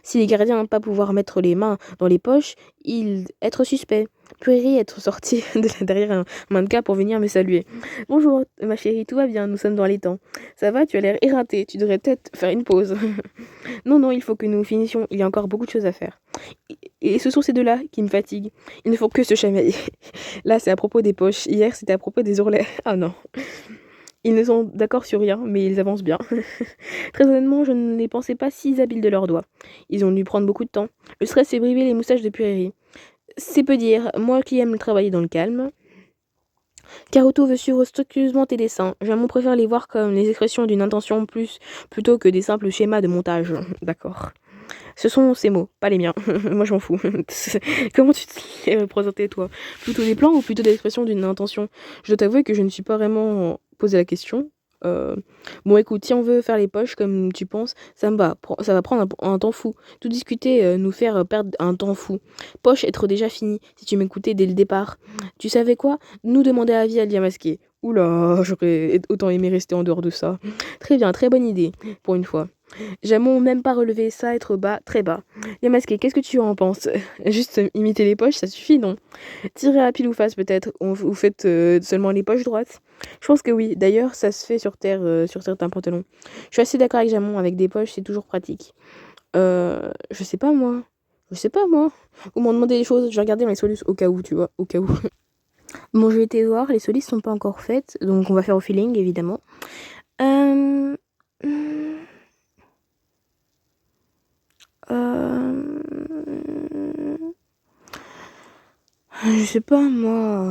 Si les gardiens n'ont pas pouvoir mettre les mains dans les poches, ils être suspect. Purée être sorti derrière un mannequin pour venir me saluer. Bonjour, ma chérie, tout va bien, nous sommes dans les temps. Ça va, tu as l'air éreinté, tu devrais peut-être faire une pause. Non, non, il faut que nous finissions, il y a encore beaucoup de choses à faire. Et ce sont ces deux-là qui me fatiguent. Ils ne font que se chamailler. Là, c'est à propos des poches. Hier, c'était à propos des ourlets. Ah non. Ils ne sont d'accord sur rien, mais ils avancent bien. Très honnêtement, je ne les pensais pas si habiles de leurs doigts. Ils ont dû prendre beaucoup de temps. Le stress fait briver les moustaches de Pueri. C'est peu dire, moi qui aime travailler dans le calme. Caruto veut suivre scrupuleusement tes dessins. Jamon préfère les voir comme les expressions d'une intention plutôt que des simples schémas de montage. D'accord. Ce sont ces mots, pas les miens. Moi, je m'en fous. Comment tu te représentais, toi? Plutôt des plans ou plutôt des expressions d'une intention? Je dois t'avouer que je ne suis pas vraiment posé la question. Bon, écoute, si on veut faire les poches comme tu penses, ça me va. Ça va prendre un temps fou. Tout discuter, nous faire perdre un temps fou. Poche être déjà fini, si tu m'écoutais dès le départ. Tu savais quoi? Nous demander avis à Liamasqué. Oula, j'aurais autant aimé rester en dehors de ça. Très bien, très bonne idée, pour une fois. J'aime même pas relever ça, être bas, très bas. Yamasqué, qu'est-ce que tu en penses? Juste imiter les poches, ça suffit, non? Tirer à pile ou face, peut-être. Vous faites seulement les poches droites? Je pense que oui. D'ailleurs, ça se fait sur terre, sur certains pantalons. Je suis assez d'accord avec Jamon, avec des poches, c'est toujours pratique. Je sais pas, moi. Je sais pas, moi. Vous m'en demandez des choses, je vais regarder mes solus au cas où, tu vois, au cas où. Bon, je vais été voir, les solus sont pas encore faites, donc on va faire au feeling, évidemment. Euh... Je sais pas, moi.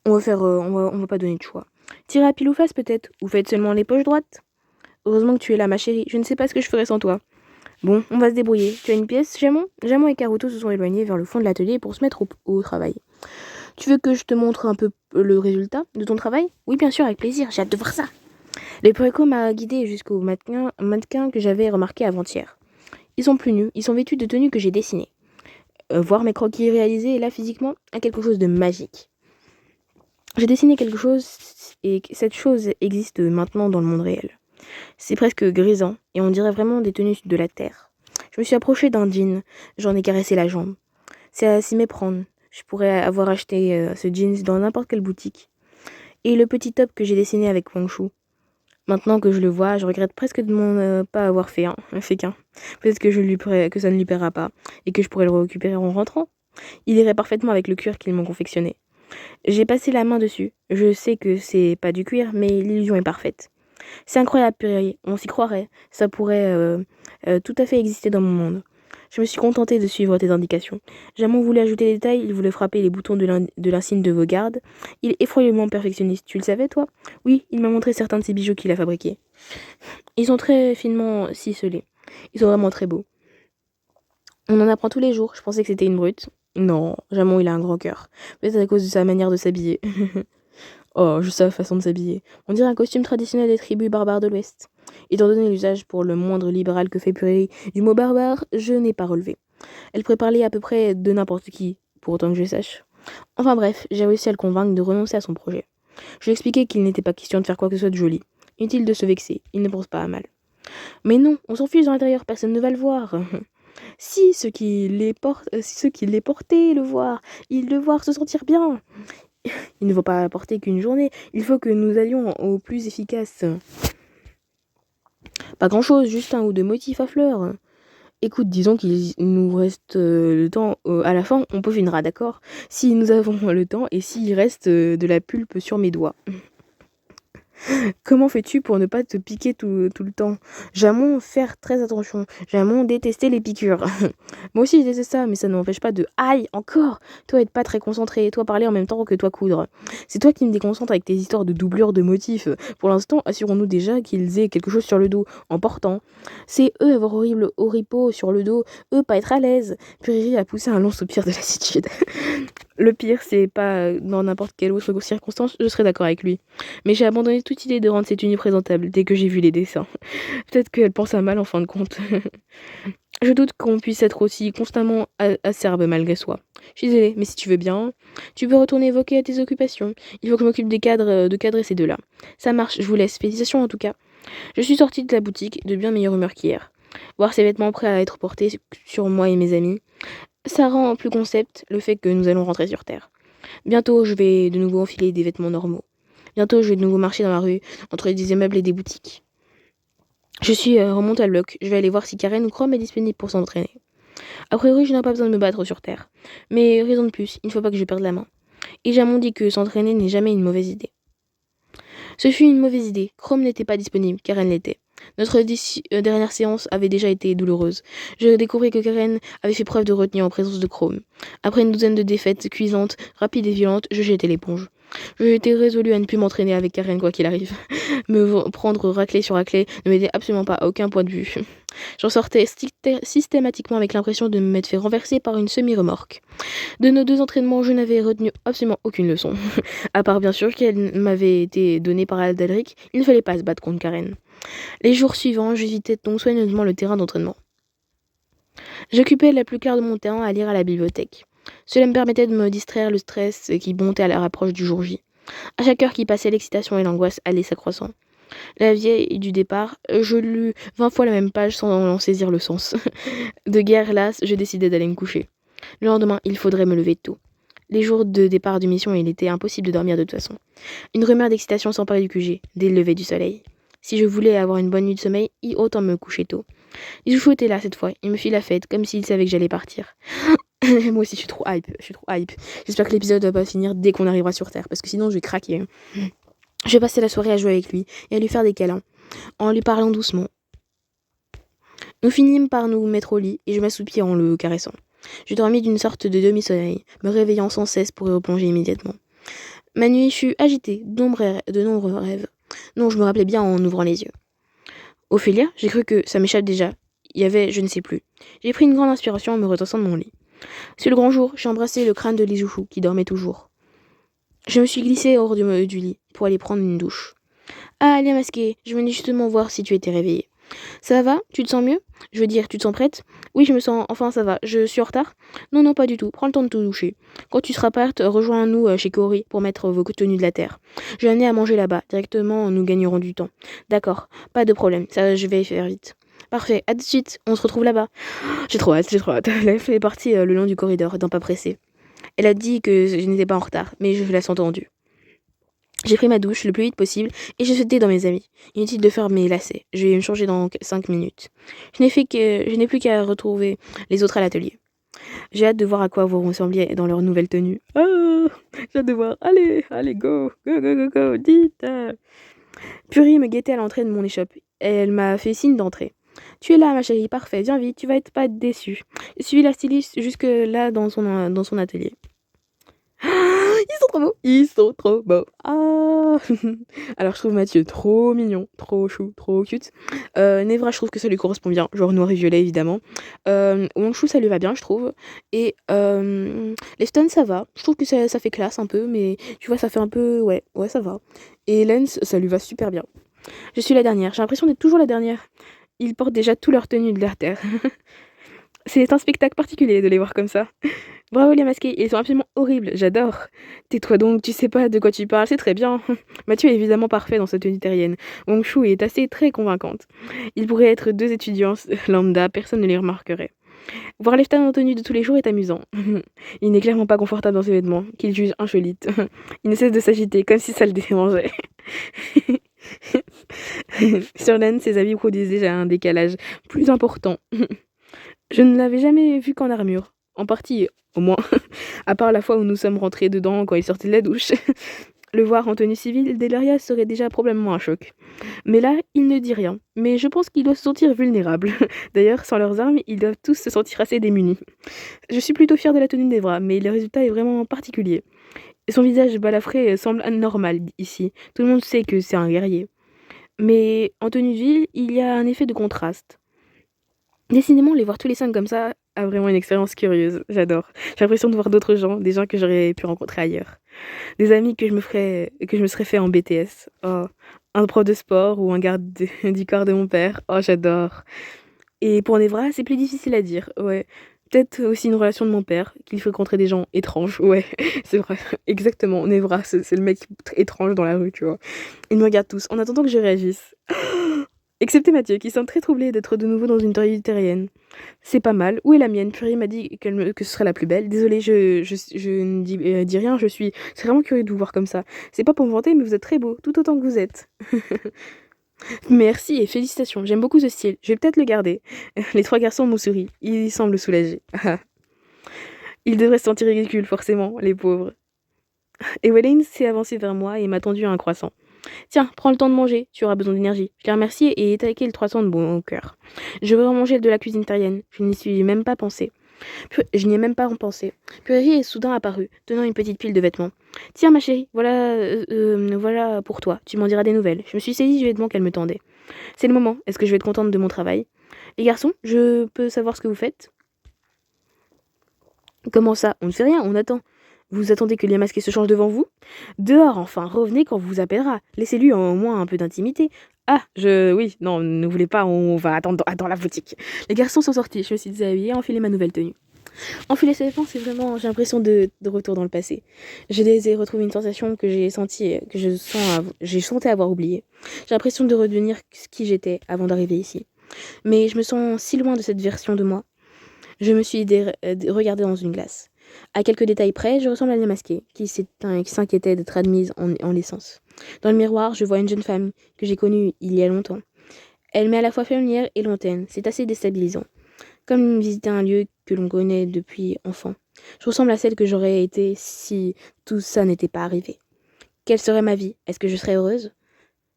On va pas donner de choix. Tirer à pile ou face, peut-être. Ou faites seulement les poches droites. Heureusement que tu es là, ma chérie. Je ne sais pas ce que je ferais sans toi. Bon, on va se débrouiller. Tu as une pièce, Jamon? Jamon et Caruto se sont éloignés vers le fond de l'atelier pour se mettre au travail. Tu veux que je te montre un peu le résultat de ton travail? Oui, bien sûr, avec plaisir. J'ai hâte de voir ça. Le préco m'a guidé jusqu'au mannequin que j'avais remarqué avant-hier. Ils sont plus nus, ils sont vêtus de tenues que j'ai dessinées. Voir mes croquis réalisés, là, physiquement, a quelque chose de magique. J'ai dessiné quelque chose et cette chose existe maintenant dans le monde réel. C'est presque grisant et on dirait vraiment des tenues de la terre. Je me suis approchée d'un jean, j'en ai caressé la jambe. C'est à s'y méprendre. Je pourrais avoir acheté ce jeans dans n'importe quelle boutique. Et le petit top que j'ai dessiné avec Wang Shu. Maintenant que je le vois, je regrette presque de mon pas avoir fait qu'un. Peut-être que ça ne lui plaira pas et que je pourrais le récupérer en rentrant. Il irait parfaitement avec le cuir qu'ils m'ont confectionné. J'ai passé la main dessus. Je sais que c'est pas du cuir, mais l'illusion est parfaite. C'est incroyable, purée. On s'y croirait. Ça pourrait tout à fait exister dans mon monde. Je me suis contentée de suivre tes indications. Jamon voulait ajouter des détails, il voulait frapper les boutons de l'insigne de vos gardes. Il est effroyablement perfectionniste. Tu le savais, toi? Oui, il m'a montré certains de ses bijoux qu'il a fabriqués. Ils sont très finement ciselés. Ils sont vraiment très beaux. On en apprend tous les jours. Je pensais que c'était une brute. Non, Jamon, il a un grand cœur. Peut-être à cause de sa manière de s'habiller. Oh, juste sa façon de s'habiller. On dirait un costume traditionnel des tribus barbares de l'Ouest. Étant donné l'usage pour le moindre libéral que fait Purée du mot barbare, je n'ai pas relevé. Elle pourrait parler à peu près de n'importe qui, pour autant que je sache. Enfin bref, j'ai réussi à le convaincre de renoncer à son projet. Je lui ai expliqué qu'il n'était pas question de faire quoi que ce soit de joli. Inutile de se vexer, il ne pense pas à mal. Mais non, on s'en fiche dans l'intérieur, personne ne va le voir. Si ceux qui les portaient le voir, ils le voir se sentir bien. Il ne faut pas porter qu'une journée, il faut que nous allions au plus efficace. Pas grand-chose, juste un ou deux motifs à fleurs. Écoute, disons qu'il nous reste le temps, à la fin, on peaufinera, d'accord? Si nous avons le temps et s'il reste de la pulpe sur mes doigts. Comment fais-tu pour ne pas te piquer tout le temps? Jamon, faire très attention. Jamon, détester les piqûres. Moi aussi, je déteste ça, mais ça ne m'empêche pas de... Aïe, encore! Toi, être pas très concentré, toi parler en même temps que toi coudre. C'est toi qui me déconcentre avec tes histoires de doublure de motifs. Pour l'instant, assurons-nous déjà qu'ils aient quelque chose sur le dos, en portant. C'est eux avoir horrible oripeau sur le dos, eux pas être à l'aise. Purée a poussé un long soupir de lassitude. Le pire, c'est pas dans n'importe quelle autre circonstance, je serais d'accord avec lui. Mais j'ai abandonné toute idée de rendre cette tenue présentable dès que j'ai vu les dessins. Peut-être qu'elle pense à mal en fin de compte. Je doute qu'on puisse être aussi constamment acerbe malgré soi. Je suis désolée, mais si tu veux bien, tu peux retourner évoquer tes occupations. Il faut que je m'occupe des cadres, de cadrer ces deux-là. Ça marche, je vous laisse. Félicitations en tout cas. Je suis sortie de la boutique de bien meilleure humeur qu'hier. Voir ces vêtements prêts à être portés sur moi et mes amis, ça rend plus concept le fait que nous allons rentrer sur Terre. Bientôt, je vais de nouveau enfiler des vêtements normaux. Bientôt, je vais de nouveau marcher dans la rue, entre des immeubles et des boutiques. Je suis remonte à bloc. Je vais aller voir si Karen ou Chrome est disponible pour s'entraîner. A priori, je n'ai pas besoin de me battre sur Terre. Mais raison de plus, il ne faut pas que je perde la main. Et Jamon dit que s'entraîner n'est jamais une mauvaise idée. Ce fut une mauvaise idée. Chrome n'était pas disponible, Karen l'était. Notre dernière séance avait déjà été douloureuse. Je découvris que Karen avait fait preuve de retenue en présence de Chrome. Après une douzaine de défaites cuisantes, rapides et violentes, je jetai l'éponge. Je étais résolue à ne plus m'entraîner avec Karen quoi qu'il arrive. Me prendre raclée sur raclée ne m'aidait absolument pas à aucun point de vue. J'en sortais systématiquement avec l'impression de m'être fait renverser par une semi-remorque. De nos deux entraînements, je n'avais retenu absolument aucune leçon. À part bien sûr qu'elle m'avait été donnée par Aldalric, il ne fallait pas se battre contre Karen. Les jours suivants, j'évitais donc soigneusement le terrain d'entraînement. J'occupais la plus claire de mon temps à lire à la bibliothèque. Cela me permettait de me distraire le stress qui montait à la rapproche du jour J. À chaque heure qui passait, l'excitation et l'angoisse allaient s'accroissant. La vieille du départ, je lus 20 fois la même page sans en saisir le sens. De guerre lasse, je décidai d'aller me coucher. Le lendemain, il faudrait me lever tôt. Les jours de départ de mission, il était impossible de dormir de toute façon. Une rumeur d'excitation s'emparait du QG, dès le lever du soleil. Si je voulais avoir une bonne nuit de sommeil, autant me coucher tôt. Izuchou était là cette fois, il me fit la fête, comme s'il savait que j'allais partir. Moi aussi, je suis trop hype. J'espère que l'épisode va pas finir dès qu'on arrivera sur Terre, parce que sinon je vais craquer. Je vais passer la soirée à jouer avec lui, et à lui faire des câlins, en lui parlant doucement. Nous finîmes par nous mettre au lit, et je m'assoupis en le caressant. Je dormis d'une sorte de demi-sommeil, me réveillant sans cesse pour y replonger immédiatement. Ma nuit fut agitée de nombreux rêves, dont je me rappelais bien en ouvrant les yeux. Ophélia, j'ai cru que ça m'échappe déjà. Il y avait je ne sais plus. J'ai pris une grande inspiration en me redressant de mon lit. C'est le grand jour, j'ai embrassé le crâne de Lizuchou, qui dormait toujours. Je me suis glissée hors du lit, pour aller prendre une douche. Ah, Lia Masqué, je venais justement voir si tu étais réveillée. Ça va? Tu te sens mieux? Je veux dire, tu te sens prête? Oui, je me sens... Enfin, ça va. Je suis en retard? Non, non, pas du tout. Prends le temps de te doucher. Quand tu seras prête, rejoins-nous chez Cory pour mettre vos tenues de la terre. Je vais amener à manger là-bas. Directement, nous gagnerons du temps. D'accord. Pas de problème. Ça, je vais faire vite. Parfait. À tout de suite. On se retrouve là-bas. J'ai trop hâte. La fille est partie le long du corridor, d'un pas pressé. Elle a dit que je n'étais pas en retard, mais je l'ai entendu. J'ai pris ma douche le plus vite possible et j'ai sauté dans mes amis. Inutile de faire mes lacets. Je vais me changer dans 5 minutes. Je n'ai plus qu'à retrouver les autres à l'atelier. J'ai hâte de voir à quoi vous ressembliez dans leur nouvelle tenue. Oh, j'ai hâte de voir. Allez, go, dites. Puri me guettait à l'entrée de mon échoppe. Elle m'a fait signe d'entrer. Tu es là, ma chérie, parfait, viens vite, tu vas pas être déçue. J'ai suivi la styliste jusque là dans son atelier. Ils sont trop beaux. Ah. Alors je trouve Mathieu trop mignon, trop chou, trop cute. Nevra, je trouve que ça lui correspond bien, genre noir et violet évidemment. Wangshu, ça lui va bien, je trouve. Et Lefton, ça va. Je trouve que ça fait classe un peu, mais tu vois, ça fait un peu... Ouais, ça va. Et Lens, ça lui va super bien. Je suis la dernière, j'ai l'impression d'être toujours la dernière. Ils portent déjà tout leur tenue de la terre. C'est un spectacle particulier de les voir comme ça. Bravo les masqués, ils sont absolument horribles, j'adore. Tais-toi donc, tu sais pas de quoi tu parles, c'est très bien. Mathieu est évidemment parfait dans sa tenue terrienne. Wangshu est assez très convaincante. Ils pourraient être deux étudiants lambda, personne ne les remarquerait. Voir Lefton en tenue de tous les jours est amusant. Il n'est clairement pas confortable dans ses vêtements, qu'il juge insolite. Il ne cesse de s'agiter, comme si ça le dérangeait. Sur Len, ses habits produisent déjà un décalage plus important. Je ne l'avais jamais vu qu'en armure. En partie, au moins. À part la fois où nous sommes rentrés dedans quand il sortait de la douche. Le voir en tenue civile, Delaria serait déjà probablement un choc. Mais là, il ne dit rien. Mais je pense qu'il doit se sentir vulnérable. D'ailleurs, sans leurs armes, ils doivent tous se sentir assez démunis. Je suis plutôt fière de la tenue d'Evra, mais le résultat est vraiment particulier. Son visage balafré semble anormal ici. Tout le monde sait que c'est un guerrier. Mais en tenue de ville, il y a un effet de contraste. Décidément, les voir tous les 5 comme ça a vraiment une expérience curieuse. J'adore. J'ai l'impression de voir d'autres gens, des gens que j'aurais pu rencontrer ailleurs. Des amis que je me serais fait en BTS. Oh, un prof de sport ou un garde du corps de mon père. Oh, j'adore. Et pour Nevra, c'est plus difficile à dire, ouais. Peut-être aussi une relation de mon père, qu'il fréquenterait des gens étranges, ouais, c'est vrai, exactement. Nevra, c'est le mec étrange dans la rue, tu vois. Ils me regardent tous, en attendant que je réagisse. Excepté Mathieu, qui semble très troublé d'être de nouveau dans une théorie terrienne. C'est pas mal. Où est la mienne? Purée m'a dit que ce serait la plus belle. Désolée, je ne dis rien, C'est vraiment curieux de vous voir comme ça. C'est pas pour me vanter, mais vous êtes très beau, tout autant que vous êtes. Merci et félicitations, j'aime beaucoup ce style. Je vais peut-être le garder. Les trois garçons m'ont souri. Ils semblent soulagés. Ils devraient se sentir ridicules, forcément, les pauvres. Eweline s'est avancée vers moi et m'a tendu un croissant. Tiens, prends le temps de manger, tu auras besoin d'énergie. Je l'ai remercié et étaqué le croissant de bon cœur. Je veux manger de la cuisine italienne. Je n'y suis même pas pensé. Je n'y ai même pas pensé. Purée est soudain apparue, tenant une petite pile de vêtements. Tiens, ma chérie, voilà pour toi. Tu m'en diras des nouvelles. Je me suis saisie du vêtement qu'elle me tendait. C'est le moment. Est-ce que je vais être contente de mon travail? Les garçons, je peux savoir ce que vous faites? Comment ça? On ne fait rien, on attend. Vous attendez que Lia Masqué se change devant vous? Dehors, enfin, revenez quand on vous appellera. Laissez-lui au moins un peu d'intimité. Ah, oui, non, ne voulez pas, on va attendre dans la boutique. Les garçons sont sortis, je me suis déshabillée et enfilé ma nouvelle tenue. Enfiler ses vêtements, c'est vraiment, j'ai l'impression de retour dans le passé. J'ai retrouvé une sensation que j'ai sentie, j'ai senti avoir oublié. J'ai l'impression de redevenir qui j'étais avant d'arriver ici. Mais je me sens si loin de cette version de moi. Je me suis regardée dans une glace. À quelques détails près, je ressemble à Lia Masqué, qui s'inquiétait d'être admise en l'essence. Dans le miroir, je vois une jeune femme que j'ai connue il y a longtemps. Elle m'est à la fois familière et lointaine. C'est assez déstabilisant. Comme visiter un lieu que l'on connaît depuis enfant. Je ressemble à celle que j'aurais été si tout ça n'était pas arrivé. Quelle serait ma vie? Est-ce que je serais heureuse?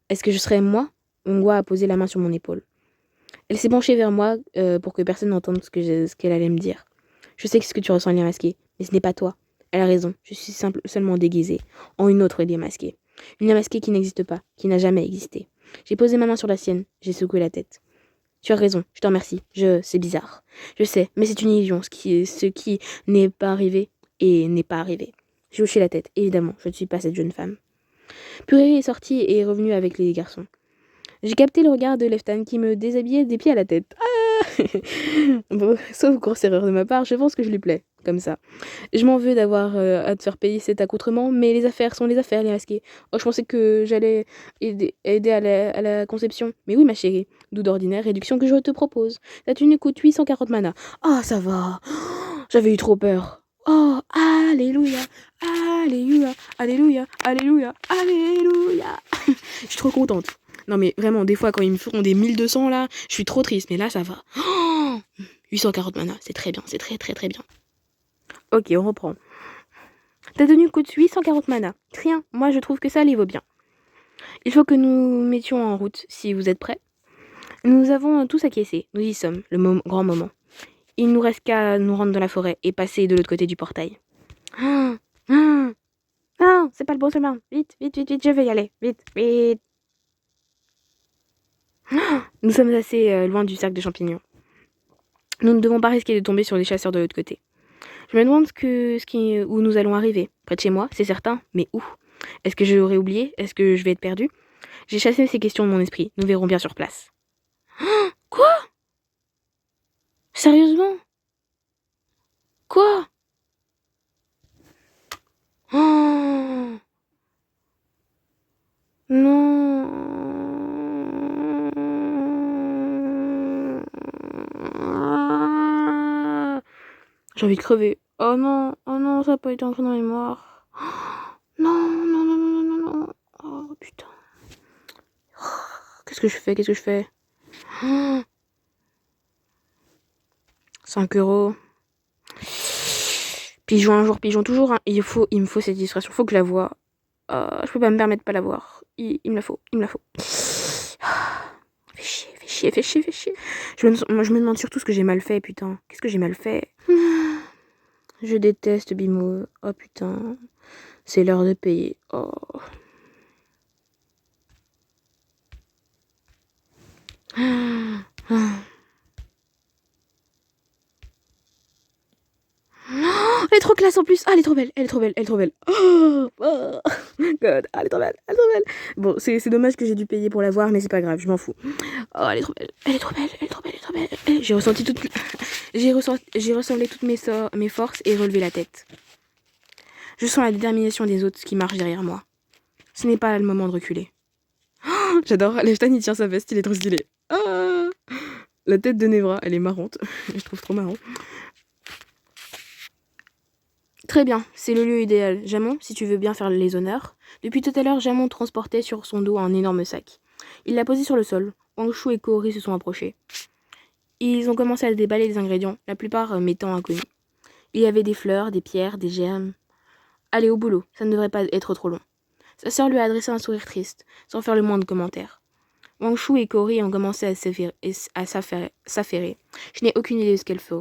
Est-ce que je serais moi? Ongwa a posé la main sur mon épaule. Elle s'est penchée vers moi pour que personne n'entende ce qu'elle allait me dire. Je sais ce que tu ressens, Lia Masqué, mais ce n'est pas toi. Elle a raison, je suis seulement déguisée en une autre Lia Masqué. Une Lia Masqué qui n'existe pas, qui n'a jamais existé. J'ai posé ma main sur la sienne, j'ai secoué la tête. Tu as raison, je te remercie. C'est bizarre. Je sais, mais c'est une illusion. Ce qui n'est pas arrivé et n'est pas arrivé. J'ai hoché la tête. Évidemment, je ne suis pas cette jeune femme. Purée est sortie et est revenue avec les garçons. J'ai capté le regard de Leftan qui me déshabillait des pieds à la tête. Ah bon, sauf grosse erreur de ma part, je pense que je lui plais, comme ça. Je m'en veux d'avoir à te faire payer cet accoutrement, mais les affaires sont les affaires, les masqués. Oh, je pensais que j'allais aider à la conception. Mais oui, ma chérie, d'où d'ordinaire réduction que je te propose. Ta tenue coûte 840 mana. Ah, ça va. J'avais eu trop peur. Oh, alléluia, alléluia, alléluia, alléluia, alléluia. Je suis trop contente. Non mais vraiment, des fois quand ils me feront des 1200 là, je suis trop triste, mais là ça va. Oh 840 mana, c'est très bien, c'est très très très bien. Ok, on reprend. Ta tenue coûte 840 mana. Rien, moi je trouve que ça les vaut bien. Il faut que nous mettions en route, si vous êtes prêts. Nous avons tous acquiescé, nous y sommes, grand moment. Il nous reste qu'à nous rendre dans la forêt et passer de l'autre côté du portail. Ah, ah, non, c'est pas le bon chemin. Vite, vite, vite, vite, je vais y aller. Vite, vite. Nous sommes assez loin du cercle de champignons. Nous ne devons pas risquer de tomber sur les chasseurs de l'autre côté. Je me demande où nous allons arriver. Près de chez moi, c'est certain, mais où? Est-ce que j'aurais oublié? Est-ce que je vais être perdue? J'ai chassé ces questions de mon esprit. Nous verrons bien sur place. Quoi? Sérieusement? Quoi? Oh non. J'ai envie de crever. Oh non, ça n'a pas été ancré dans la mémoire. Non, non, non, non, non, non, non. Oh putain. Qu'est-ce que je fais? 5 €. Pigeon un jour, pigeon toujours. Hein. Il me faut cette illustration. Faut que je la voie. Je peux pas me permettre de pas la voir. Il me la faut. Fais chier, fais chier, fais chier, fais chier. Je me demande surtout ce que j'ai mal fait, putain. Qu'est-ce que j'ai mal fait? Je déteste Bimo. Oh putain. C'est l'heure de payer. Oh. Elle est trop classe. glace en plus. Ah, elle est trop belle, elle est trop belle, elle est trop belle. Oh, oh, God, ah, elle est trop belle, elle est trop belle. Bon, c'est dommage que j'ai dû payer pour la voir, mais c'est pas grave, je m'en fous. Oh, elle est trop belle, elle est trop belle, elle est trop belle, elle est trop belle. J'ai ressenti toute... j'ai ressemblé toutes mes forces et relevé la tête. Je sens la détermination des autres qui marchent derrière moi. Ce n'est pas le moment de reculer. Oh, j'adore, Lefton il tient sa veste, il est trop stylé. Ah, la tête de Nevra, elle est marrante. Je trouve trop marrant. Très bien, c'est le lieu idéal. Jamon, si tu veux bien faire les honneurs. Depuis tout à l'heure, Jamon transportait sur son dos un énorme sac. Il l'a posé sur le sol. Wang Shu et Kaori se sont approchés. Ils ont commencé à déballer des ingrédients, la plupart m'étant inconnus. Il y avait des fleurs, des pierres, des germes. Allez, au boulot, ça ne devrait pas être trop long. Sa sœur lui a adressé un sourire triste, sans faire le moindre commentaire. Wang Shu et Kaori ont commencé à s'affairer. Je n'ai aucune idée de ce qu'elle fait.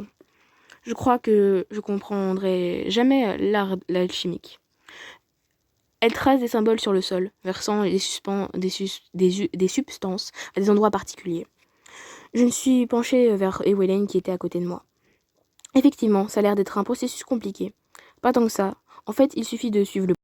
Je crois que je comprendrai jamais l'art alchimique. Elle trace des symboles sur le sol, versant des substances à des endroits particuliers. Je me suis penchée vers Evelyn qui était à côté de moi. Effectivement, ça a l'air d'être un processus compliqué. Pas tant que ça. En fait, il suffit de suivre le